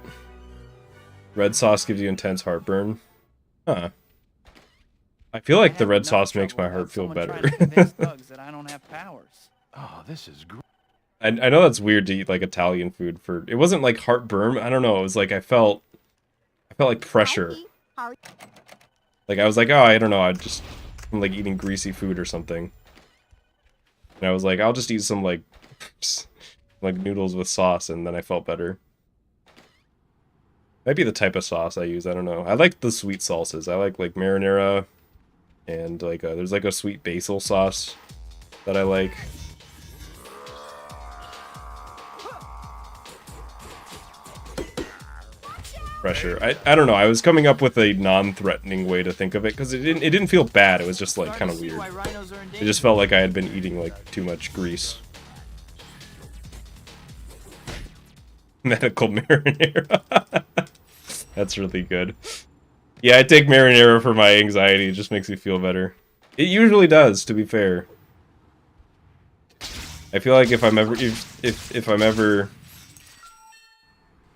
Speaker 1: Red sauce gives you intense heartburn. Huh. I feel like the red sauce makes my heart feel better.
Speaker 3: That I don't have powers.
Speaker 8: Oh, this is great.
Speaker 1: I know that's weird to eat like Italian food for. It wasn't like heartburn. I don't know. It was like I felt like pressure. Like I was like, oh, I don't know. I'm like eating greasy food or something. And I was like, I'll just eat some like noodles with sauce, and then I felt better. Might be the type of sauce I use. I don't know. I like the sweet sauces. I like marinara, and like there's like a sweet basil sauce that I like. Pressure. I don't know. I was coming up with a non-threatening way to think of it because it didn't feel bad. It was just like kind of weird. It just felt like I had been eating like too much grease. Medical marinara. That's really good. Yeah, I take marinara for my anxiety. It just makes me feel better. It usually does, to be fair. I feel like if I'm ever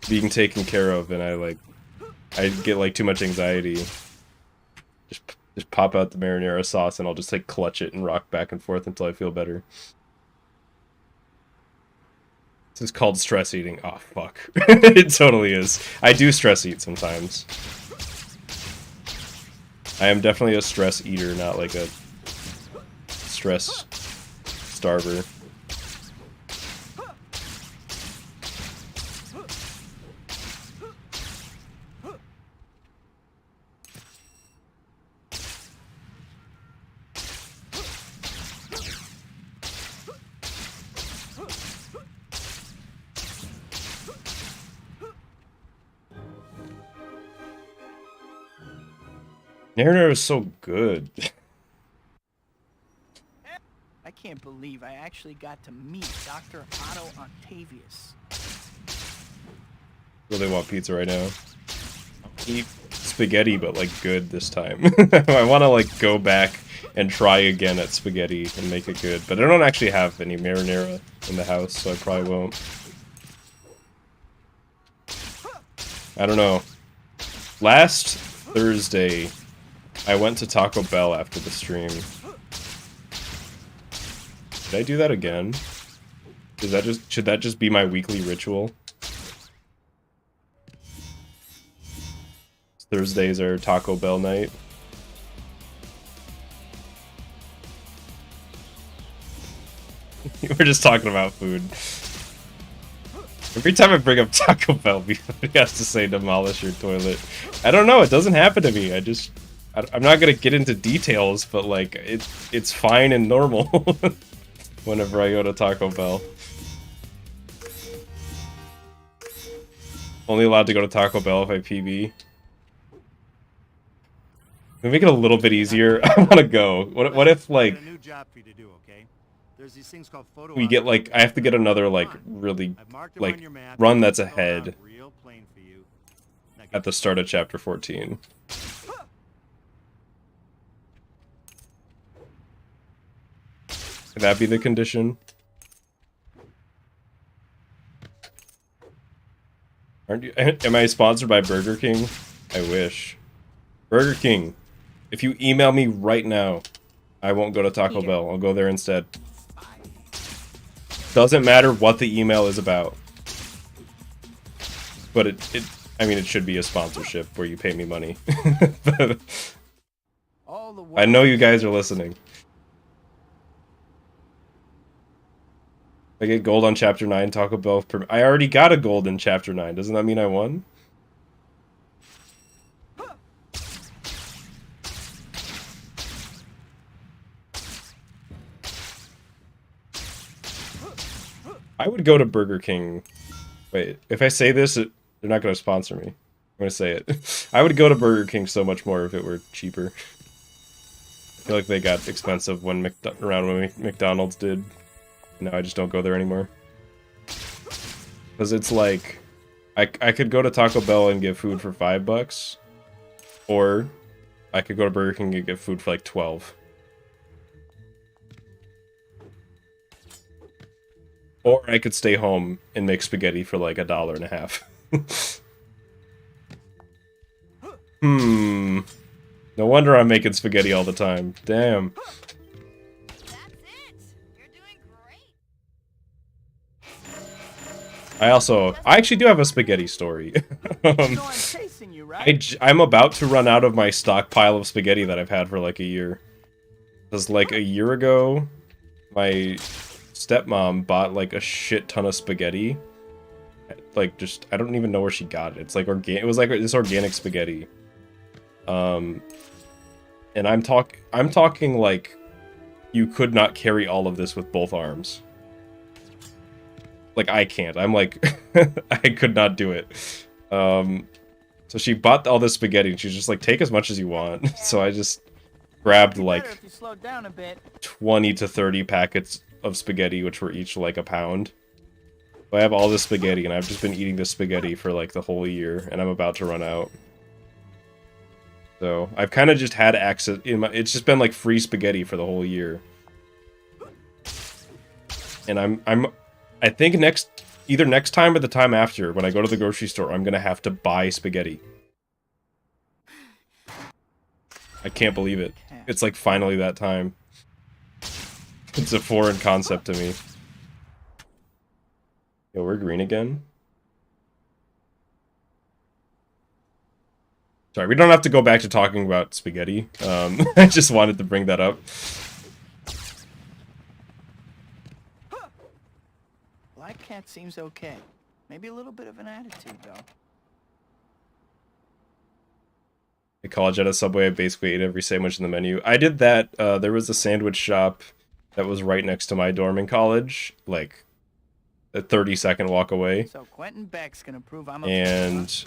Speaker 1: being taken care of and I get like too much anxiety, just Just pop out the marinara sauce and I'll just like clutch it and rock back and forth until I feel better. This is called stress eating. Oh, fuck. It totally is. I do stress eat sometimes. I am definitely a stress eater, not like a stress starver. Marinara is so good.
Speaker 3: I can't believe I actually got to meet Dr. Otto Octavius.
Speaker 1: Really want pizza right now. Eat spaghetti, but like good this time. I want to like go back and try again at spaghetti and make it good. But I don't actually have any marinara in the house, so I probably won't. I don't know. Last Thursday, I went to Taco Bell after the stream. Did I do that again? Should that just be my weekly ritual? Thursdays are Taco Bell night. We're just talking about food. Every time I bring up Taco Bell, somebody has to say demolish your toilet. I don't know, it doesn't happen to me. I'm not gonna get into details, but like, it's fine and normal whenever I go to Taco Bell. Only allowed to go to Taco Bell if I PB. Can we make it a little bit easier? I want to go. What if like we get like I have to get another like really like run that's ahead at the start of chapter 14. Could that be the condition? Aren't you? Am I sponsored by Burger King? I wish. Burger King. If you email me right now, I won't go to Taco Bell. I'll go there instead. Doesn't matter what the email is about. But I mean, it should be a sponsorship where you pay me money. I know you guys are listening. I get gold on Chapter 9, Taco Bell. I already got a gold in Chapter 9. Doesn't that mean I won? I would go to Burger King. Wait, if I say this, they're not going to sponsor me. I'm going to say it. I would go to Burger King so much more if it were cheaper. I feel like they got expensive when around when McDonald's did. No, I just don't go there anymore. Because it's like, I could go to Taco Bell and get food for $5, or I could go to Burger King and get food for like 12. Or I could stay home and make spaghetti for like $1.50. No wonder I'm making spaghetti all the time. Damn. I actually do have a spaghetti story. I'm about to run out of my stockpile of spaghetti that I've had for like a year. Because like a year ago, my stepmom bought like a shit ton of spaghetti. Like just, I don't even know where she got it. It's like it was like this organic spaghetti. And I'm talking like you could not carry all of this with both arms. Like, I can't. I'm like, I could not do it. So she bought all this spaghetti, and she's just like, take as much as you want. So I just grabbed like 20 to 30 packets of spaghetti, which were each like a pound. So I have all this spaghetti, and I've just been eating this spaghetti for like the whole year, and I'm about to run out. So I've kind of just had access it's just been like free spaghetti for the whole year. And I think either next time or the time after, when I go to the grocery store, I'm gonna have to buy spaghetti. I can't believe it. It's like finally that time. It's a foreign concept to me. Yo, we're green again. Sorry, we don't have to go back to talking about spaghetti. I just wanted to bring that up.
Speaker 3: Black Cat seems okay. Maybe a little bit of an attitude, though.
Speaker 1: At college at a Subway, I basically ate every sandwich in the menu. I did that. There was a sandwich shop that was right next to my dorm in college, like a 30-second walk away.
Speaker 3: So Quentin Beck's gonna prove I'm a
Speaker 1: And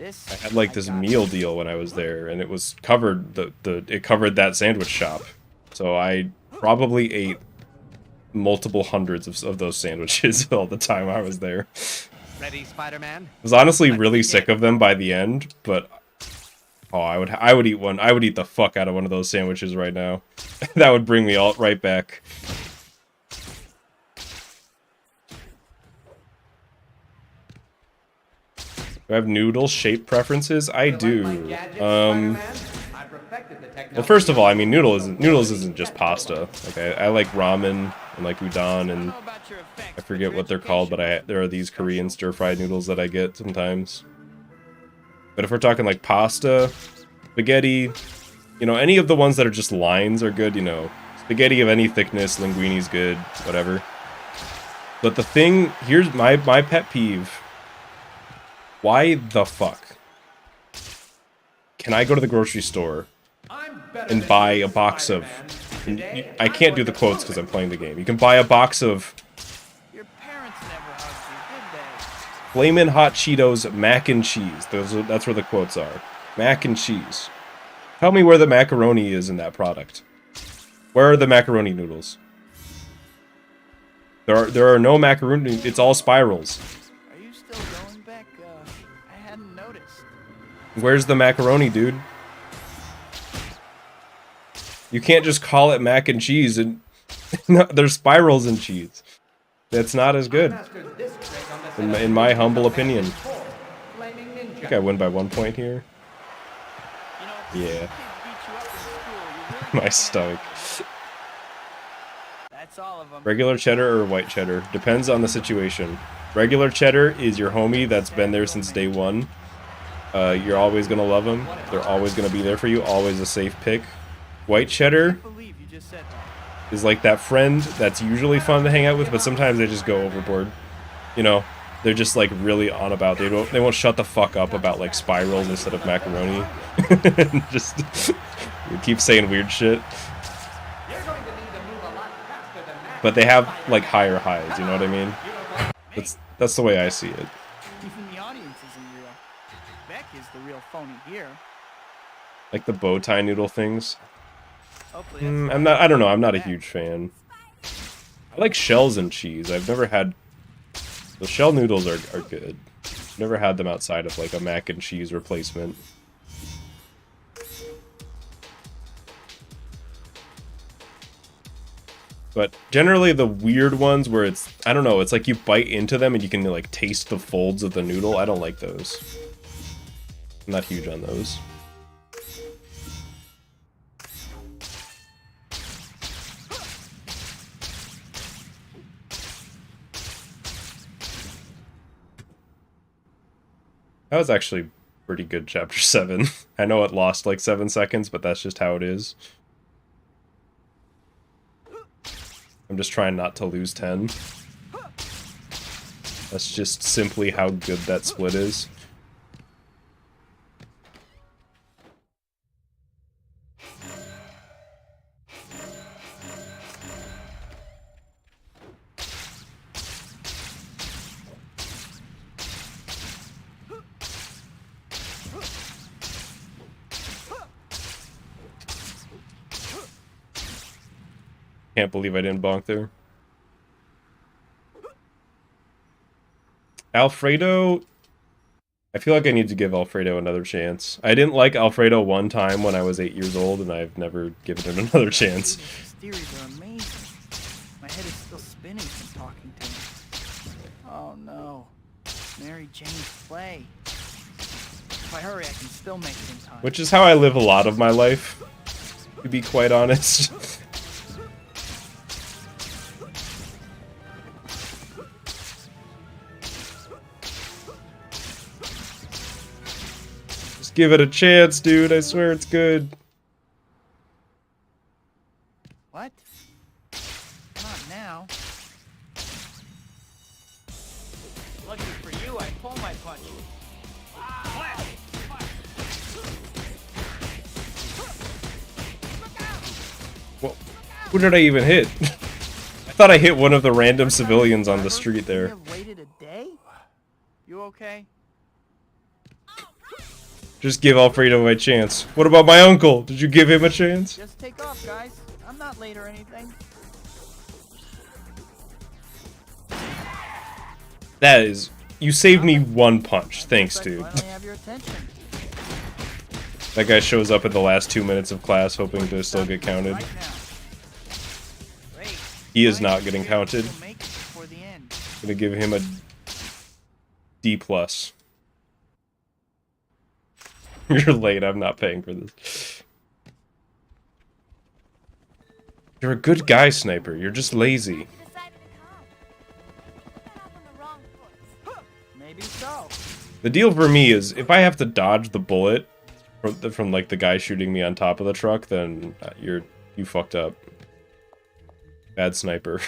Speaker 1: I had like this meal deal when I was there, and it was covered. It covered that sandwich shop, so I probably ate multiple hundreds of those sandwiches all the time I was there.
Speaker 6: Ready, Spider-Man?
Speaker 1: I was honestly really sick of them by the end, but oh, I would eat one. I would eat the fuck out of one of those sandwiches right now. That would bring me all right back. Do I have noodle shape preferences? I do. Well, first of all, I mean, noodles isn't just pasta. Okay, I like ramen and like udon, and I forget what they're called, but there are these Korean stir-fried noodles that I get sometimes. But if we're talking like pasta, spaghetti, you know, any of the ones that are just lines are good, you know. Spaghetti of any thickness, linguine's good, whatever. But the thing, here's my pet peeve. Why the fuck can I go to the grocery store and buy a box of... I can't do the quotes because I'm playing the game. You can buy a box of...
Speaker 3: Your parents never hugged you, did they?
Speaker 1: Flamin' Hot Cheetos mac and cheese. That's where the quotes are. Mac and cheese. Tell me where the macaroni is in that product. Where are the macaroni noodles? There are no macaroni. It's all spirals.
Speaker 3: Are you still going back? I hadn't noticed.
Speaker 1: Where's the macaroni, dude? You can't just call it mac and cheese and no, there's spirals in cheese. That's not as good. In my humble opinion. I think I win by 1 point here. Yeah. My stomach.
Speaker 3: That's all of them.
Speaker 1: Regular cheddar or white cheddar? Depends on the situation. Regular cheddar is your homie that's been there since day one. You're always gonna love them. They're always gonna be there for you. Always a safe pick. White cheddar is like that friend that's usually fun to hang out with, but sometimes they just go overboard. You know, they're just like really on about. They won't shut the fuck up about like spirals instead of macaroni. Just keep saying weird shit. But they have like higher highs. You know what I mean? That's the way I see it.
Speaker 3: Even the audience isn't real. Beck is the real phony here.
Speaker 1: Like the bow tie noodle things. I don't know. I'm not a huge fan. I like shells and cheese. I've never had... The shell noodles are good. Never had them outside of like a mac and cheese replacement. But generally the weird ones where it's... I don't know. It's like you bite into them and you can like taste the folds of the noodle. I don't like those. I'm not huge on those. That was actually pretty good, Chapter 7. I know it lost like 7 seconds, but that's just how it is. I'm just trying not to lose 10. That's just simply how good that split is. Can't believe I didn't bonk there. Alfredo... I feel like I need to give Alfredo another chance. I didn't like Alfredo one time when I was 8 years old, and I've never given him another chance.
Speaker 3: These theories are amazing. My head is still spinning from talking to him. Oh no. Mary Jane's play. If I hurry, I can still make it in time.
Speaker 1: Which is how I live a lot of my life, to be quite honest. Just give it a chance, dude. I swear it's good.
Speaker 3: What? Not now. Lucky for you, I pull my punch.
Speaker 1: Well, who did I even hit? I thought I hit one of the random civilians on the street there.
Speaker 3: You have waited a day? You okay?
Speaker 1: Just give Alfredo a chance. What about my uncle? Did you give him a chance?
Speaker 3: Just take off, guys. I'm not late or anything.
Speaker 1: That is... You saved me one punch. Thanks, dude.
Speaker 3: Finally have your attention.
Speaker 1: That guy shows up at the last 2 minutes of class hoping to still get counted.
Speaker 3: Right now. Great.
Speaker 1: He is not getting counted.
Speaker 3: We'll make it before the end.
Speaker 1: Gonna give him a D+. You're late, I'm not paying for this. You're a good guy, Sniper. You're just lazy.
Speaker 3: Maybe so.
Speaker 1: The deal for me is, if I have to dodge the bullet from like the guy shooting me on top of the truck, then you fucked up. Bad sniper.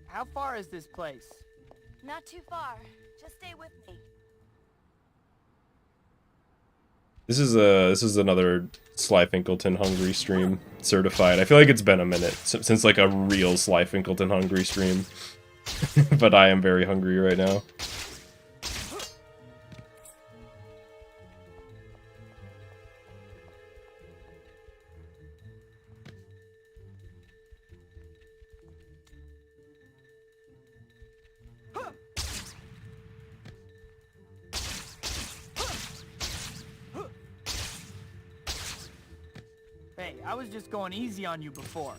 Speaker 3: How far is this place?
Speaker 4: Not too far. Just stay with me.
Speaker 1: This is another Slyfincleton hungry stream, certified. I feel like it's been a minute since like a real Slyfincleton hungry stream. But I am very hungry right now.
Speaker 3: Hey, I was just going easy on you before.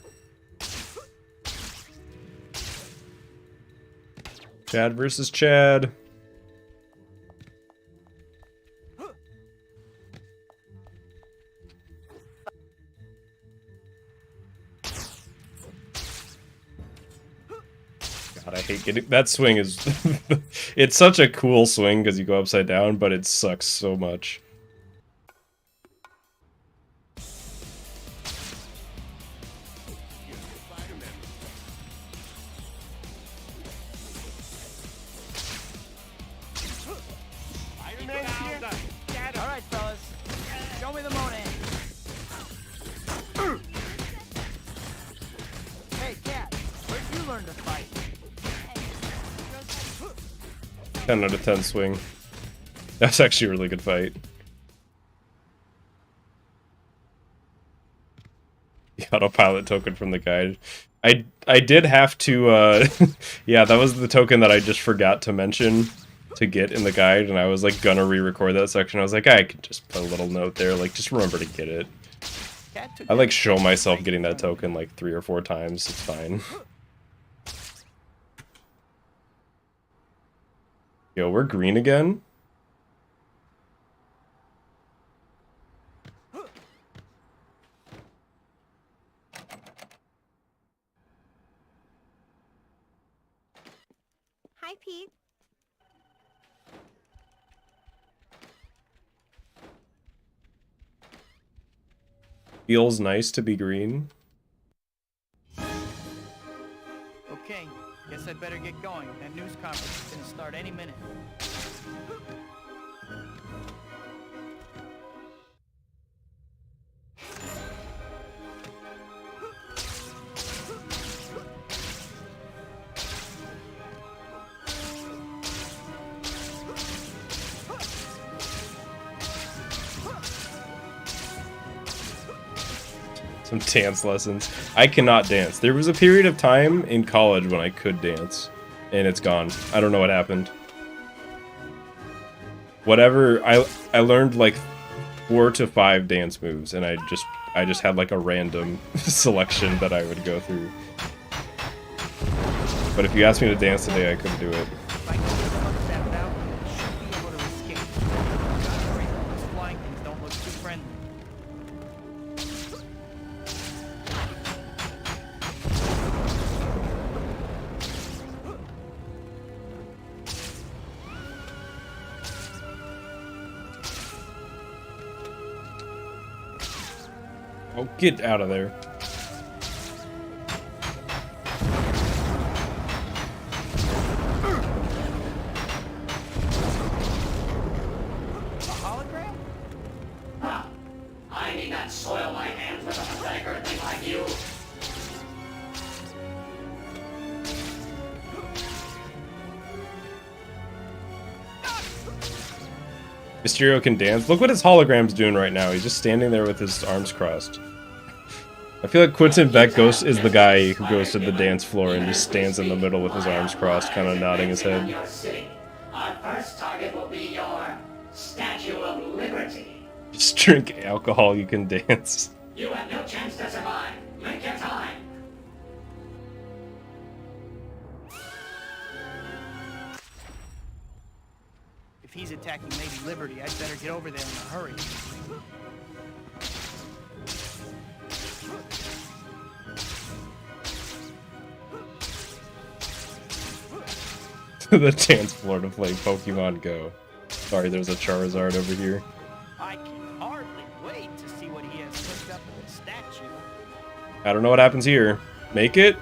Speaker 1: Chad versus Chad. God, I hate getting that swing is it's such a cool swing because you go upside down, but it sucks so much.
Speaker 3: Alright, fellas. Show me the Monet. Hey, Cat, where'd you learn to fight?
Speaker 1: 10 out of 10 swing. That's actually a really good fight. The autopilot token from the guide. I did have to, yeah, that was the token that I just forgot to mention to get in the guide, and I was like gonna re-record that section. I was like, I could just put a little note there, like just remember to get it. I like show myself getting that token like 3 or 4 times. It's fine. Yo, we're green again.
Speaker 5: Hi, Pete.
Speaker 1: Feels nice to be green.
Speaker 3: Okay, guess I'd better get going. That news conference is gonna start any minute.
Speaker 1: Some dance lessons. I cannot dance. There was a period of time in college when I could dance, and it's gone. I don't know what happened. Whatever, I learned like 4 to 5 dance moves, and I just had like a random selection that I would go through. But if you asked me to dance today, I couldn't do it.
Speaker 3: If I can get some of that out, I should be able to
Speaker 1: Oh, get out of there.
Speaker 7: I need not soil my hands with a pathetic earthling like you.
Speaker 1: Mysterio can dance. Look what his hologram's doing right now. He's just standing there with his arms crossed. I feel like Quentin Beck is the guy who goes to the dance floor and just stands in the middle with his arms crossed, kind of nodding his head.
Speaker 7: Our first target will be your Statue of Liberty.
Speaker 1: Just drink alcohol, you can dance.
Speaker 7: You have no chance to survive. Make your time.
Speaker 3: If he's attacking Lady Liberty, I'd better get over there in a hurry.
Speaker 1: The dance floor to play Pokemon Go. Sorry, there's a Charizard over here.
Speaker 3: I can hardly wait to see what he has cooked up in the statue.
Speaker 1: I don't know what happens here. Make it?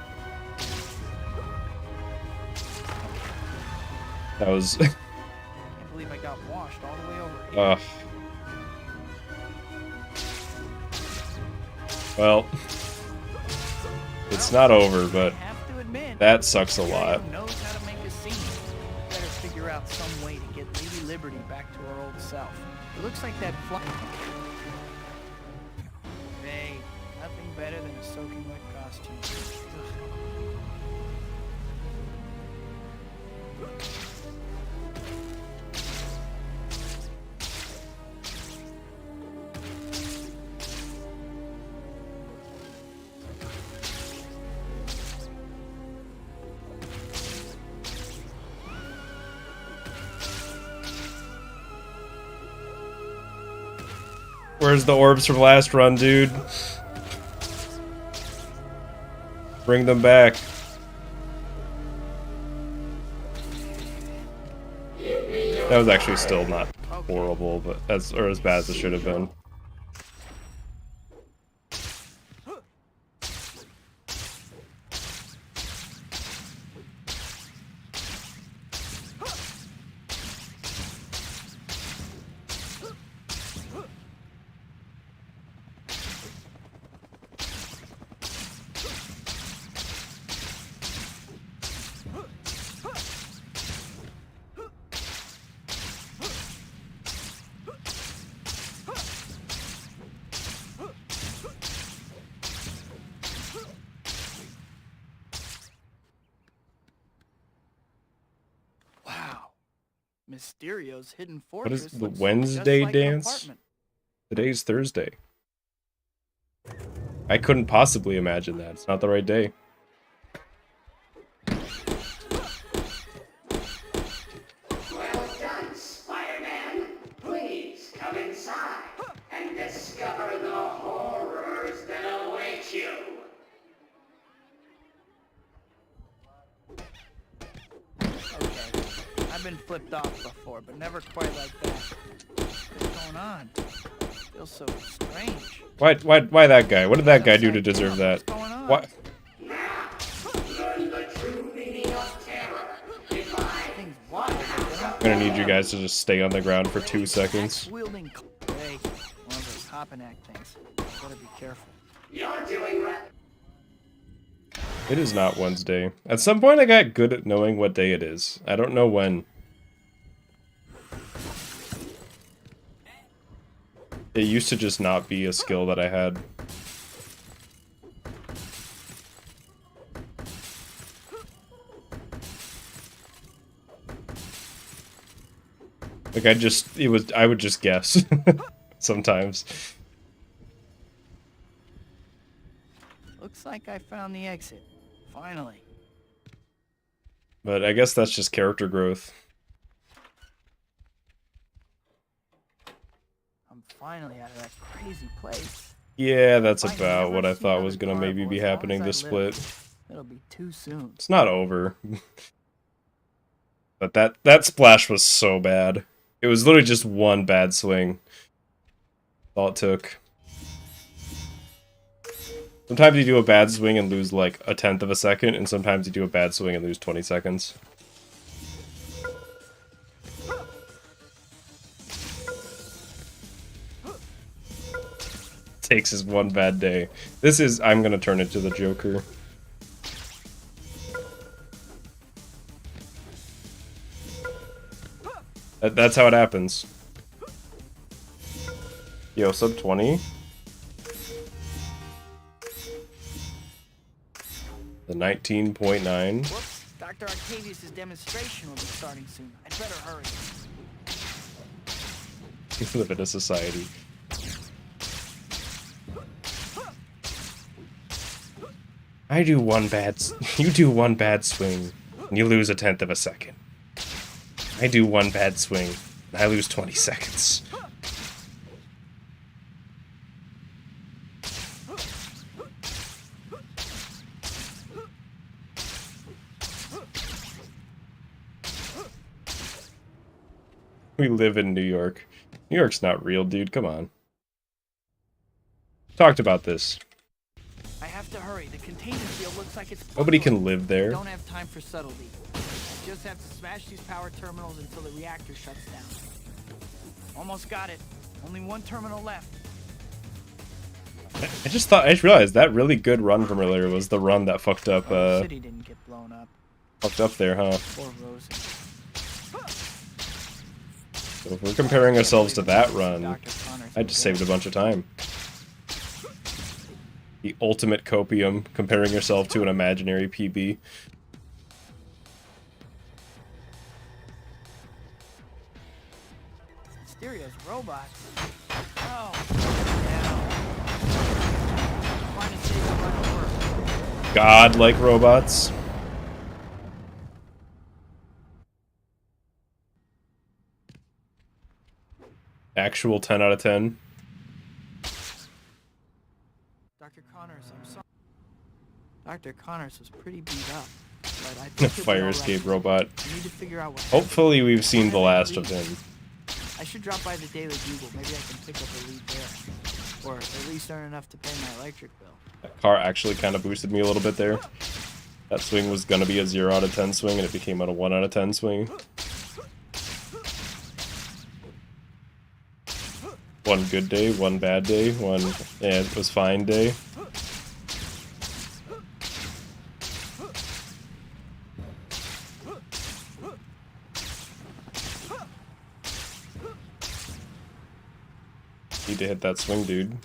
Speaker 1: That was...
Speaker 3: I can't believe I got washed all the way over here.
Speaker 1: Well... It's not over, but...
Speaker 3: I have to admit,
Speaker 1: that sucks a lot.
Speaker 3: knows how to make a scene. Better figure out some way to get Lady Liberty back to her old self. It looks like that fly... Hey, nothing better than a soaking wet costume.
Speaker 1: Where's the orbs from last run, dude? Bring them back. That was actually still not horrible, but as bad as it should have been.
Speaker 3: Mysterio's hidden
Speaker 1: What
Speaker 3: fortress.
Speaker 1: is the
Speaker 3: looks
Speaker 1: Wednesday
Speaker 3: just like an
Speaker 1: dance?
Speaker 3: apartment.
Speaker 1: Today's Thursday. I couldn't possibly imagine that. It's not the right day.
Speaker 7: Well done, Spider-Man. Please come inside and discover the horrors that await you.
Speaker 3: Okay, I've been flipped off before, but never quite like that. What's going on? Feels so strange.
Speaker 1: Why that guy? What did that guy do to deserve that?
Speaker 3: What's going on?
Speaker 1: What?
Speaker 7: Now, learn the true meaning of terror in my
Speaker 3: Things wild.
Speaker 1: I'm gonna need you guys to just stay on the ground for 2 seconds.
Speaker 3: Wielding. Hey, one of those hopping act things. Better be careful.
Speaker 7: You're doing right.
Speaker 1: It is not Wednesday. At some point I got good at knowing what day it is. I don't know when. It used to just not be a skill that I had. Like I would just guess sometimes.
Speaker 3: Looks like I found the exit. Finally.
Speaker 1: But I guess that's just character growth.
Speaker 3: I'm finally out of that crazy place.
Speaker 1: Yeah, that's
Speaker 3: If I
Speaker 1: about
Speaker 3: never
Speaker 1: what I
Speaker 3: see
Speaker 1: thought
Speaker 3: another
Speaker 1: was gonna maybe
Speaker 3: carnival
Speaker 1: be
Speaker 3: as long
Speaker 1: happening
Speaker 3: as
Speaker 1: this
Speaker 3: I live,
Speaker 1: split.
Speaker 3: It'll be too soon.
Speaker 1: It's not over. But that splash was so bad. It was literally just one bad swing. All it took. Sometimes you do a bad swing and lose like 1/10 of a second, and sometimes you do a bad swing and lose 20 seconds. Takes his one bad day. This is, I'm gonna turn into the Joker. That's how it happens. Yo, sub 20. The 19.9.
Speaker 3: Whoops, Dr. Octavius' demonstration will be starting soon. I'd better hurry.
Speaker 1: You live in a society. I do one bad... You do one bad swing, and you lose 1/10 of a second. I do one bad swing, and I lose 20 seconds. We live in New York. New York's not real, dude. Come on. Talked about this.
Speaker 3: I have to hurry. The containment field looks like it's
Speaker 1: Nobody can live there.
Speaker 3: Don't have time for subtlety. I just have to smash these power terminals until the reactor shuts down. Almost got it. Only one terminal left.
Speaker 1: I just realized that really good run from earlier was the run that fucked up,
Speaker 3: The city didn't get blown up.
Speaker 1: fucked up there, huh?
Speaker 3: Poor Rosie.
Speaker 1: So if we're comparing ourselves to that run, I just saved a bunch of time. The ultimate copium, comparing yourself to an imaginary PB.
Speaker 3: Mysterio's robots. Oh, yeah. Trying to save them on work.
Speaker 1: God-like robots. Actual 10 out of 10.
Speaker 3: Dr. Connors, I'm sorry. Dr. Connors was pretty beat up, but I think he'll be
Speaker 1: Fire
Speaker 3: all right.
Speaker 1: escape robot.
Speaker 3: I need to figure out what
Speaker 1: Hopefully we've seen the last of him.
Speaker 3: I should drop by the Daily Bugle. Maybe I can pick up a lead there. Or at least earn enough to pay my electric bill.
Speaker 1: That car actually kind of boosted me a little bit there. That swing was going to be a 0 out of 10 swing, and it became a 1 out of 10 swing. One good day, one bad day, one it was fine day. Need to hit that swing, dude.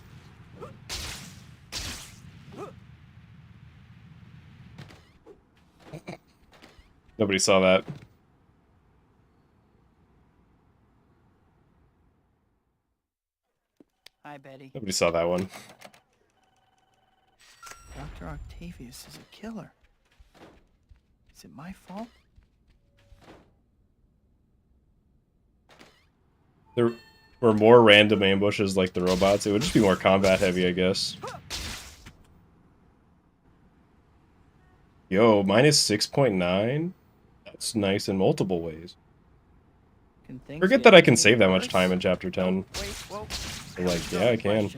Speaker 1: Nobody saw that.
Speaker 3: Hi, Betty.
Speaker 1: Nobody saw that one.
Speaker 3: Dr. Octavius is a killer. Is it my fault?
Speaker 1: There were more random ambushes like the robots. It would just be more combat heavy, I guess. Yo, minus 6.9? That's nice in multiple ways. Forget that I can save that much time in Chapter 10.
Speaker 3: Wait, whoa.
Speaker 1: So, like, yeah, I can.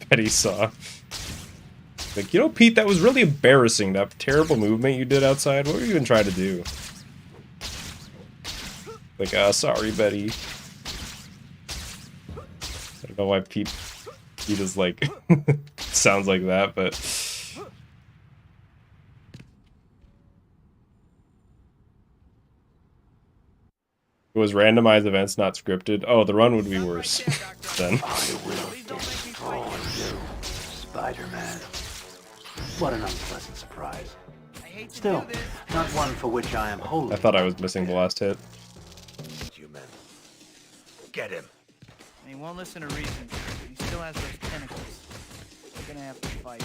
Speaker 1: Betty saw. Like, you know, Pete, that was really embarrassing, that terrible movement you did outside. What were you even trying to do? Like, sorry, Betty. I don't know why Pete is like, sounds like that, but... It was randomized events, not scripted. Oh, the run would be worse then.
Speaker 8: I will destroy you, Spider-Man. What an unpleasant surprise. Still, not one for which I am wholly.
Speaker 1: I thought I was missing the last hit.
Speaker 9: You men. Get him.
Speaker 3: He won't listen to reason. He still has those tentacles. We're gonna have to fight.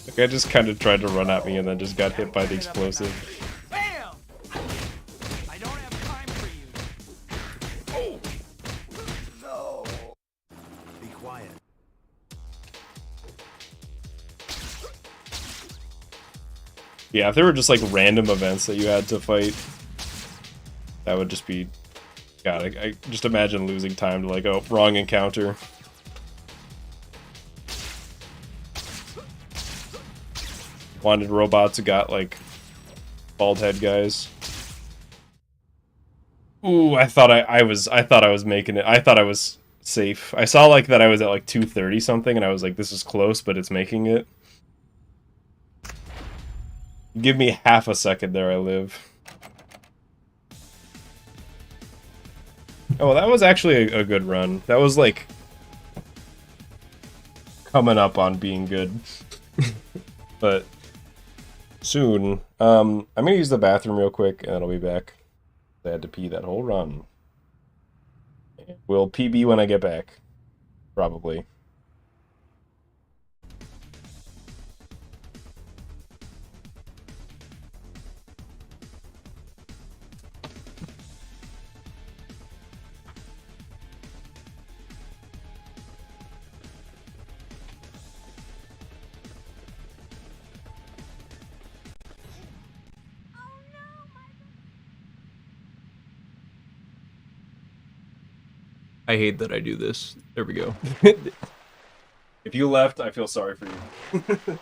Speaker 1: The guy just kind of tried to run at me and then just got hit by the explosive.
Speaker 3: Bam! I don't have time for you.
Speaker 8: No. Be quiet.
Speaker 1: Yeah, if there were just like random events that you had to fight, That would just be... God, I just imagine losing time to like, oh, wrong encounter. Wanted robots who got like bald head guys. Ooh, I thought I was making it. I thought I was safe. I saw like that I was at like 230 something, and I was like, this is close, but it's making it. Give me half a second there, I live. Oh, that was actually a good run. That was like coming up on being good. But soon. I'm gonna use the bathroom real quick and I'll be back. I had to pee that whole run. We'll PB when I get back. Probably. I hate that I do this. There we go. If you left, I feel sorry for you.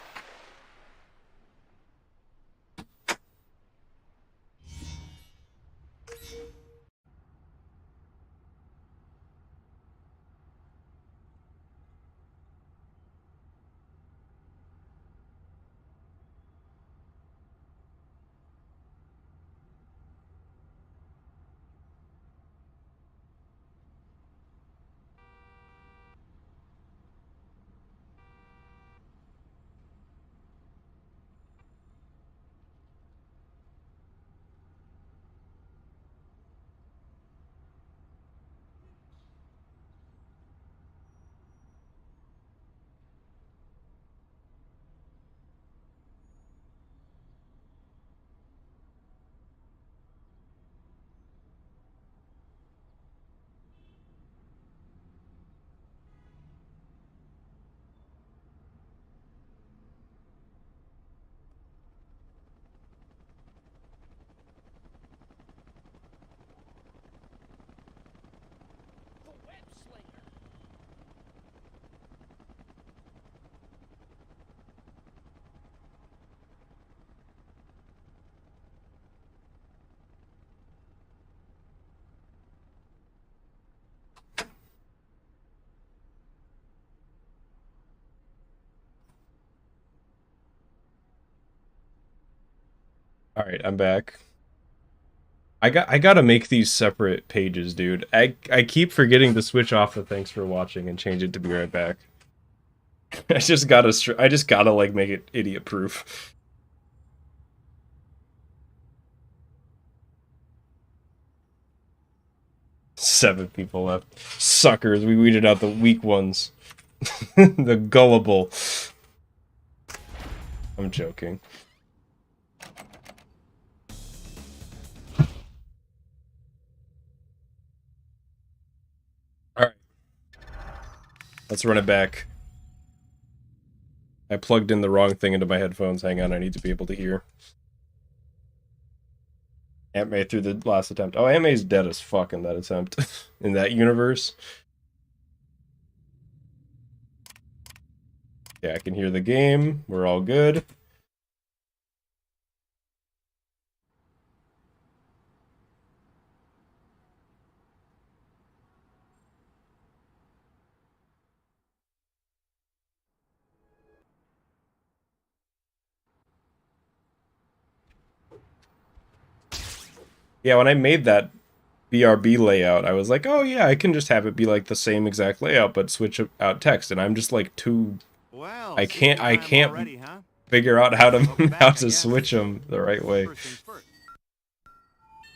Speaker 1: Alright, I'm back. I gotta make these separate pages, dude. I keep forgetting to switch off the thanks for watching and change it to be right back. I just gotta like make it idiot proof. Seven people left. Suckers, we weeded out the weak ones. The gullible. I'm joking. Alright. Let's run it back. I plugged in the wrong thing into my headphones. Hang on, I need to be able to hear. Aunt May through the last attempt. Oh, Aunt May's dead as fuck in that attempt. In that universe. Yeah, I can hear the game. We're all good. Yeah, when I made that BRB layout, I was like, oh yeah, I can just have it be like the same exact layout, but switch out text, and I'm just like too...
Speaker 2: Well,
Speaker 1: I can't
Speaker 2: already, huh?
Speaker 1: figure out how to switch them the right way.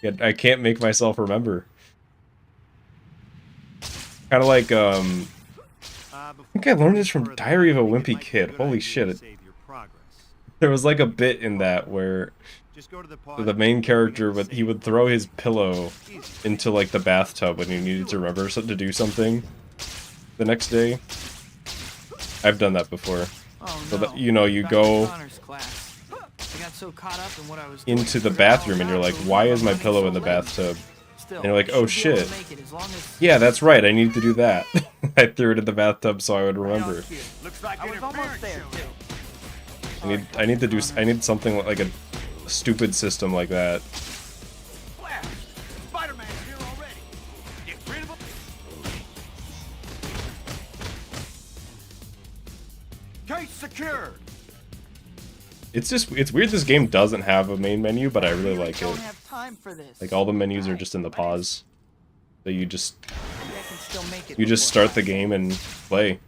Speaker 1: Yeah, I can't make myself remember. Kind of like, I think I learned this from Diary of a Wimpy Kid. Holy shit. There was like a bit in that where the main character, he would throw his pillow into like the bathtub when he needed to remember to do something the next day. I've done that before.
Speaker 3: Oh,
Speaker 1: so
Speaker 3: no.
Speaker 1: that, you know, you go
Speaker 3: I got so caught up in what I was
Speaker 1: into the bathroom and you're like, why is my pillow in the bathtub?
Speaker 3: Still,
Speaker 1: And you're like,
Speaker 3: you
Speaker 1: oh
Speaker 3: should be able
Speaker 1: shit.
Speaker 3: to make it as long as...
Speaker 1: Yeah, that's right, I need to do that. I threw it in the bathtub so I would remember.
Speaker 2: Looks like
Speaker 3: I was almost there, too.
Speaker 1: I need something like a stupid system like that.
Speaker 2: Flash! Spider-Man's here already. Get rid of him. Case secured.
Speaker 1: It's weird this game doesn't have a main menu, but I really like
Speaker 3: don't
Speaker 1: it.
Speaker 3: have time for this.
Speaker 1: Like all the menus are just in the pause. So you just
Speaker 3: Maybe I can still make it
Speaker 1: you just
Speaker 3: before
Speaker 1: start the game and play.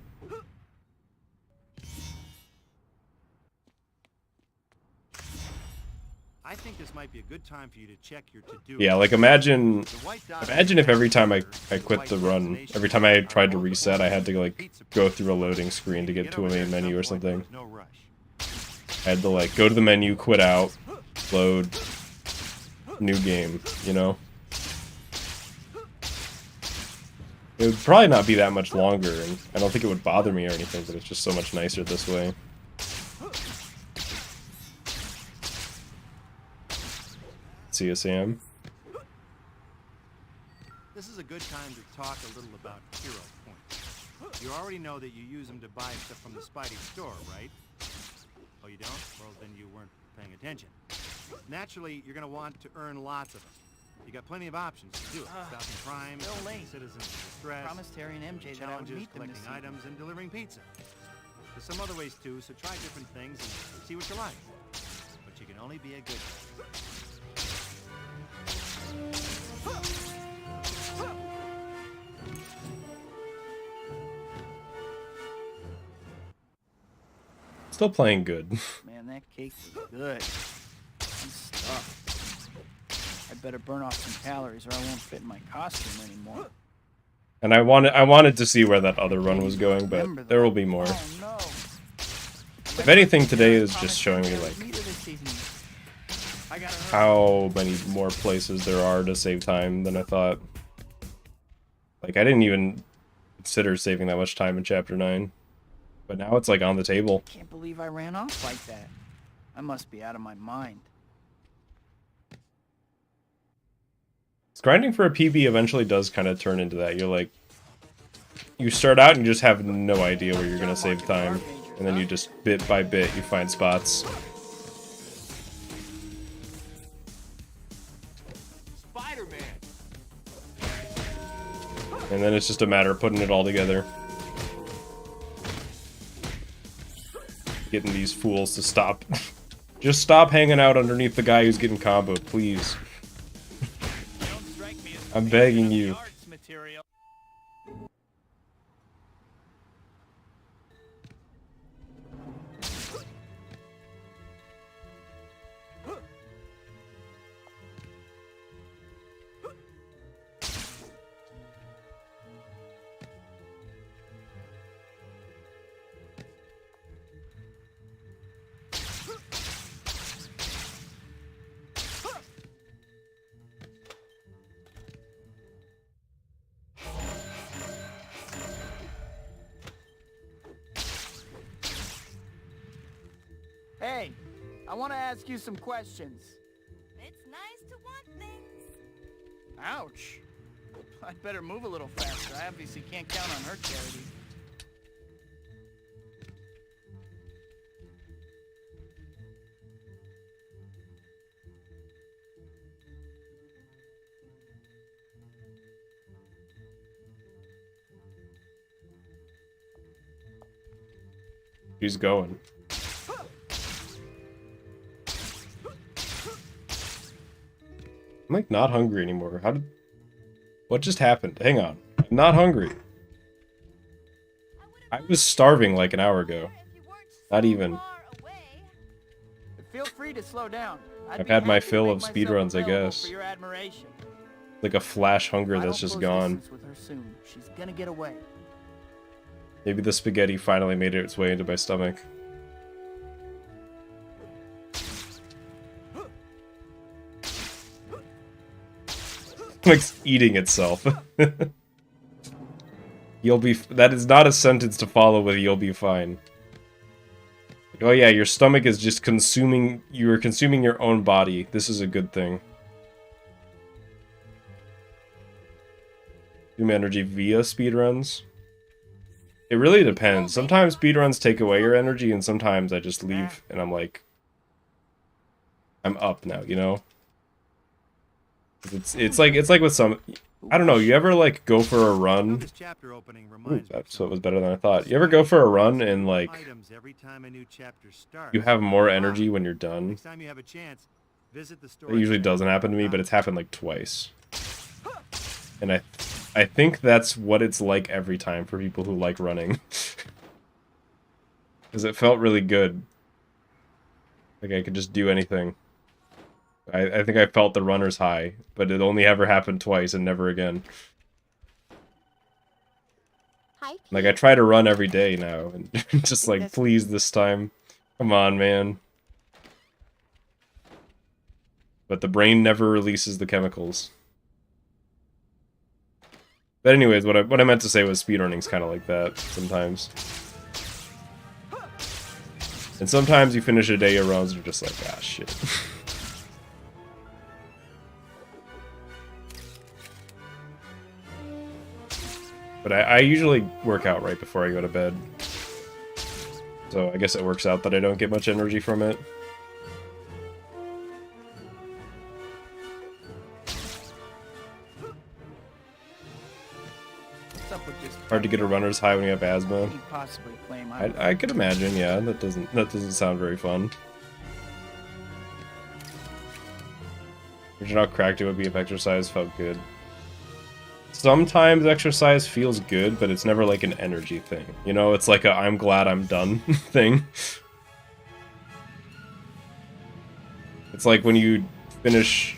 Speaker 2: I think this might be a good time for you to check your to-do.
Speaker 1: Yeah, like imagine
Speaker 2: The white dot
Speaker 1: if every time I quit the run, every time I tried to reset, I had to like go through a loading screen to get to a main menu or something.
Speaker 2: No rush.
Speaker 1: I had to like go to the menu, quit out, load, new game, you know? It would probably not be that much longer, and I don't think it would bother me or anything, but it's just so much nicer this way. See you, Sam.
Speaker 2: This is a good time to talk a little about hero points. You already know that you use them to buy stuff from the Spidey store, right? Oh, you don't? Well, then you weren't paying attention. Naturally, you're going to want to earn lots of them. You got plenty of options to do it. Stopping crime,
Speaker 3: Bill
Speaker 2: helping
Speaker 3: Lane.
Speaker 2: citizens in distress,
Speaker 3: Promised Harry and MJ that I would
Speaker 2: challenges,
Speaker 3: meet them
Speaker 2: collecting
Speaker 3: this evening.
Speaker 2: items, and delivering pizza. There's some other ways too, so try different things and see what you like. But you can only be a good guy.
Speaker 1: Still playing good.
Speaker 3: Man, that cake was good. I'm stuffed. I better burn off some calories or I won't fit in my costume anymore.
Speaker 1: And I wanted to see where that other run was going, but there will be more.
Speaker 3: Oh, no.
Speaker 1: If anything, today is just showing me like
Speaker 3: Meet her this evening. I gotta hurry.
Speaker 1: how many more places there are to save time than I thought. Like I didn't even consider saving that much time in chapter 9. But now it's like on the table.
Speaker 3: Can't believe I ran off like that. I must be out of my mind.
Speaker 1: Grinding for a PB eventually does kind of turn into that. You're like, you start out and you just have no idea where you're going to save time. And then you just, bit by bit, you find spots.
Speaker 2: Spider-Man!
Speaker 1: And then it's just a matter of putting it all together. Getting these fools to stop. Just stop hanging out underneath the guy who's getting comboed, please. I'm begging you.
Speaker 3: Hey, I want to ask you some questions.
Speaker 4: It's nice to want things.
Speaker 3: Ouch. I'd better move a little faster. I obviously can't count on her charity.
Speaker 1: He's going. I'm like not hungry anymore. What just happened? Hang on. I'm not hungry. I was starving like an hour ago. Not even.
Speaker 3: But feel free to slow down.
Speaker 1: I've had my fill of speedruns, I guess.
Speaker 3: For your admiration.
Speaker 1: Like a flash hunger that's just gone.
Speaker 3: With her soon. She's gonna get away.
Speaker 1: Maybe the spaghetti finally made its way into my stomach. Like eating itself. You'll be. That is not a sentence to follow with "you'll be fine." Like, oh yeah, your stomach is just consuming. You are consuming your own body. This is a good thing. consume energy via speedruns? It really depends. Sometimes speedruns take away your energy, and sometimes I just leave and I'm like, I'm up now, you know? It's like with some, I don't know, you ever like go for a run? Ooh, that's what was better than I thought. You ever go for a run and like you have more energy when you're done? It usually doesn't happen to me, but it's happened like twice. And I think that's what it's like every time for people who like running. Because it felt really good. Like I could just do anything. I think I felt the runner's high, but it only ever happened twice and never again. Like, I try to run every day now, and just like, please this time. Come on, man. But the brain never releases the chemicals. But anyways, what I meant to say was speedrunning's kind of like that, sometimes. And sometimes you finish a day of runs and you're just like, ah, shit. But I usually work out right before I go to bed. So I guess it works out that I don't get much energy from it. Hard to get a runner's high when you have asthma. I could imagine, yeah. That doesn't sound very fun. Imagine how cracked it would be if exercise felt good. Sometimes exercise feels good, but it's never like an energy thing. You know, it's like a I'm glad I'm done thing. It's like when you finish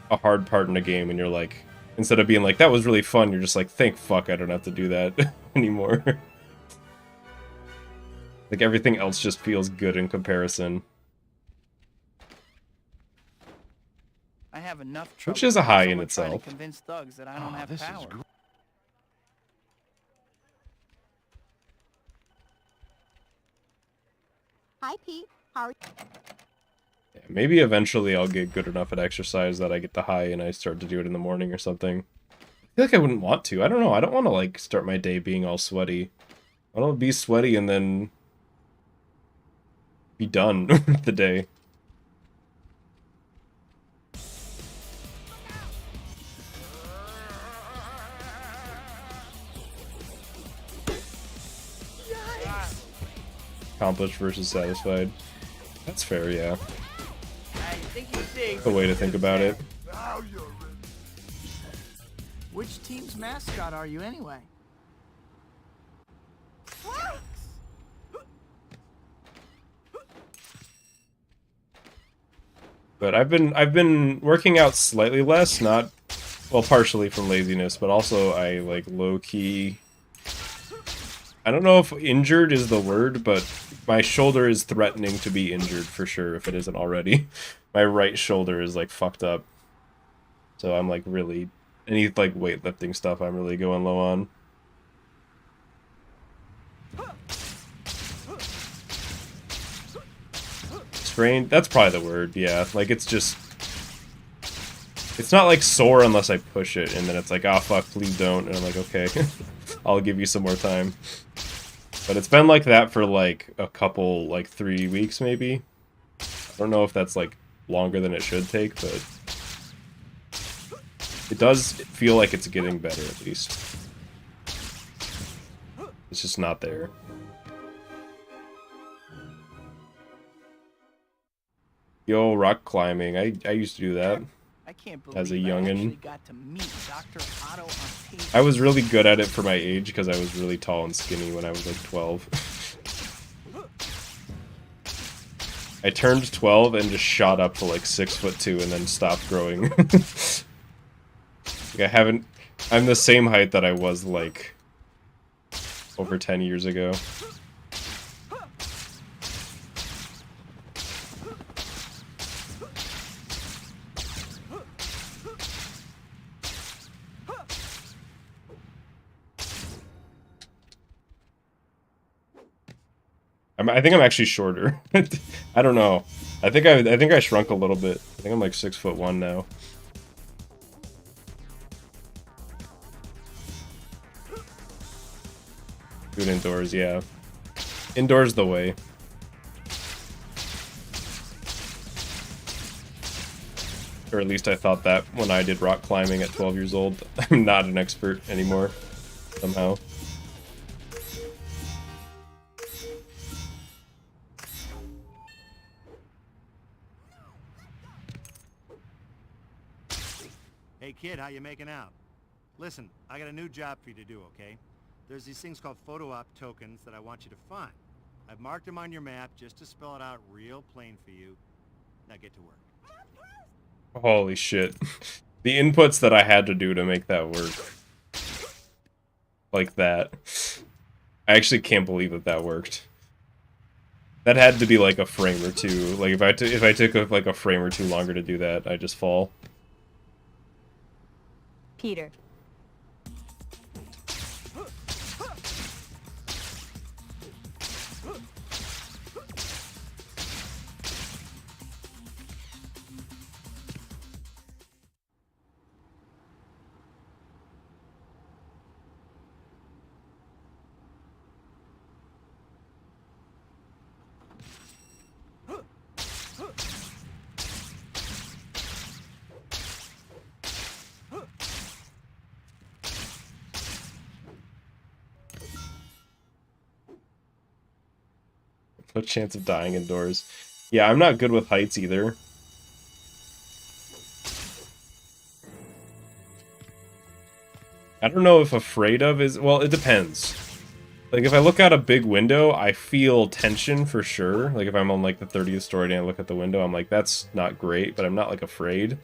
Speaker 1: a hard part in a game and you're like, instead of being like, that was really fun, you're just like, thank fuck I don't have to do that anymore. Like everything else just feels good in comparison.
Speaker 3: I have enough trouble.
Speaker 1: Which is a high in itself.
Speaker 3: To convince thugs that I don't have power.
Speaker 5: Hi, Pete. How are you?
Speaker 1: Yeah, maybe eventually I'll get good enough at exercise that I get the high and I start to do it in the morning or something. I feel like I wouldn't want to. I don't know. I don't want to like start my day being all sweaty. I don't want to be sweaty and then be done with the day. Accomplished versus satisfied. That's fair, yeah. A way to think about it.
Speaker 3: Which team's mascot are you anyway?
Speaker 1: But I've been working out slightly less, not well, partially from laziness, but also I like low key. I don't know if injured is the word, but my shoulder is threatening to be injured for sure if it isn't already. My right shoulder is like fucked up. So I'm like really, any like weightlifting stuff I'm really going low on. Sprained, that's probably the word, yeah. Like it's just, it's not like sore unless I push it and then it's like, oh fuck, please don't. And I'm like, okay, I'll give you some more time. But it's been like that for like a couple, like 3 weeks maybe. I don't know if that's like longer than it should take, but it does feel like it's getting better at least. It's just not there. Yo, rock climbing. I used to do that.
Speaker 3: I can't believe
Speaker 1: as a youngin'.
Speaker 3: I got to meet Dr. Otto on TV.
Speaker 1: I was really good at it for my age because I was really tall and skinny when I was like 12. I turned 12 and just shot up to like 6'2" and then stopped growing. Like I'm the same height that I was like over 10 years ago. I think I'm actually shorter. I don't know. I think I shrunk a little bit. I think I'm like 6'1" now. Do it indoors, yeah. Indoors the way. Or at least I thought that when I did rock climbing at 12 years old. I'm not an expert anymore, somehow.
Speaker 2: Hey kid, how you making out? Listen, I got a new job for you to do, okay? There's these things called photo op tokens that I want you to find. I've marked them on your map just to spell it out real plain for you. Now get to work.
Speaker 1: Holy shit. The inputs that I had to do to make that work. Like that. I actually can't believe that that worked. That had to be like a frame or two. Like if I took like a frame or two longer to do that, I just fall.
Speaker 5: Peter.
Speaker 1: No chance of dying indoors. Yeah, I'm not good with heights either. I don't know if afraid of is... Well, it depends. Like, if I look out a big window, I feel tension for sure. Like, if I'm on, like, the 30th story and I look at the window, I'm like, that's not great, but I'm not, like, afraid.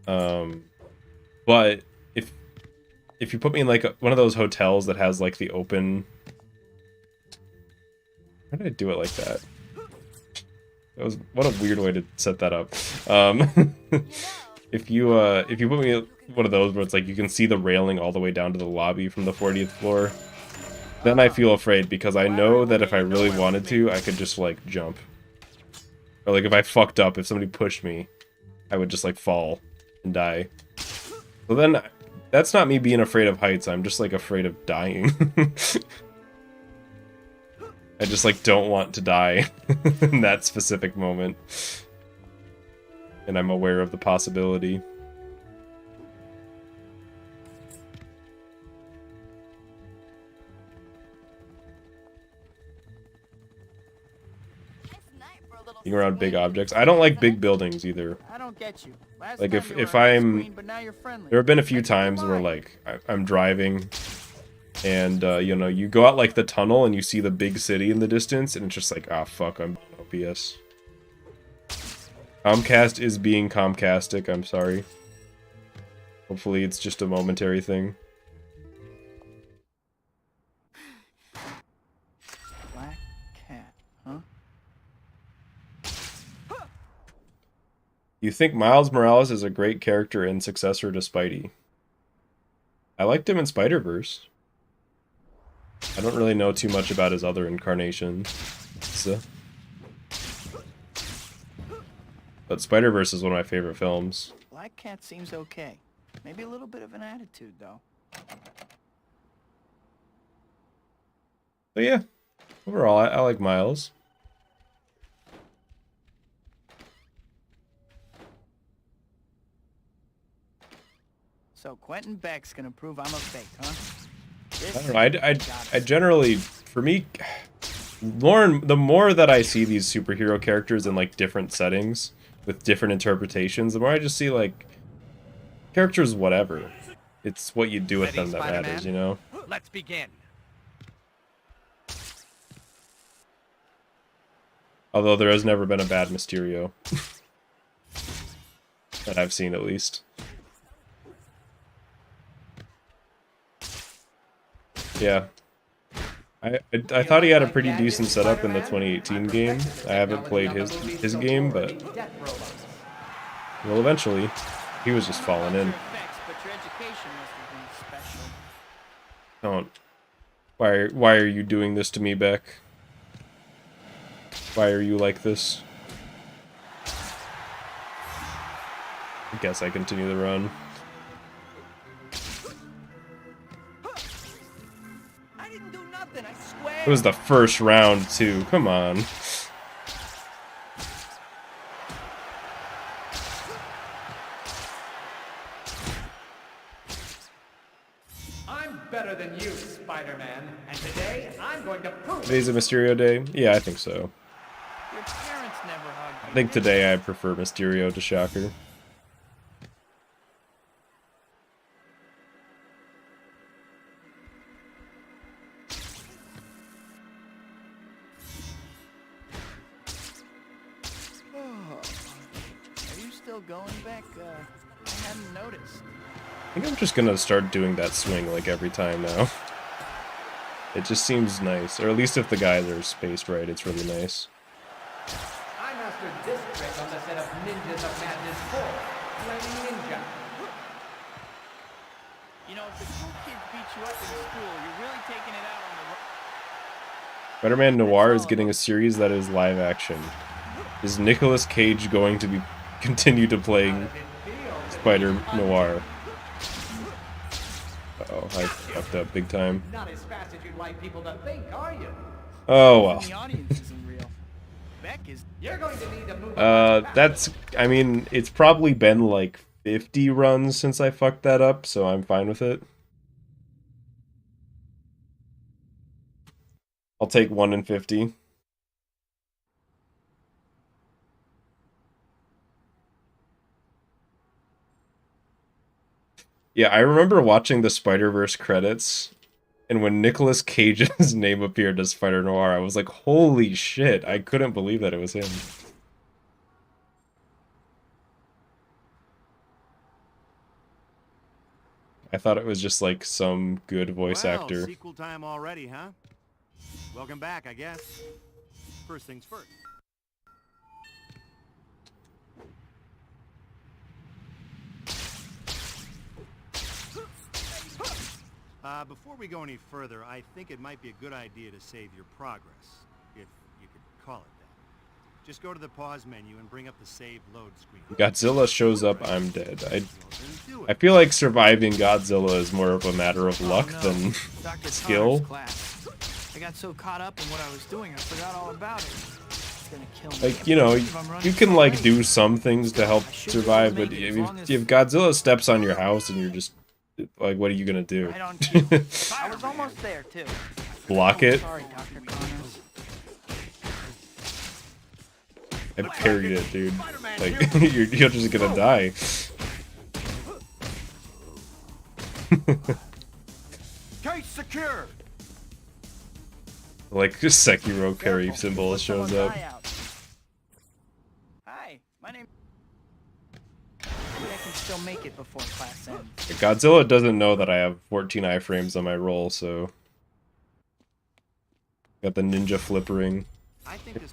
Speaker 1: But if you put me in, like, one of those hotels that has, like, the open... How did I do it like that? That was... What a weird way to set that up. If you put me in one of those where it's like you can see the railing all the way down to the lobby from the 40th floor, then I feel afraid because I know that if I really wanted to, I could just like jump. Or like if I fucked up, if somebody pushed me, I would just like fall and die. So then that's not me being afraid of heights, I'm just like afraid of dying. I just like don't want to die in that specific moment. And I'm aware of the possibility. Being around big objects. I don't like big buildings either.
Speaker 3: I don't get you.
Speaker 1: Like if I'm... There have been a few times where like I'm driving and you know, you go out like the tunnel and you see the big city in the distance and it's just like, ah, fuck, I'm OPS. Comcast is being Comcastic, I'm sorry. Hopefully it's just a momentary thing.
Speaker 3: Black cat, huh?
Speaker 1: You think Miles Morales is a great character and successor to Spidey? I liked him in Spider-Verse. I don't really know too much about his other incarnations. So. But Spider-Verse is one of my favorite films.
Speaker 3: Black cat seems okay. Maybe a little bit of an attitude, though.
Speaker 1: But yeah, overall, I like Miles.
Speaker 3: So Quentin Beck's gonna prove I'm a fake, huh?
Speaker 1: I don't know. I generally, for me, the more that I see these superhero characters in like different settings with different interpretations, the more I just see like characters, whatever. It's what you do with them that matters, you know.
Speaker 6: Let's begin.
Speaker 1: Although there has never been a bad Mysterio that I've seen, at least. Yeah. I thought he had a pretty decent setup in the 2018 game. I haven't played his game, but well, eventually he was just falling in. Don't. Why are you doing this to me, Beck? Why are you like this? I guess I continue the run. It was the first round, too. Come on.
Speaker 6: I'm better than you, Spider-Man, and today I'm going to prove
Speaker 1: Today's a Mysterio day? Yeah, I think so.
Speaker 3: Your parents never hugged you.
Speaker 1: I think today I prefer Mysterio to Shocker.
Speaker 3: Are you still going, Beck? I hadn't noticed.
Speaker 1: I think I'm just gonna start doing that swing like every time now. It just seems nice, or at least if the guys are spaced right, it's really nice.
Speaker 6: I mastered this trick on the set of Ninjas of Madness 4, Flaming Ninja.
Speaker 3: You know, if the cool kids beat you up in school, you're really taking it out on the...
Speaker 1: Spider-Man Noir is getting a series that is live action. Is Nicolas Cage going to be continue to playing Spider Noir? Uh-oh, I fucked up big time.
Speaker 6: Not as fast as you'd like people to think, are you?
Speaker 1: Oh well.
Speaker 3: The audience isn't real. Beck is...
Speaker 6: You're going to need to move
Speaker 1: That's, I mean, it's probably been like 50 runs since I fucked that up, so I'm fine with it. I'll take 1 in 50. Yeah, I remember watching the Spider-Verse credits, and when Nicolas Cage's name appeared as Spider-Noir, I was like, holy shit, I couldn't believe that it was him. I thought it was just like some good voice actor.
Speaker 2: Sequel time already, huh? Welcome back, I guess. First things first. Before we go any further, I think it might be a good idea to save your progress, if you could call it that. Just go to the pause menu and bring up the save load screen.
Speaker 1: Godzilla shows up, I'm dead. I feel like surviving Godzilla is more of a matter of luck than skill.
Speaker 3: I got so caught up in what I was doing, I forgot all about it. It's gonna kill me.
Speaker 1: Like, you know, you can like do some things to help survive, but if Godzilla steps on your house and you're just like, what are you gonna do?
Speaker 3: Right on cue. I was almost there too.
Speaker 1: Block it?
Speaker 3: Sorry, Dr. Connors.
Speaker 1: I parried it, dude. Like, you're just gonna die.
Speaker 2: Case secured.
Speaker 1: Like, just Sekiro parry symbol shows up.
Speaker 3: Hi, my name... Maybe I can still make it before class ends.
Speaker 1: Godzilla doesn't know that I have 14 iframes on my roll, so... Got the ninja flippering.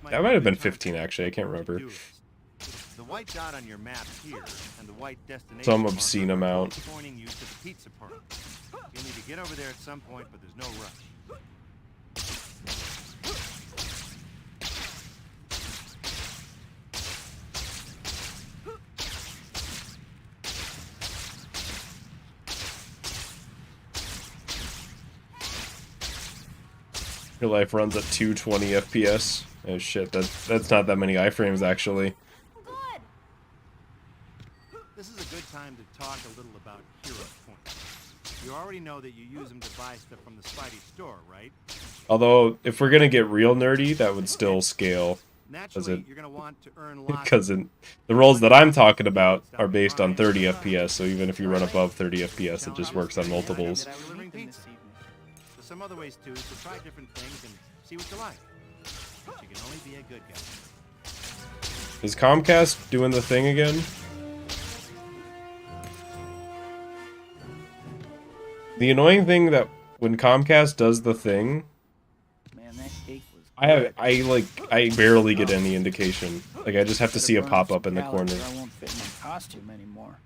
Speaker 1: That might have been 15, actually, I can't remember.
Speaker 2: The white dot on your map here, and the white destination
Speaker 1: Some obscene amount.
Speaker 2: pointing you to the pizza parlor. You'll need to get over there at some point, but there's no rush.
Speaker 1: Your life runs at 220 FPS. Oh shit, that's not that many iframes actually.
Speaker 4: Good.
Speaker 2: This is a good time to talk a little about hero points. You already know that you use them to buy stuff from the Spidey store, right?
Speaker 1: Although, if we're gonna get real nerdy, that would still scale.
Speaker 2: Naturally, you're gonna want to earn lots.
Speaker 1: Because the rolls that I'm talking about are based on 30 FPS, so even if you run above 30 FPS, it just works on multiples.
Speaker 2: Delivering pizza. There's some other ways too, so try different things and see what you like. But you can only be a good guy.
Speaker 1: Is Comcast doing the thing again? The annoying thing that when Comcast does the thing,
Speaker 3: Man, that cake was
Speaker 1: I barely get any indication. Like I just have to see a pop-up in the corner.
Speaker 3: I won't fit in my costume anymore.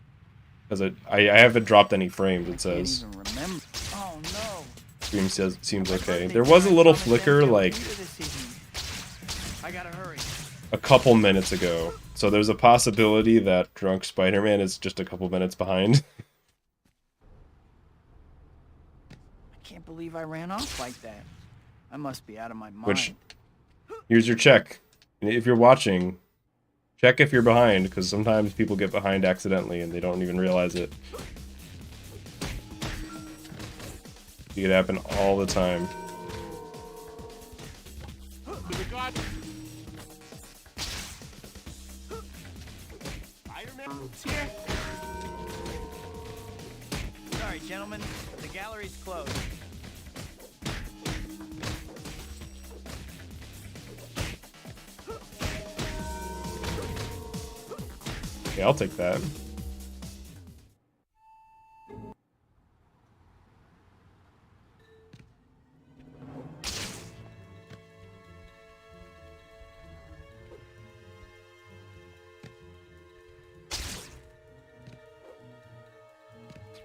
Speaker 1: Because I haven't dropped any frames, it says.
Speaker 3: I can't even remember. Oh no.
Speaker 1: Stream seems okay. There was a little flicker like
Speaker 3: I gotta hurry.
Speaker 1: a couple minutes ago. So there's a possibility that Drunk Spider-Man is just a couple minutes behind.
Speaker 3: I can't believe I ran off like that. I must be out of my mind.
Speaker 1: Which, here's your check. If you're watching, check if you're behind, because sometimes people get behind accidentally and they don't even realize it. It could happen all the time.
Speaker 3: Sorry, gentlemen, but the gallery's closed.
Speaker 1: Okay, I'll take that.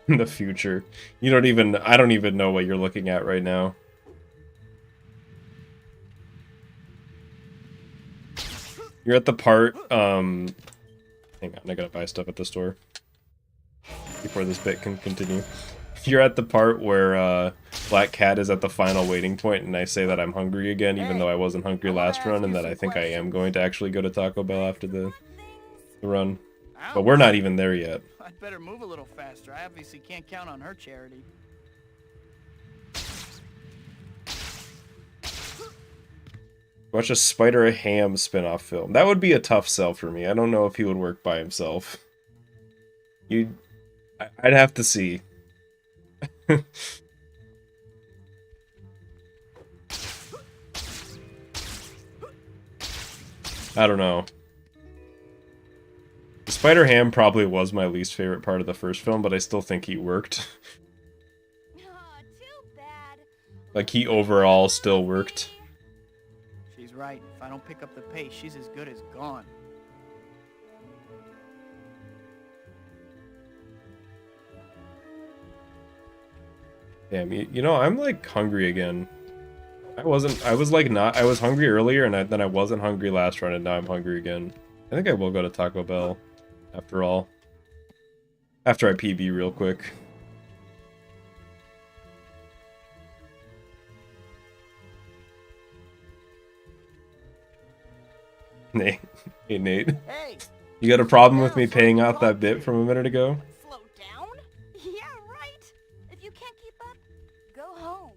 Speaker 1: In the future. I don't even know what you're looking at right now. You're at the part, hang on, I gotta buy stuff at the store before this bit can continue. You're at the part where Black Cat is at the final waiting point, and I say that I'm hungry again, even though I wasn't hungry last run, and that I think I am going to actually go to Taco Bell after the run. But we're not even there yet.
Speaker 3: I'd better move a little faster. I obviously can't count on her charity.
Speaker 1: Watch a Spider Ham spin-off film. That would be a tough sell for me. I don't know if he would work by himself. I'd have to see. I don't know. Spider Ham probably was my least favorite part of the first film, but I still think he worked.
Speaker 4: Too bad.
Speaker 1: Like, he overall still worked.
Speaker 3: She's right. If I don't pick up the pace, she's as good as gone.
Speaker 1: Damn, you know, I'm like hungry again. I was hungry earlier, and then I wasn't hungry last run, and now I'm hungry again. I think I will go to Taco Bell, after all. After I PB real quick. Nate. Hey, Nate.
Speaker 3: Hey!
Speaker 1: You got a problem with me paying out that bit from a minute ago?
Speaker 4: Slow down? Yeah, right. If you can't keep up, go home.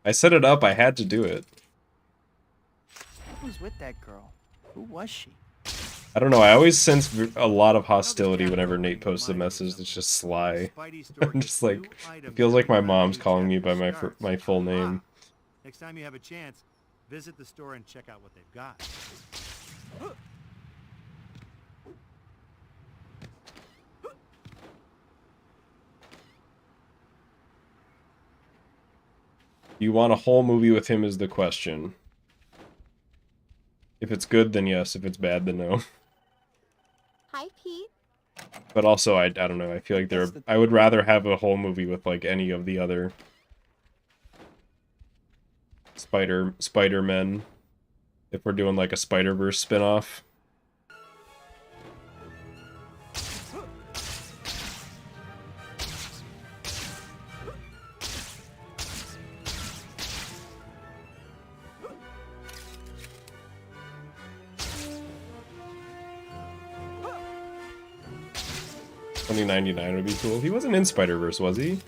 Speaker 1: I set it up, I had to do it.
Speaker 3: Who was with that girl? Who was she?
Speaker 1: I don't know, I always sense a lot of hostility whenever Nate posts a message that's just Sly. I'm just like, it feels like my mom's calling me by my full name.
Speaker 2: Next time you have a chance, visit the store and check out what they've got.
Speaker 1: You want a whole movie with him is the question. If it's good, then yes. If it's bad, then no.
Speaker 5: Hi, Pete.
Speaker 1: But also, I don't know. I feel like I would rather have a whole movie with like any of the other Spider-Men. If we're doing like a Spider-Verse spin-off. $20.99 would be cool. He wasn't in Spider-Verse, was he?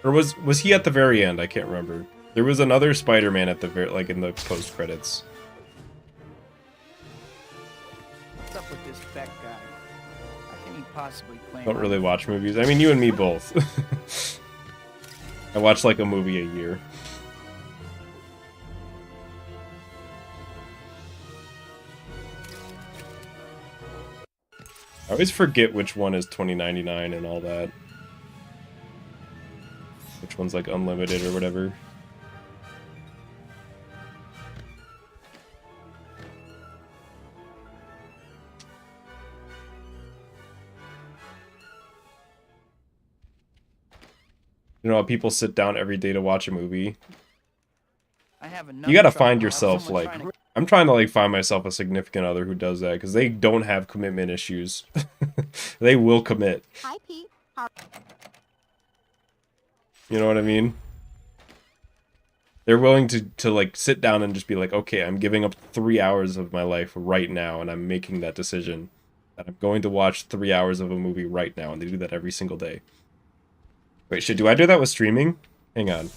Speaker 1: Or was he at the very end? I can't remember. There was another Spider-Man at the like in the post-credits.
Speaker 3: What's up with this Beck guy? How can he possibly claim...
Speaker 1: Don't really watch movies. I mean, you and me both. I watch like a movie a year. I always forget which one is $20.99 and all that. Which one's like unlimited or whatever. You know how people sit down every day to watch a movie? You gotta find yourself, like... I'm trying to, like, find myself a significant other who does that, because they don't have commitment issues. They will commit.
Speaker 5: Hi, Pete.
Speaker 1: You know what I mean? They're willing to like sit down and just be like, okay, I'm giving up 3 hours of my life right now, and I'm making that decision that I'm going to watch 3 hours of a movie right now, and they do that every single day. Wait, shit, do I do that with streaming? Hang on.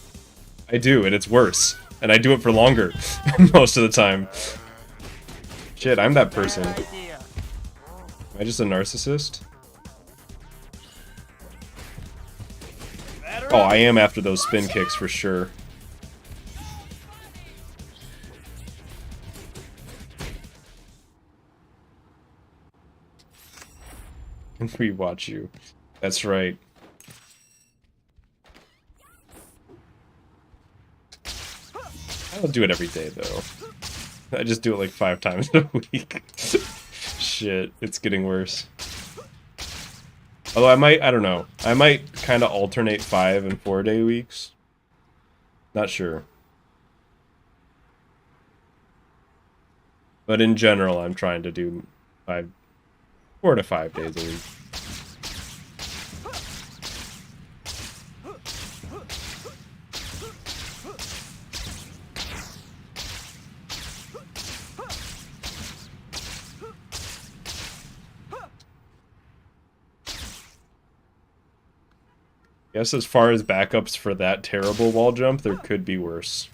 Speaker 1: I do, and it's worse. And I do it for longer most of the time. Shit, I'm that person. Am I just a narcissist? Oh, I am after those spin kicks for sure. And rewatch you. That's right. I don't do it every day though. I just do it like 5 times a week. Shit, it's getting worse. Although I don't know. I might kind of alternate 5 and 4 day weeks. Not sure. But in general, I'm trying to do 4 to 5 days a week. I guess as far as backups for that terrible wall jump, there could be worse.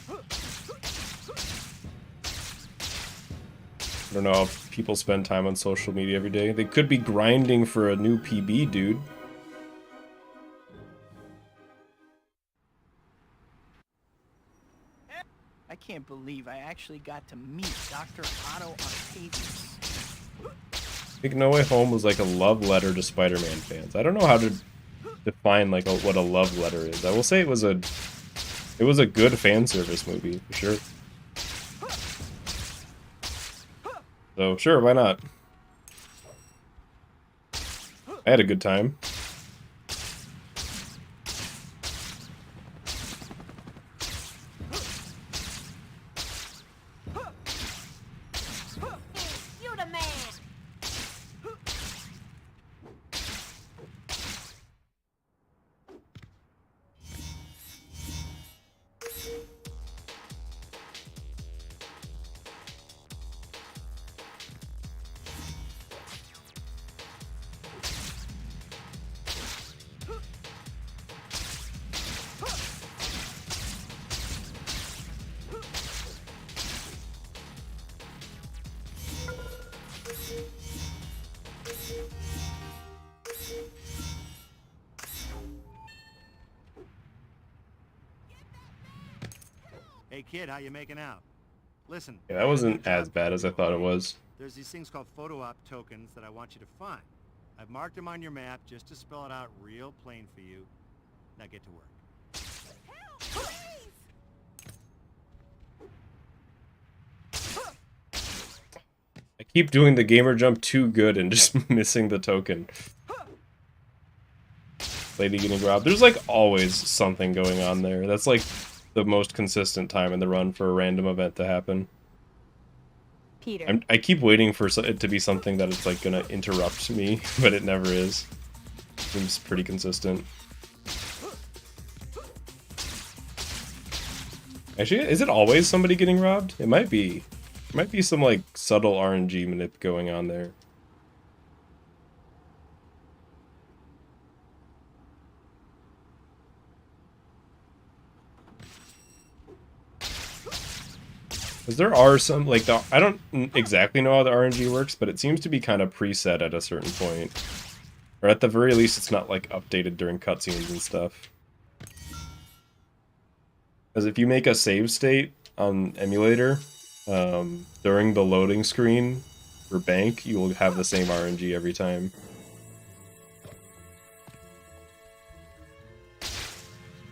Speaker 1: I don't know if people spend time on social media every day. They could be grinding for a new PB, dude.
Speaker 3: I can't believe I actually got to meet Dr. Otto Octavius.
Speaker 1: I think No Way Home was like a love letter to Spider-Man fans. I don't know how to define like what a love letter is. I will say it was a good fan service movie for sure. So sure, why not? I had a good time.
Speaker 4: You the man.
Speaker 2: Hey kid, how you making out? Listen.
Speaker 1: Yeah, that wasn't as bad as I thought it was.
Speaker 2: There's these things called photo op tokens that I want you to find. I've marked them on your map just to spell it out real plain for you. Now get to work.
Speaker 4: Help, please.
Speaker 1: I keep doing the gamer jump too good and just missing the token. Lady getting robbed. There's like always something going on there. That's like the most consistent time in the run for a random event to happen.
Speaker 5: Peter.
Speaker 1: I keep waiting for it to be something that it's like gonna interrupt me, but it never is. Seems pretty consistent. Actually, is it always somebody getting robbed? It might be. There might be some like subtle RNG manip going on there. Because there are some, like, I don't exactly know how the RNG works, but it seems to be kind of preset at a certain point. Or at the very least, it's not, like, updated during cutscenes and stuff. Because if you make a save state on emulator, during the loading screen for bank, you will have the same RNG every time.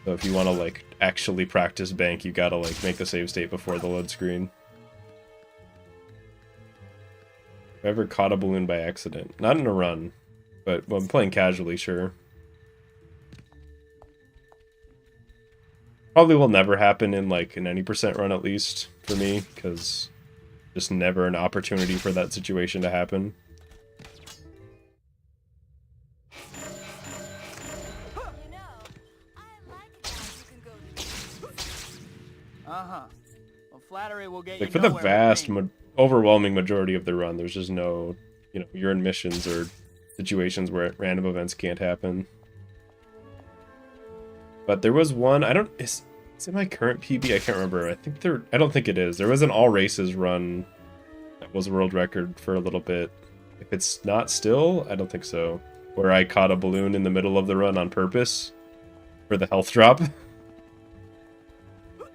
Speaker 1: So if you want to, like, actually practice bank, you gotta, like, make the save state before the load screen. If I ever caught a balloon by accident. Not in a run, but when I'm playing casually, sure. Probably will never happen in, like, an any percent run, at least, for me, because just never an opportunity for that situation to happen.
Speaker 3: will get
Speaker 1: Like
Speaker 3: you
Speaker 1: for the
Speaker 3: nowhere
Speaker 1: vast,
Speaker 3: with me.
Speaker 1: overwhelming majority of the run, there's just no, you know, you're in missions or situations where random events can't happen. But there was one, I don't, is it my current PB? I can't remember. I don't think it is. There was an all races run that was a world record for a little bit. If it's not still, I don't think so. Where I caught a balloon in the middle of the run on purpose for the health drop.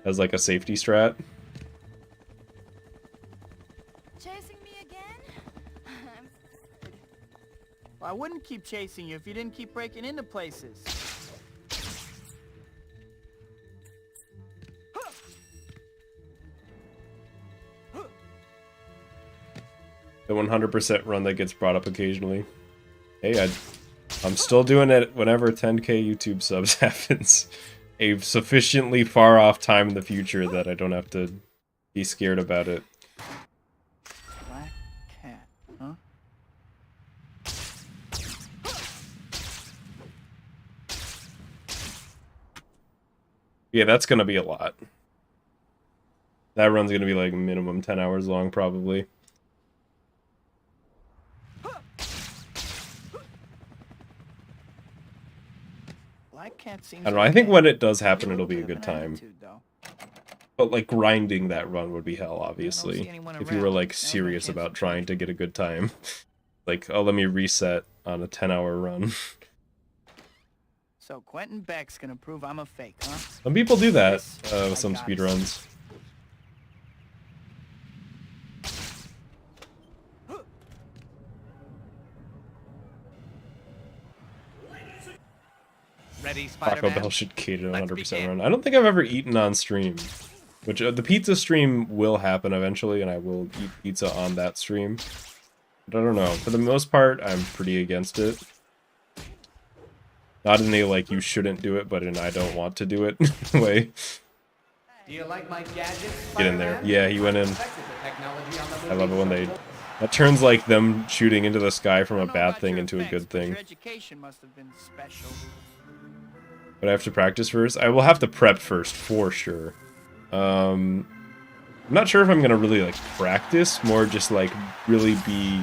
Speaker 1: As like a safety strat.
Speaker 4: Chasing me again? I'm scared.
Speaker 3: Well, I wouldn't keep chasing you if you didn't keep breaking into places.
Speaker 1: The 100% run that gets brought up occasionally. Hey, I'm still doing it whenever 10k YouTube subs happens. A sufficiently far off time in the future that I don't have to be scared about it.
Speaker 3: Black cat, huh?
Speaker 1: Yeah, that's gonna be a lot. That run's gonna be like minimum 10 hours long, probably.
Speaker 3: Black cat seems
Speaker 1: I don't know, I think when it does happen, it'll be a good time.
Speaker 3: Attitude, though.
Speaker 1: But like grinding that run would be hell, obviously.
Speaker 3: anyone
Speaker 1: If you were
Speaker 3: around.
Speaker 1: like
Speaker 3: Sounds
Speaker 1: serious
Speaker 3: like
Speaker 1: about
Speaker 3: it's
Speaker 1: trying to get a good time. Like, oh, let me reset on a 10-hour run.
Speaker 3: So Quentin Beck's gonna prove I'm a fake, huh?
Speaker 1: Some people do that
Speaker 3: I
Speaker 1: with some
Speaker 3: got
Speaker 1: speedruns.
Speaker 6: Ready,
Speaker 1: Taco
Speaker 6: Spider-Man?
Speaker 1: Bell should cater
Speaker 6: Let's
Speaker 1: 100%
Speaker 6: begin.
Speaker 1: run. I don't think I've ever eaten on stream. Which, the pizza stream will happen eventually, and I will eat pizza on that stream. But I don't know. For the most part, I'm pretty against it. Not in a, like, you shouldn't do it, but in I don't want to do it way.
Speaker 6: Do you like my gadgets,
Speaker 1: Get in there.
Speaker 6: Spider-Man?
Speaker 1: Yeah, he went in.
Speaker 6: Perfected the technology on the
Speaker 1: I love it when they...
Speaker 6: movie
Speaker 1: That turns, like, them shooting into the sky from
Speaker 3: I
Speaker 1: a
Speaker 3: don't know
Speaker 1: bad
Speaker 3: about
Speaker 1: thing
Speaker 3: your
Speaker 1: into a
Speaker 3: effects,
Speaker 1: good
Speaker 3: but
Speaker 1: thing.
Speaker 3: Your education must have been special.
Speaker 1: But I have to practice first. I will have to prep first, for sure. I'm not sure if I'm gonna really, like, practice. More just, like, really be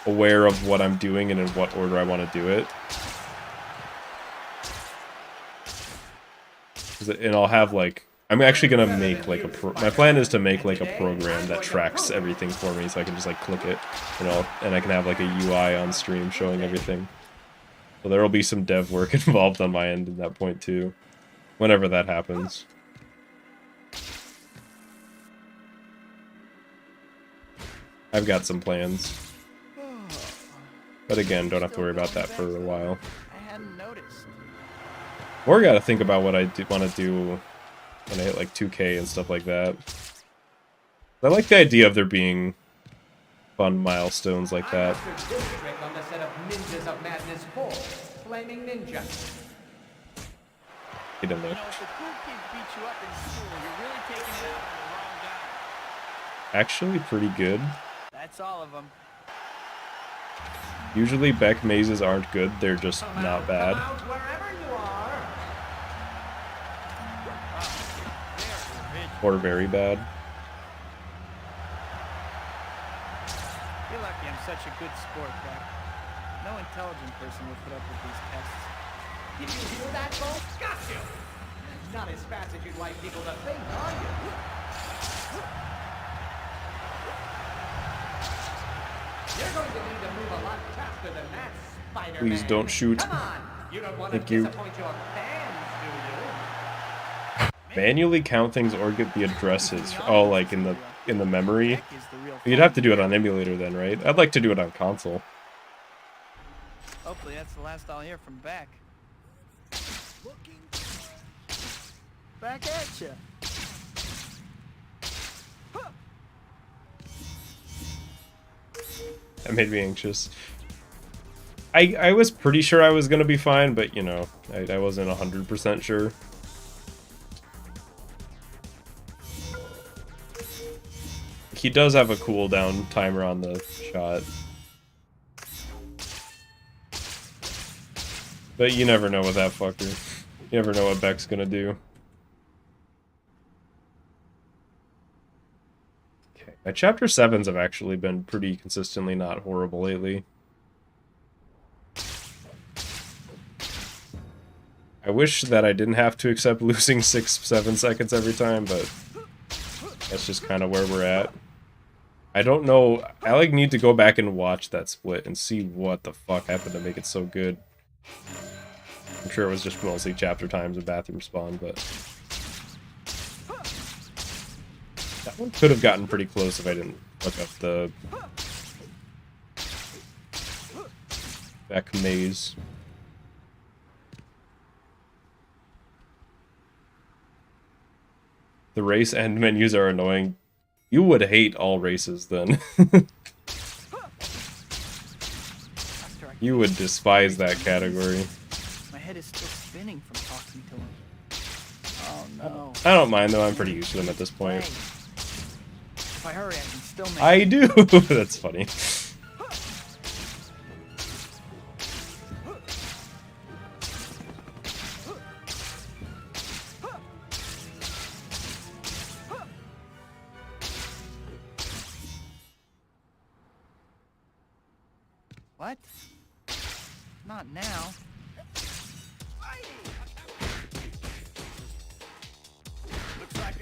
Speaker 1: aware of what I'm doing and in what order I want to do it. And I'll have, like... I'm actually gonna make, like, my plan is to make, like, a program that tracks everything for me, so I can just, like, click it, you know, and I can have, like, a UI on stream showing everything. So there will be some dev work involved on my end at that point, too. Whenever that happens. I've got some plans. But again, don't have to worry about that for a while.
Speaker 3: I hadn't noticed.
Speaker 1: Or gotta think about what I want to do when I hit like 2K and stuff like that. I like the idea of there being fun milestones like that.
Speaker 6: I mastered this trick on the set of Ninjas of Madness 4, Flaming Ninja.
Speaker 1: Get in
Speaker 3: You
Speaker 1: there.
Speaker 3: know, if the cool kids beat you up in school, you're really taking it out on the wrong guy.
Speaker 1: Actually pretty good.
Speaker 3: That's all of them.
Speaker 1: Usually Beck mazes aren't good, they're just
Speaker 6: Come
Speaker 1: not
Speaker 6: out,
Speaker 1: bad.
Speaker 6: Come out wherever you are.
Speaker 1: Or very bad.
Speaker 3: You're lucky I'm such a good sport, Beck. No intelligent person would put up with these tests.
Speaker 6: Did you hear that, folks? Got you. Not as fast as you'd like people to think, are you? You're going to need to move a lot faster than that, Spider-Man.
Speaker 1: Please don't shoot.
Speaker 6: Come on. You don't want
Speaker 1: Thank
Speaker 6: to
Speaker 1: you.
Speaker 6: disappoint your fans, do you?
Speaker 1: Manually count things or get the addresses. Oh, like in the memory.
Speaker 3: Beck is the real
Speaker 1: You'd have to do it on emulator then, right? I'd like to do it on console.
Speaker 3: Hopefully that's the last I'll hear from Beck. Back at ya.
Speaker 1: That made me anxious. I was pretty sure I was gonna be fine, but you know, I wasn't 100% sure. He does have a cooldown timer on the shot. But you never know with that fucker. You never know what Beck's gonna do. My chapter 7s have actually been pretty consistently not horrible lately. I wish that I didn't have to accept losing 6-7 seconds every time, but that's just kind of where we're at. I don't know. I like need to go back and watch that split and see what the fuck happened to make it so good. I'm sure it was just mostly chapter times and bathroom spawn, but that one could have gotten pretty close if I didn't look up the back maze. The race end menus are annoying. You would hate all races then. You would despise that category.
Speaker 3: My head is still spinning from talking to him. Oh no.
Speaker 1: I don't mind though, I'm pretty used to them at this point.
Speaker 3: If I hurry, I can still make
Speaker 1: I do! That's funny.
Speaker 3: What? Not now.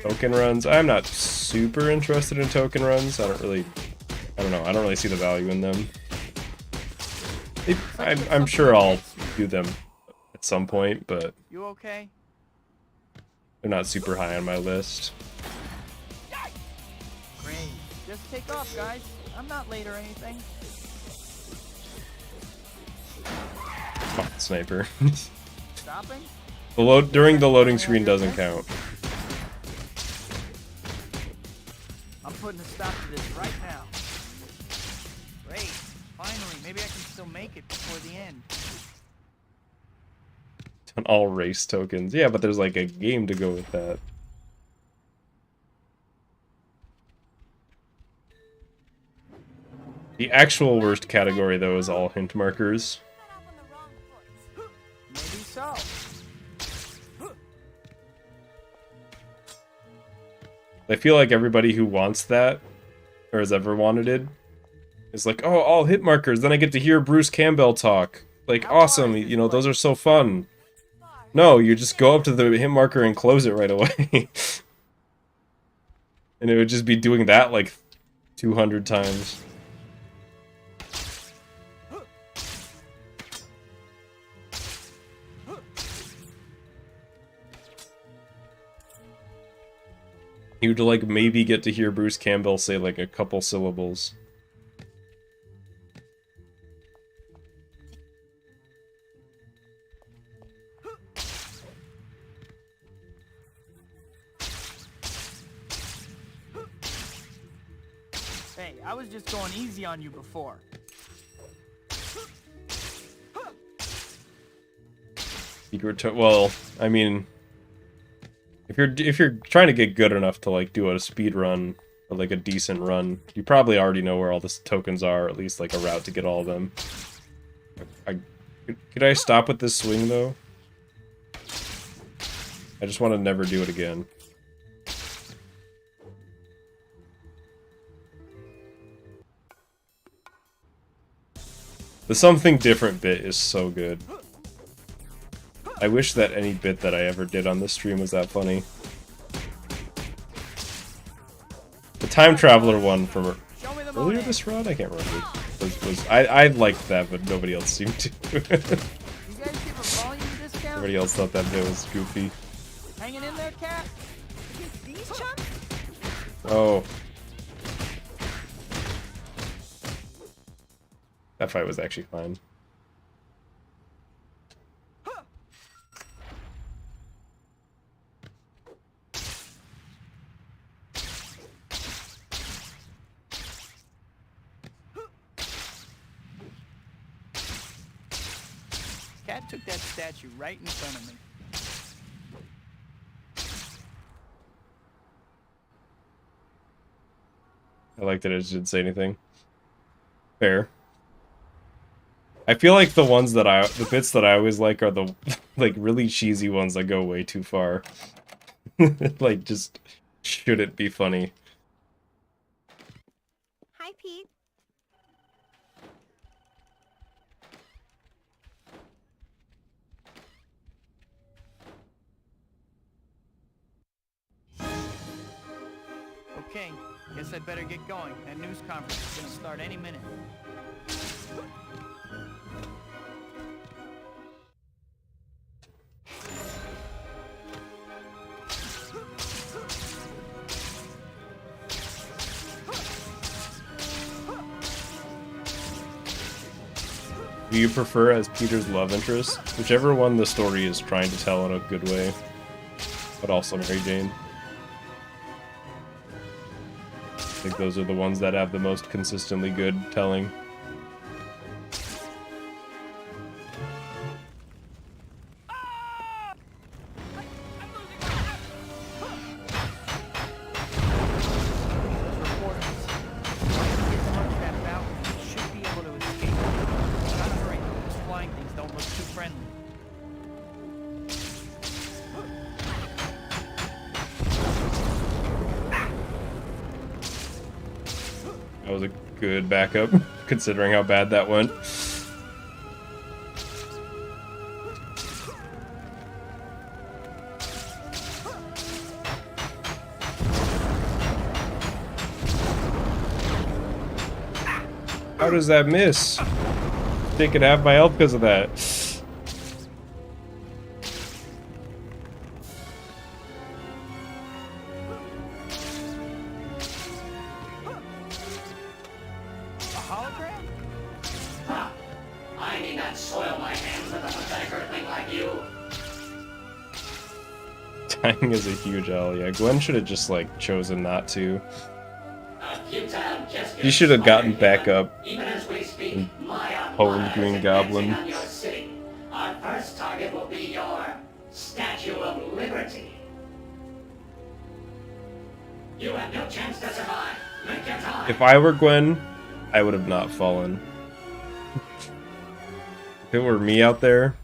Speaker 1: Token runs. I'm not super interested in token runs. I don't know. I don't really see the value in them. I'm sure I'll do them at some point, but
Speaker 3: You okay?
Speaker 1: they're not super high on my list.
Speaker 3: Great. Just take off, guys. I'm not late or anything.
Speaker 1: Come on, sniper.
Speaker 3: Stopping?
Speaker 1: During the loading screen doesn't count.
Speaker 3: I'm putting a stop to this right now. Great. Finally, maybe I can still make it before the end.
Speaker 1: On all race tokens. Yeah, but there's like a game to go with that. The actual worst category, though, is all hint markers.
Speaker 3: Maybe so.
Speaker 1: I feel like everybody who wants that, or has ever wanted it, is like, oh, all hit markers, then I get to hear Bruce Campbell talk. Like, awesome, you know, those are so fun. No, you just go up to the hit marker and close it right away. And it would just be doing that like 200 times. You'd like maybe get to hear Bruce Campbell say like a couple syllables.
Speaker 3: Hey, I was just going easy on you before.
Speaker 1: Well, I mean, if you're trying to get good enough to like do a speed run or like a decent run, you probably already know where all the tokens are, or at least like a route to get all of them. Could I stop with this swing though? I just want to never do it again. The something different bit is so good. I wish that any bit that I ever did on this stream was that funny. The time traveler one from earlier this run? I can't remember. I liked that, but nobody else seemed to.
Speaker 3: You guys give a volume discount?
Speaker 1: Everybody else thought that bit was goofy.
Speaker 3: Hanging in there, cat?
Speaker 4: These chumps?
Speaker 1: Oh. That fight was actually fine.
Speaker 3: Cat took that statue right in front of me.
Speaker 1: I like that it didn't say anything. Fair. I feel like the bits that I always like are the like really cheesy ones that go way too far. Like just shouldn't be funny.
Speaker 5: Pete.
Speaker 3: Okay, guess I'd better get going. That news conference is gonna start any minute.
Speaker 1: Do you prefer as Peter's love interest? Whichever one the story is trying to tell in a good way. But also Mary Jane. I think those are the ones that have the most consistently good telling. That was a good backup, considering how bad that went. How does that miss? They could have my health because of that.
Speaker 7: I need not soil my hands with a pathetic earthling like you.
Speaker 1: Dying is a huge L. Yeah, Gwen should have just like chosen not to. He should have gotten back up and honed Green Goblin.
Speaker 7: Our first target will be your Statue of Liberty. You have no chance to survive. Make your time.
Speaker 1: If I were Gwen, I would have not fallen. If it were me out there...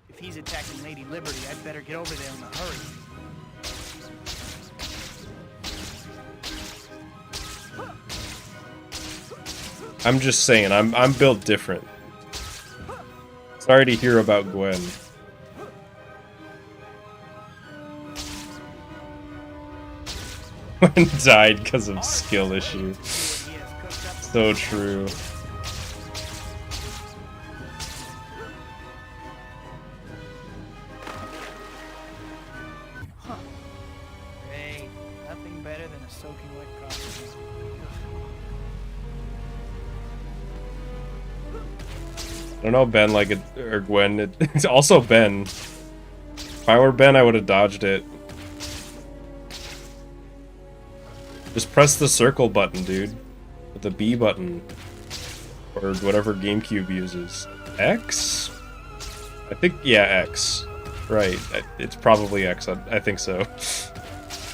Speaker 3: If he's attacking Lady Liberty, I'd better get over there in a hurry.
Speaker 1: I'm just saying, I'm built different. Sorry to hear about Gwen. Gwen died because of skill issue. So true.
Speaker 3: Hey, nothing better than a soaking wet coffee.
Speaker 1: I don't know, Ben, like it, or Gwen. It's also Ben. If I were Ben, I would have dodged it. Just press the circle button, dude. With the B button. Or whatever GameCube uses. X? I think, yeah, X. Right. It's probably X. I think so.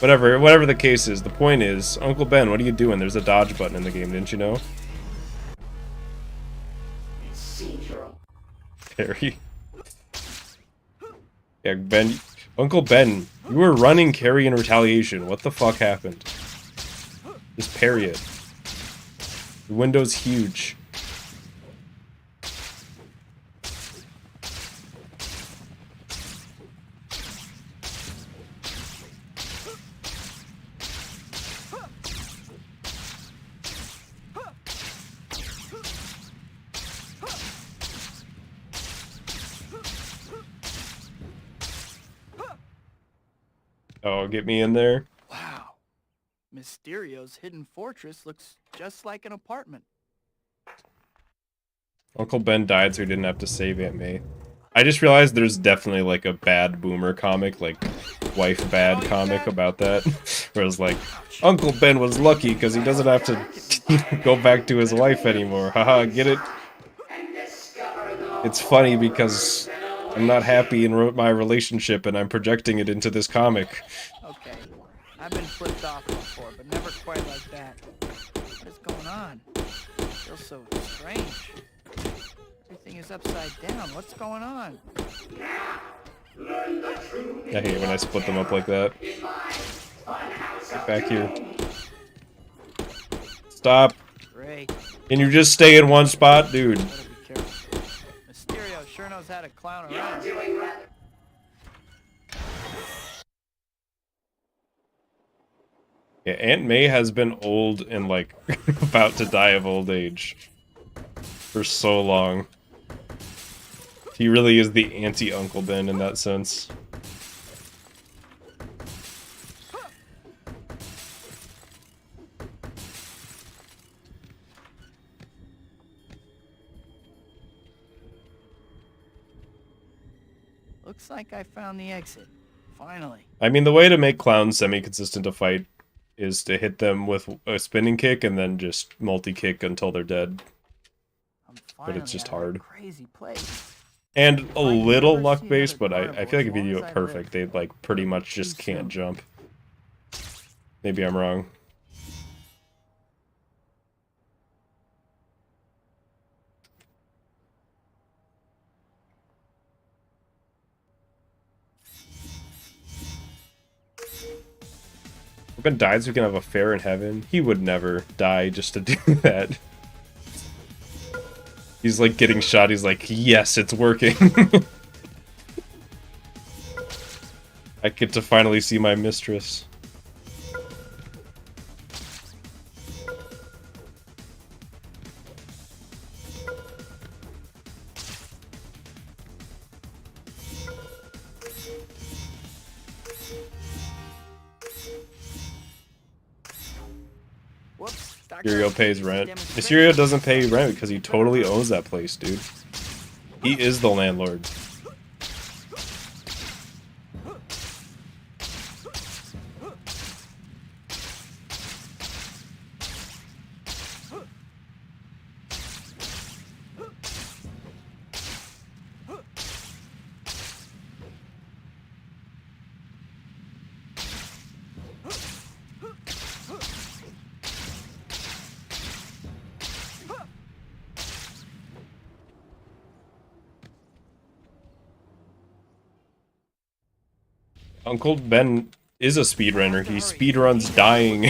Speaker 1: Whatever the case is, the point is, Uncle Ben, what are you doing? There's a dodge button in the game, didn't you know? Carrie. Yeah, Ben. Uncle Ben, you were running Carrie in retaliation. What the fuck happened? Just parry it. The window's huge. Oh, get me in there.
Speaker 3: Wow. Mysterio's hidden fortress looks just like an apartment.
Speaker 1: Uncle Ben died so he didn't have to save Aunt May. I just realized there's definitely like a bad boomer comic, like wife bad comic about that. Where it's like, Uncle Ben was lucky because he doesn't have to go back to his wife anymore. Haha, get it? It's funny because I'm not happy in my relationship and I'm projecting it into this comic.
Speaker 3: Okay, I've been flipped off before, but never quite like that. What is going on? It feels so strange. Everything is upside down. What's going on?
Speaker 1: I hate when I split them up like that. Get back here. Stop.
Speaker 3: Great.
Speaker 1: Can you just stay in one spot, dude?
Speaker 3: Better be careful. Mysterio sure knows how to clown around.
Speaker 7: Doing right.
Speaker 1: Yeah, Aunt May has been old and, like, about to die of old age for so long. He really is the anti-Uncle Ben in that sense.
Speaker 3: Looks like I found the exit. Finally.
Speaker 1: I mean, the way to make clowns semi-consistent to fight is to hit them with a spinning kick and then just multi-kick until they're dead. But it's just hard.
Speaker 3: Crazy place.
Speaker 1: And a little luck-based, but I feel like if you do it perfect, they, like, pretty much just can't jump. Maybe I'm wrong. If Ben dies, we can have a fair in heaven. He would never die just to do that. He's like getting shot, he's like, yes, it's working. I get to finally see my mistress.
Speaker 3: Whoops.
Speaker 1: Mysterio pays rent. Mysterio doesn't pay rent because he totally owns that place, dude. He is the landlord. Uncle Ben is a speedrunner. He speedruns dying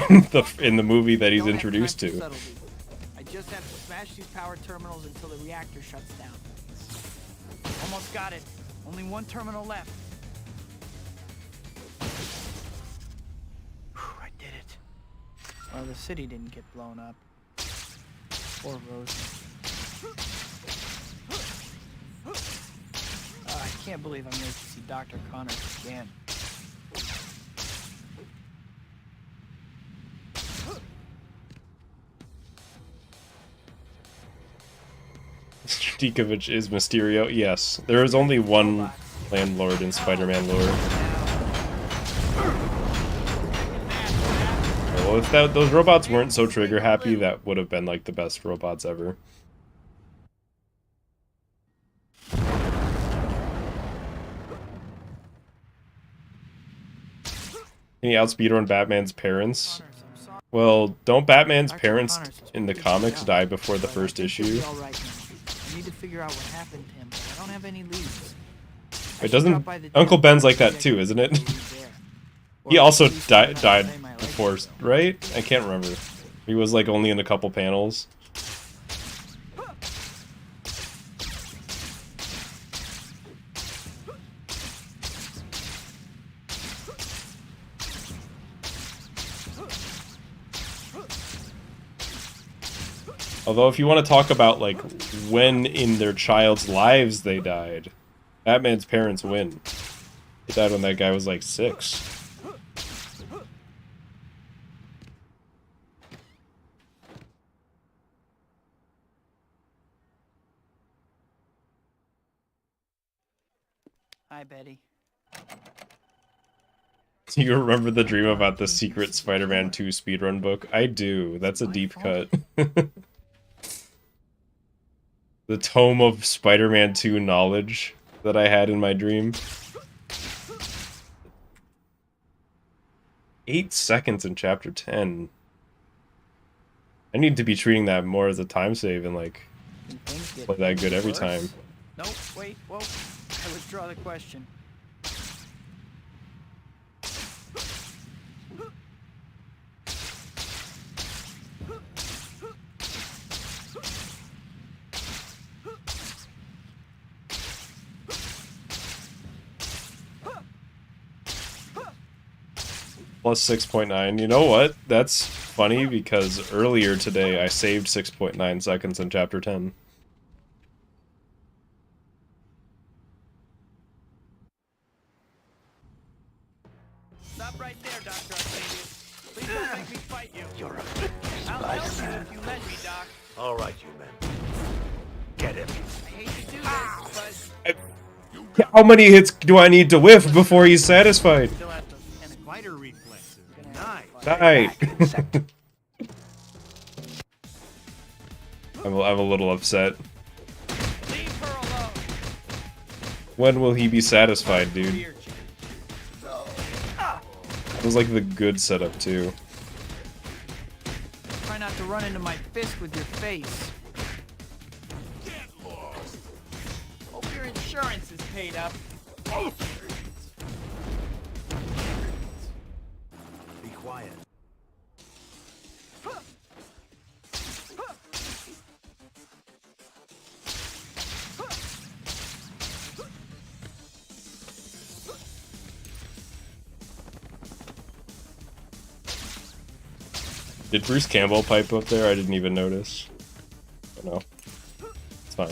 Speaker 1: in the movie that he's introduced to.
Speaker 3: I just have to smash these power terminals until the reactor shuts down. Almost got it. Only one terminal left. Whew, I did it. Well, the city didn't get blown up. Poor Rose. I can't believe I'm here to see Dr. Connors again.
Speaker 1: Djokovic is Mysterio. Yes, there is only one landlord in Spider-Man lore. Well, if those robots weren't so trigger happy, that would have been like the best robots ever. Can you outspeedrun Batman's parents? Well, don't Batman's parents in the comics die before the first issue?
Speaker 3: I need to figure out what happened to him, but I don't have any leads.
Speaker 1: It doesn't. Uncle Ben's like that too, isn't it? He also died before, right? I can't remember. He was like only in a couple panels. Although if you want to talk about like when in their child's lives they died, Batman's parents win. He died when that guy was like 6.
Speaker 3: Hi, Betty.
Speaker 1: Do you remember the dream about the secret Spider-Man 2 speedrun book? I do. That's a deep cut. The tome of Spider-Man 2 knowledge that I had in my dream. 8 seconds in chapter 10. I need to be treating that more as a time save and like play that good every time.
Speaker 3: Nope, wait, whoa. I withdraw the question.
Speaker 1: Plus 6.9. You know what? That's funny because earlier today I saved 6.9 seconds in Chapter 10.
Speaker 3: Stop right there, Dr. Octavius. Please don't make me fight you.
Speaker 8: You're a fit
Speaker 3: I'll help you
Speaker 8: Spider-Man.
Speaker 3: if you let me, Doc.
Speaker 8: All right, you men. Get him.
Speaker 3: I hate to do this, but
Speaker 1: How many hits do I need to whiff before he's satisfied?
Speaker 3: still have to. And
Speaker 2: Spider reflexes. Nice.
Speaker 1: Die. I'm a little upset.
Speaker 3: leave her alone.
Speaker 1: When will he be satisfied, dude? It was like the good setup too.
Speaker 3: Try not to run into my fist with your face. Hope your insurance is paid up.
Speaker 6: Be quiet.
Speaker 1: Did Bruce Campbell pipe up there? I didn't even notice. Oh, no. It's fine.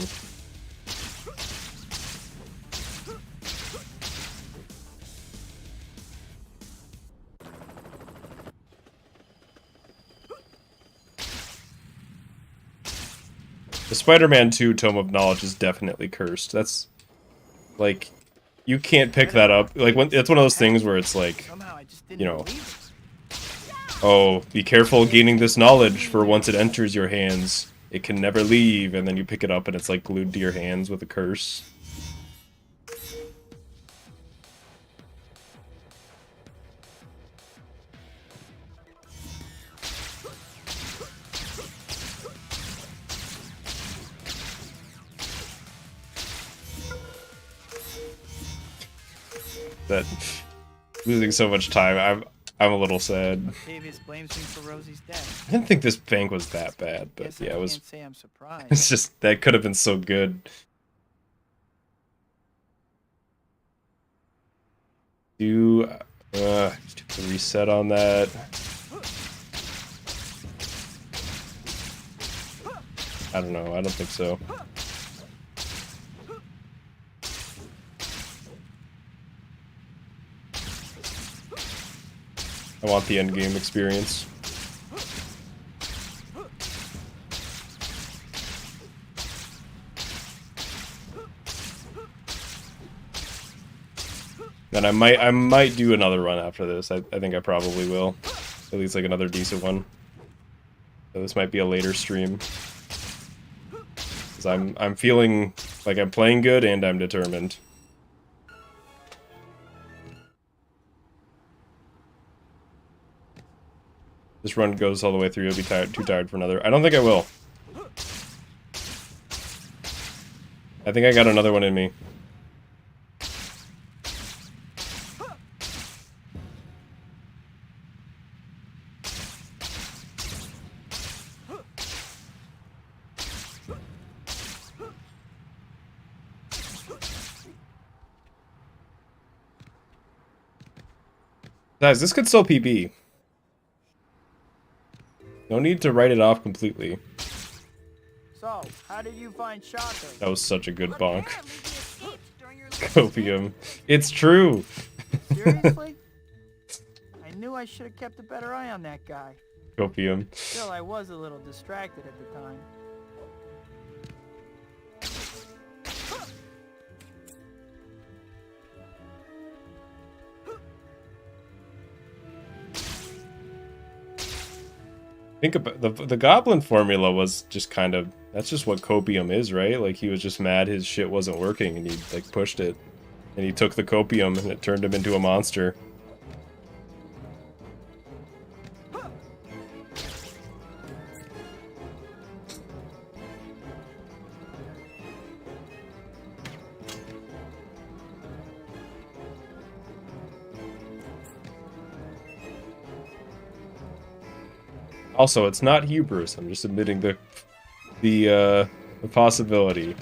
Speaker 1: The Spider-Man 2 Tome of Knowledge is definitely cursed. That's, like, you can't pick that up. Like, it's one of those things where it's like,
Speaker 3: Somehow I just didn't
Speaker 1: you know,
Speaker 3: believe it.
Speaker 1: oh, be careful gaining this knowledge, for once it enters your hands, it can never leave, and then you pick it up and it's like glued to your hands with a curse. That losing so much time, I'm a little sad.
Speaker 3: Octavius blames me for Rosie's death.
Speaker 1: I didn't think this bank was that bad, but
Speaker 3: Guess
Speaker 1: yeah,
Speaker 3: I
Speaker 1: it was.
Speaker 3: can't say I'm surprised.
Speaker 1: It's just that could have been so good. Do reset on that. I don't know. I don't think so. I want the end game experience. Then I might do another run after this. I think I probably will. At least like another decent one. So this might be a later stream. Cause I'm feeling like I'm playing good and I'm determined. This run goes all the way through, you'll be too tired for another. I don't think I will. I think I got another one in me. Guys, this could still PB. No need to write it off completely.
Speaker 3: So, how did you find Shocker?
Speaker 1: That was such a good bonk.
Speaker 4: Apparently he escaped during your
Speaker 1: Copium. It's true!
Speaker 3: Seriously? I knew I should have kept a better eye on that guy.
Speaker 1: Copium.
Speaker 3: Still, I was a little distracted at the time.
Speaker 1: Think about the goblin formula was just kind of, that's just what copium is, right? Like he was just mad his shit wasn't working and he like pushed it. And he took the copium and it turned him into a monster. Also, it's not hubris. I'm just admitting the possibility.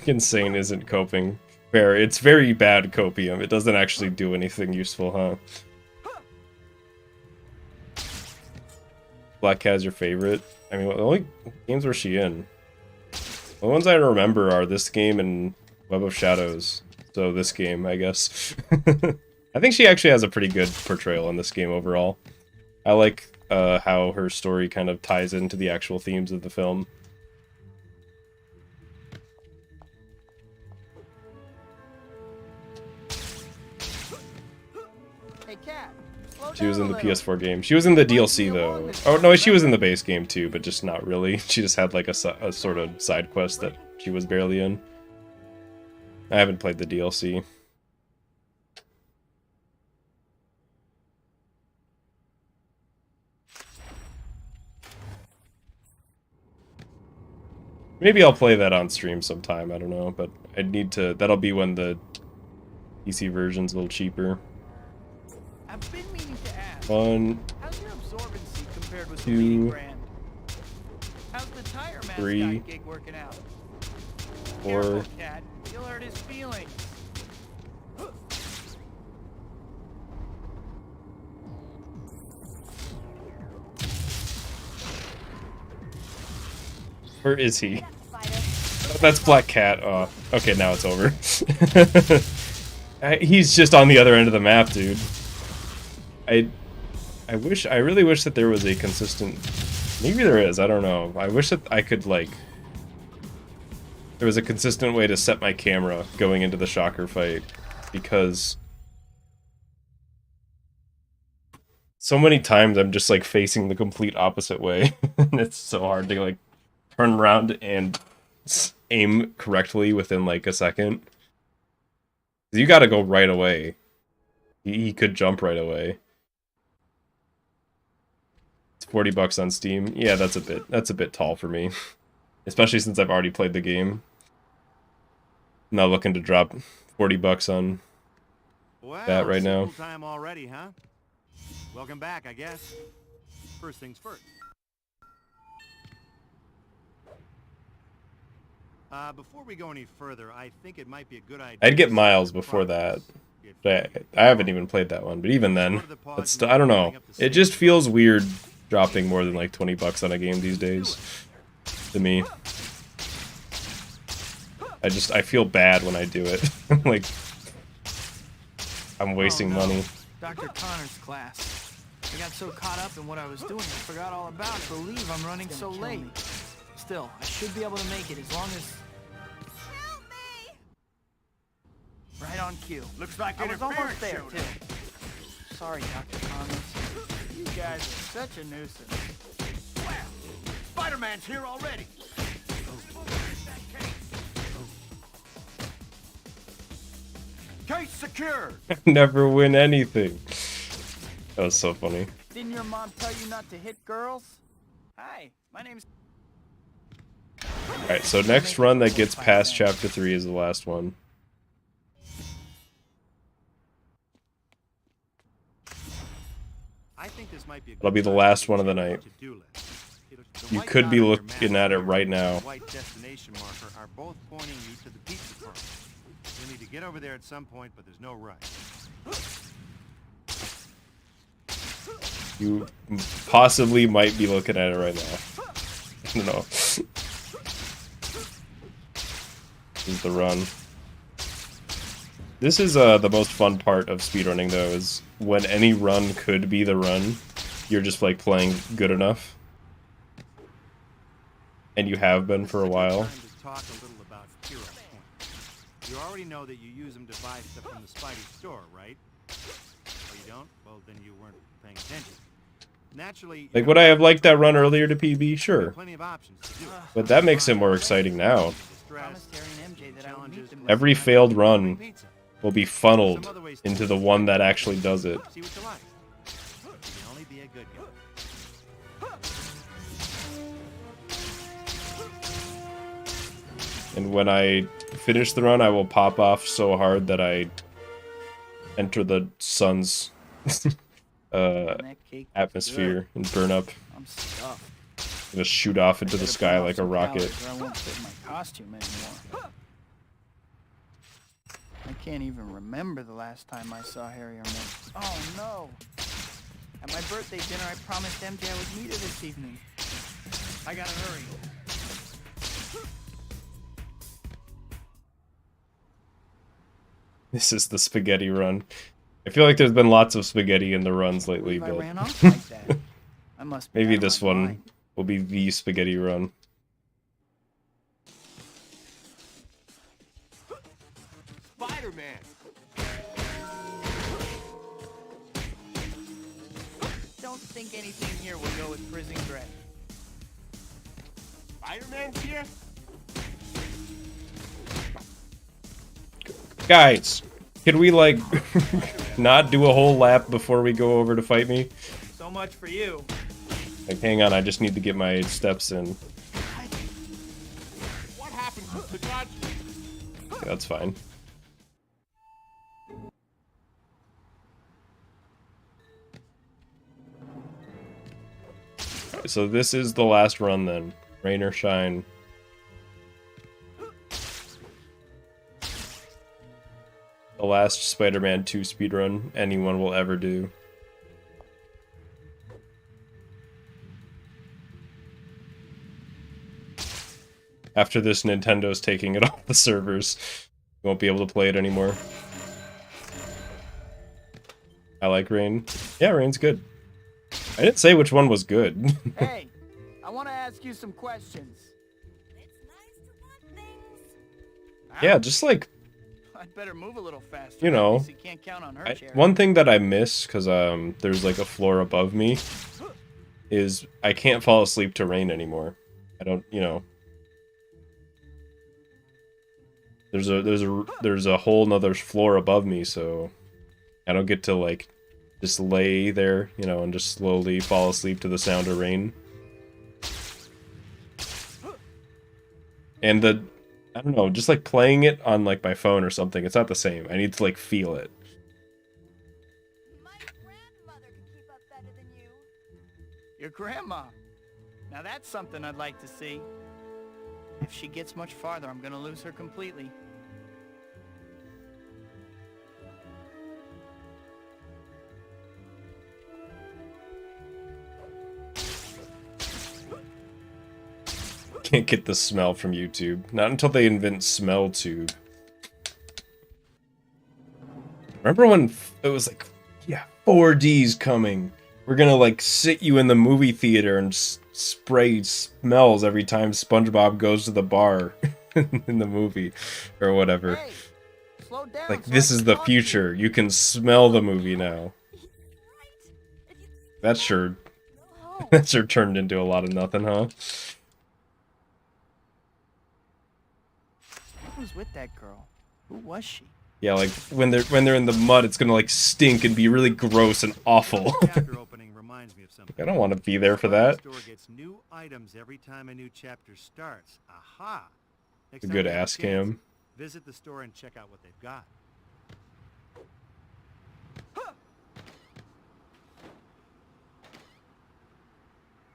Speaker 1: Insane isn't coping. Fair. It's very bad copium. It doesn't actually do anything useful, huh? Black Cat's your favorite? I mean, the only games where she in? The ones I remember are this game and Web of Shadows. So this game, I guess. I think she actually has a pretty good portrayal in this game overall. I like how her story kind of ties into the actual themes of the film.
Speaker 3: Hey, Cat.
Speaker 1: She was in the PS4 game. She was in the DLC though. Oh no, she was in the base game too, but just not really. She just had like a sort of side quest that she was barely in. I haven't played the DLC. Maybe I'll play that on stream sometime, I don't know, but I need to, that'll be when the PC version's a little cheaper.
Speaker 3: I've been meaning to ask.
Speaker 1: One,
Speaker 3: how's your absorbency compared with the
Speaker 1: two,
Speaker 3: leading brand? How's the tire mascot
Speaker 1: three,
Speaker 3: gig working out?
Speaker 1: four.
Speaker 3: Careful, Cat. You'll hurt his feelings.
Speaker 1: Where is he? Oh, that's Black Cat. Oh, okay, now it's over. He's just on the other end of the map, dude. I really wish that there was a consistent... Maybe there is, I don't know. I wish that I could, like... There was a consistent way to set my camera going into the Shocker fight, because... So many times I'm just, like, facing the complete opposite way. And it's so hard to, like, turn around and aim correctly within, like, a second. You gotta go right away. He could jump right away. It's $40 on Steam. Yeah, that's a bit tall for me. Especially since I've already played the game. I'm not looking to drop $40 on that right now.
Speaker 2: Time already, huh? Welcome back, I guess. First things first. Before we go any further, I think it might be a good idea.
Speaker 1: I'd get Miles before that. But I haven't even played that one, but even then, that's still, I don't know. It just feels weird dropping more than like $20 on a game these days. To me. I feel bad when I do it. Like, I'm wasting money.
Speaker 3: Dr. Connor's class. I got so caught up in what I was doing, I forgot all about it. Believe I'm running so late. Still, I should be able to make it as long as...
Speaker 4: Help me!
Speaker 3: Right on cue.
Speaker 2: Looks like
Speaker 3: I was almost there,
Speaker 2: showed
Speaker 3: too. Sorry, Dr. Connors. You guys are such a nuisance.
Speaker 2: Spider-Man's here already. Case secured.
Speaker 1: Never win anything. That was so funny.
Speaker 3: Didn't your mom tell you not to hit girls? Hi, my name's...
Speaker 1: Alright, so next run that gets past Chapter 3 is the last one.
Speaker 2: I think this might be a
Speaker 1: That'll be the last one of the night. You could be looking at it right now.
Speaker 2: White destination marker are both pointing you to the pizza firm. You'll need to get over there at some point, but there's no rush.
Speaker 1: You possibly might be looking at it right now. I don't know. This is the run. This is the most fun part of speedrunning, though, is when any run could be the run, you're just, like, playing good enough. And you have been for a while.
Speaker 2: Talk a little about hero points. You already know that you use them to buy stuff from the Spidey store, right? Oh, you don't? Well, then you weren't paying attention. Naturally,
Speaker 1: Like, would I have liked that run earlier to PB? Sure.
Speaker 2: plenty of options to do.
Speaker 1: But that makes it more exciting now.
Speaker 3: Promised Harry and MJ that I would meet them.
Speaker 1: Every failed run will be funneled into the one that actually does it.
Speaker 2: See what you like. You can only be a good guy.
Speaker 1: And when I finish the run, I will pop off so hard that I enter the sun's atmosphere and burn up.
Speaker 3: I'm stuffed.
Speaker 1: Just shoot off into the sky like a rocket.
Speaker 3: I won't fit my costume anymore. I can't even remember the last time I saw Harry or Mick. Oh no! At my birthday dinner, I promised MJ I would meet her this evening. I gotta hurry.
Speaker 1: This is the spaghetti run. I feel like there's been lots of spaghetti in the runs lately,
Speaker 3: I
Speaker 1: but
Speaker 3: ran off like that. I must be
Speaker 1: maybe
Speaker 3: out of
Speaker 1: this
Speaker 3: my
Speaker 1: one
Speaker 3: mind.
Speaker 1: will be the spaghetti run.
Speaker 9: Spider-Man!
Speaker 3: Don't think anything here will go with Prison Greg.
Speaker 9: Spider-Man's here?
Speaker 1: Guys, can we, like, not do a whole lap before we go over to fight me?
Speaker 3: So much for you.
Speaker 1: Like, hang on, I just need to get my steps in.
Speaker 9: What happened to the god?
Speaker 1: Okay, that's fine. Alright, so this is the last run then. Rain or shine. The last Spider-Man 2 speedrun anyone will ever do. After this, Nintendo's taking it off the servers. You won't be able to play it anymore. I like Rain. Yeah, Rain's good. I didn't say which one was good.
Speaker 3: Hey, I want to ask you some questions.
Speaker 4: It's nice to want things.
Speaker 1: Yeah, just like,
Speaker 3: I'd better move a little faster.
Speaker 1: you know,
Speaker 3: Casey can't count on her chair.
Speaker 1: one thing that I miss, because there's like a floor above me, is I can't fall asleep to Rain anymore. I don't, you know. There's a whole nother floor above me, so I don't get to like just lay there, you know, and just slowly fall asleep to the sound of rain. And I don't know, just like playing it on like my phone or something, it's not the same. I need to like feel it.
Speaker 4: My grandmother could keep up better than you.
Speaker 3: Your grandma. Now that's something I'd like to see. If she gets much farther, I'm gonna lose her completely.
Speaker 1: Can't get the smell from YouTube. Not until they invent smell tube. Remember when it was like, yeah, 4D's coming. We're gonna like sit you in the movie theater and spray smells every time SpongeBob goes to the bar in the movie or whatever.
Speaker 3: Hey, slow down
Speaker 1: Like,
Speaker 3: so
Speaker 1: this
Speaker 3: I
Speaker 1: is
Speaker 3: can
Speaker 1: the
Speaker 3: talk to you.
Speaker 1: future. You can smell the movie now. That sure that sure turned into a lot of nothing, huh?
Speaker 3: Who was with that girl? Who was she?
Speaker 1: Yeah, like when they're in the mud, it's gonna like stink and be really gross and awful.
Speaker 2: Chapter opening reminds me of something.
Speaker 1: I don't want to be there for that.
Speaker 2: The store gets new items every time a new chapter starts. Aha! Next
Speaker 1: A
Speaker 2: time
Speaker 1: good
Speaker 2: you have
Speaker 1: ass
Speaker 2: chance,
Speaker 1: cam.
Speaker 2: Visit the store and check out what they've got.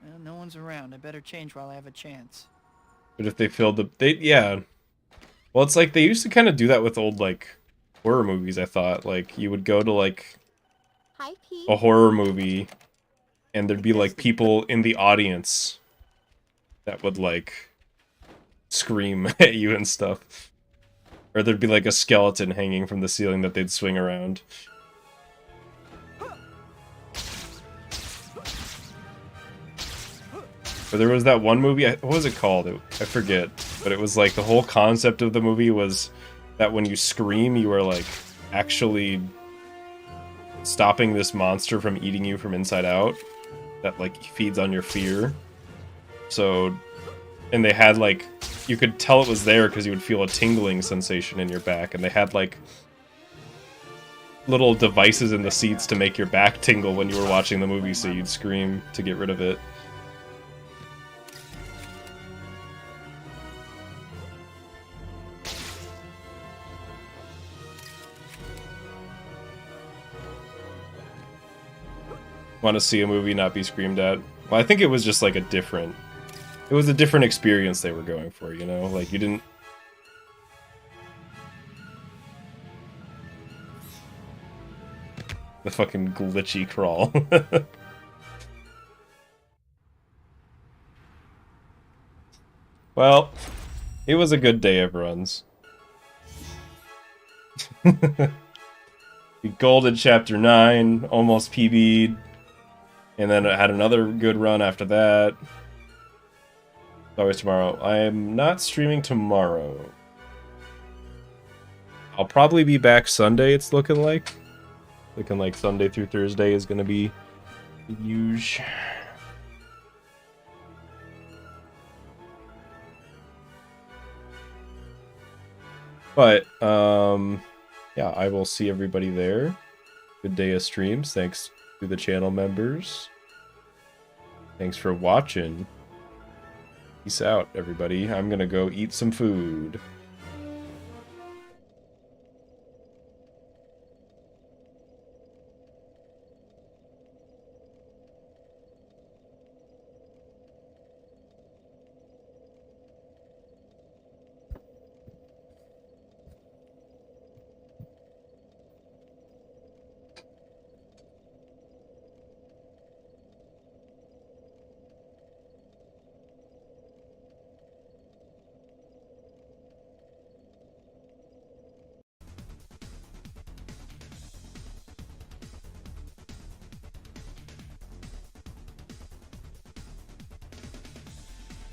Speaker 3: Well, no one's around. I better change while I have a chance.
Speaker 1: But if they filled yeah. Well, it's like they used to kind of do that with old like horror movies. I thought like you would go to like
Speaker 4: Hi, Pete.
Speaker 1: a horror movie, and there'd be like people in the audience that would like scream at you and stuff, or there'd be like a skeleton hanging from the ceiling that they'd swing around. But there was that one movie, what was it called? I forget. But it was like the whole concept of the movie was that when you scream, you are like actually stopping this monster from eating you from inside out. That like feeds on your fear. So, and they had like, you could tell it was there because you would feel a tingling sensation in your back. And they had like little devices in the seats to make your back tingle when you were watching the movie, so you'd scream to get rid of it. Want to see a movie not be screamed at? Well, I think it was just like it was a different experience they were going for, you know? Like, you didn't... The fucking glitchy crawl. Well, it was a good day of runs. We golded chapter 9, almost PB'd, and then I had another good run after that. It's always tomorrow. I am not streaming tomorrow. I'll probably be back Sunday, it's looking like. Looking like Sunday through Thursday is going to be huge. But, yeah, I will see everybody there. Good day of streams. Thanks to the channel members. Thanks for watching. Peace out, everybody. I'm gonna go eat some food.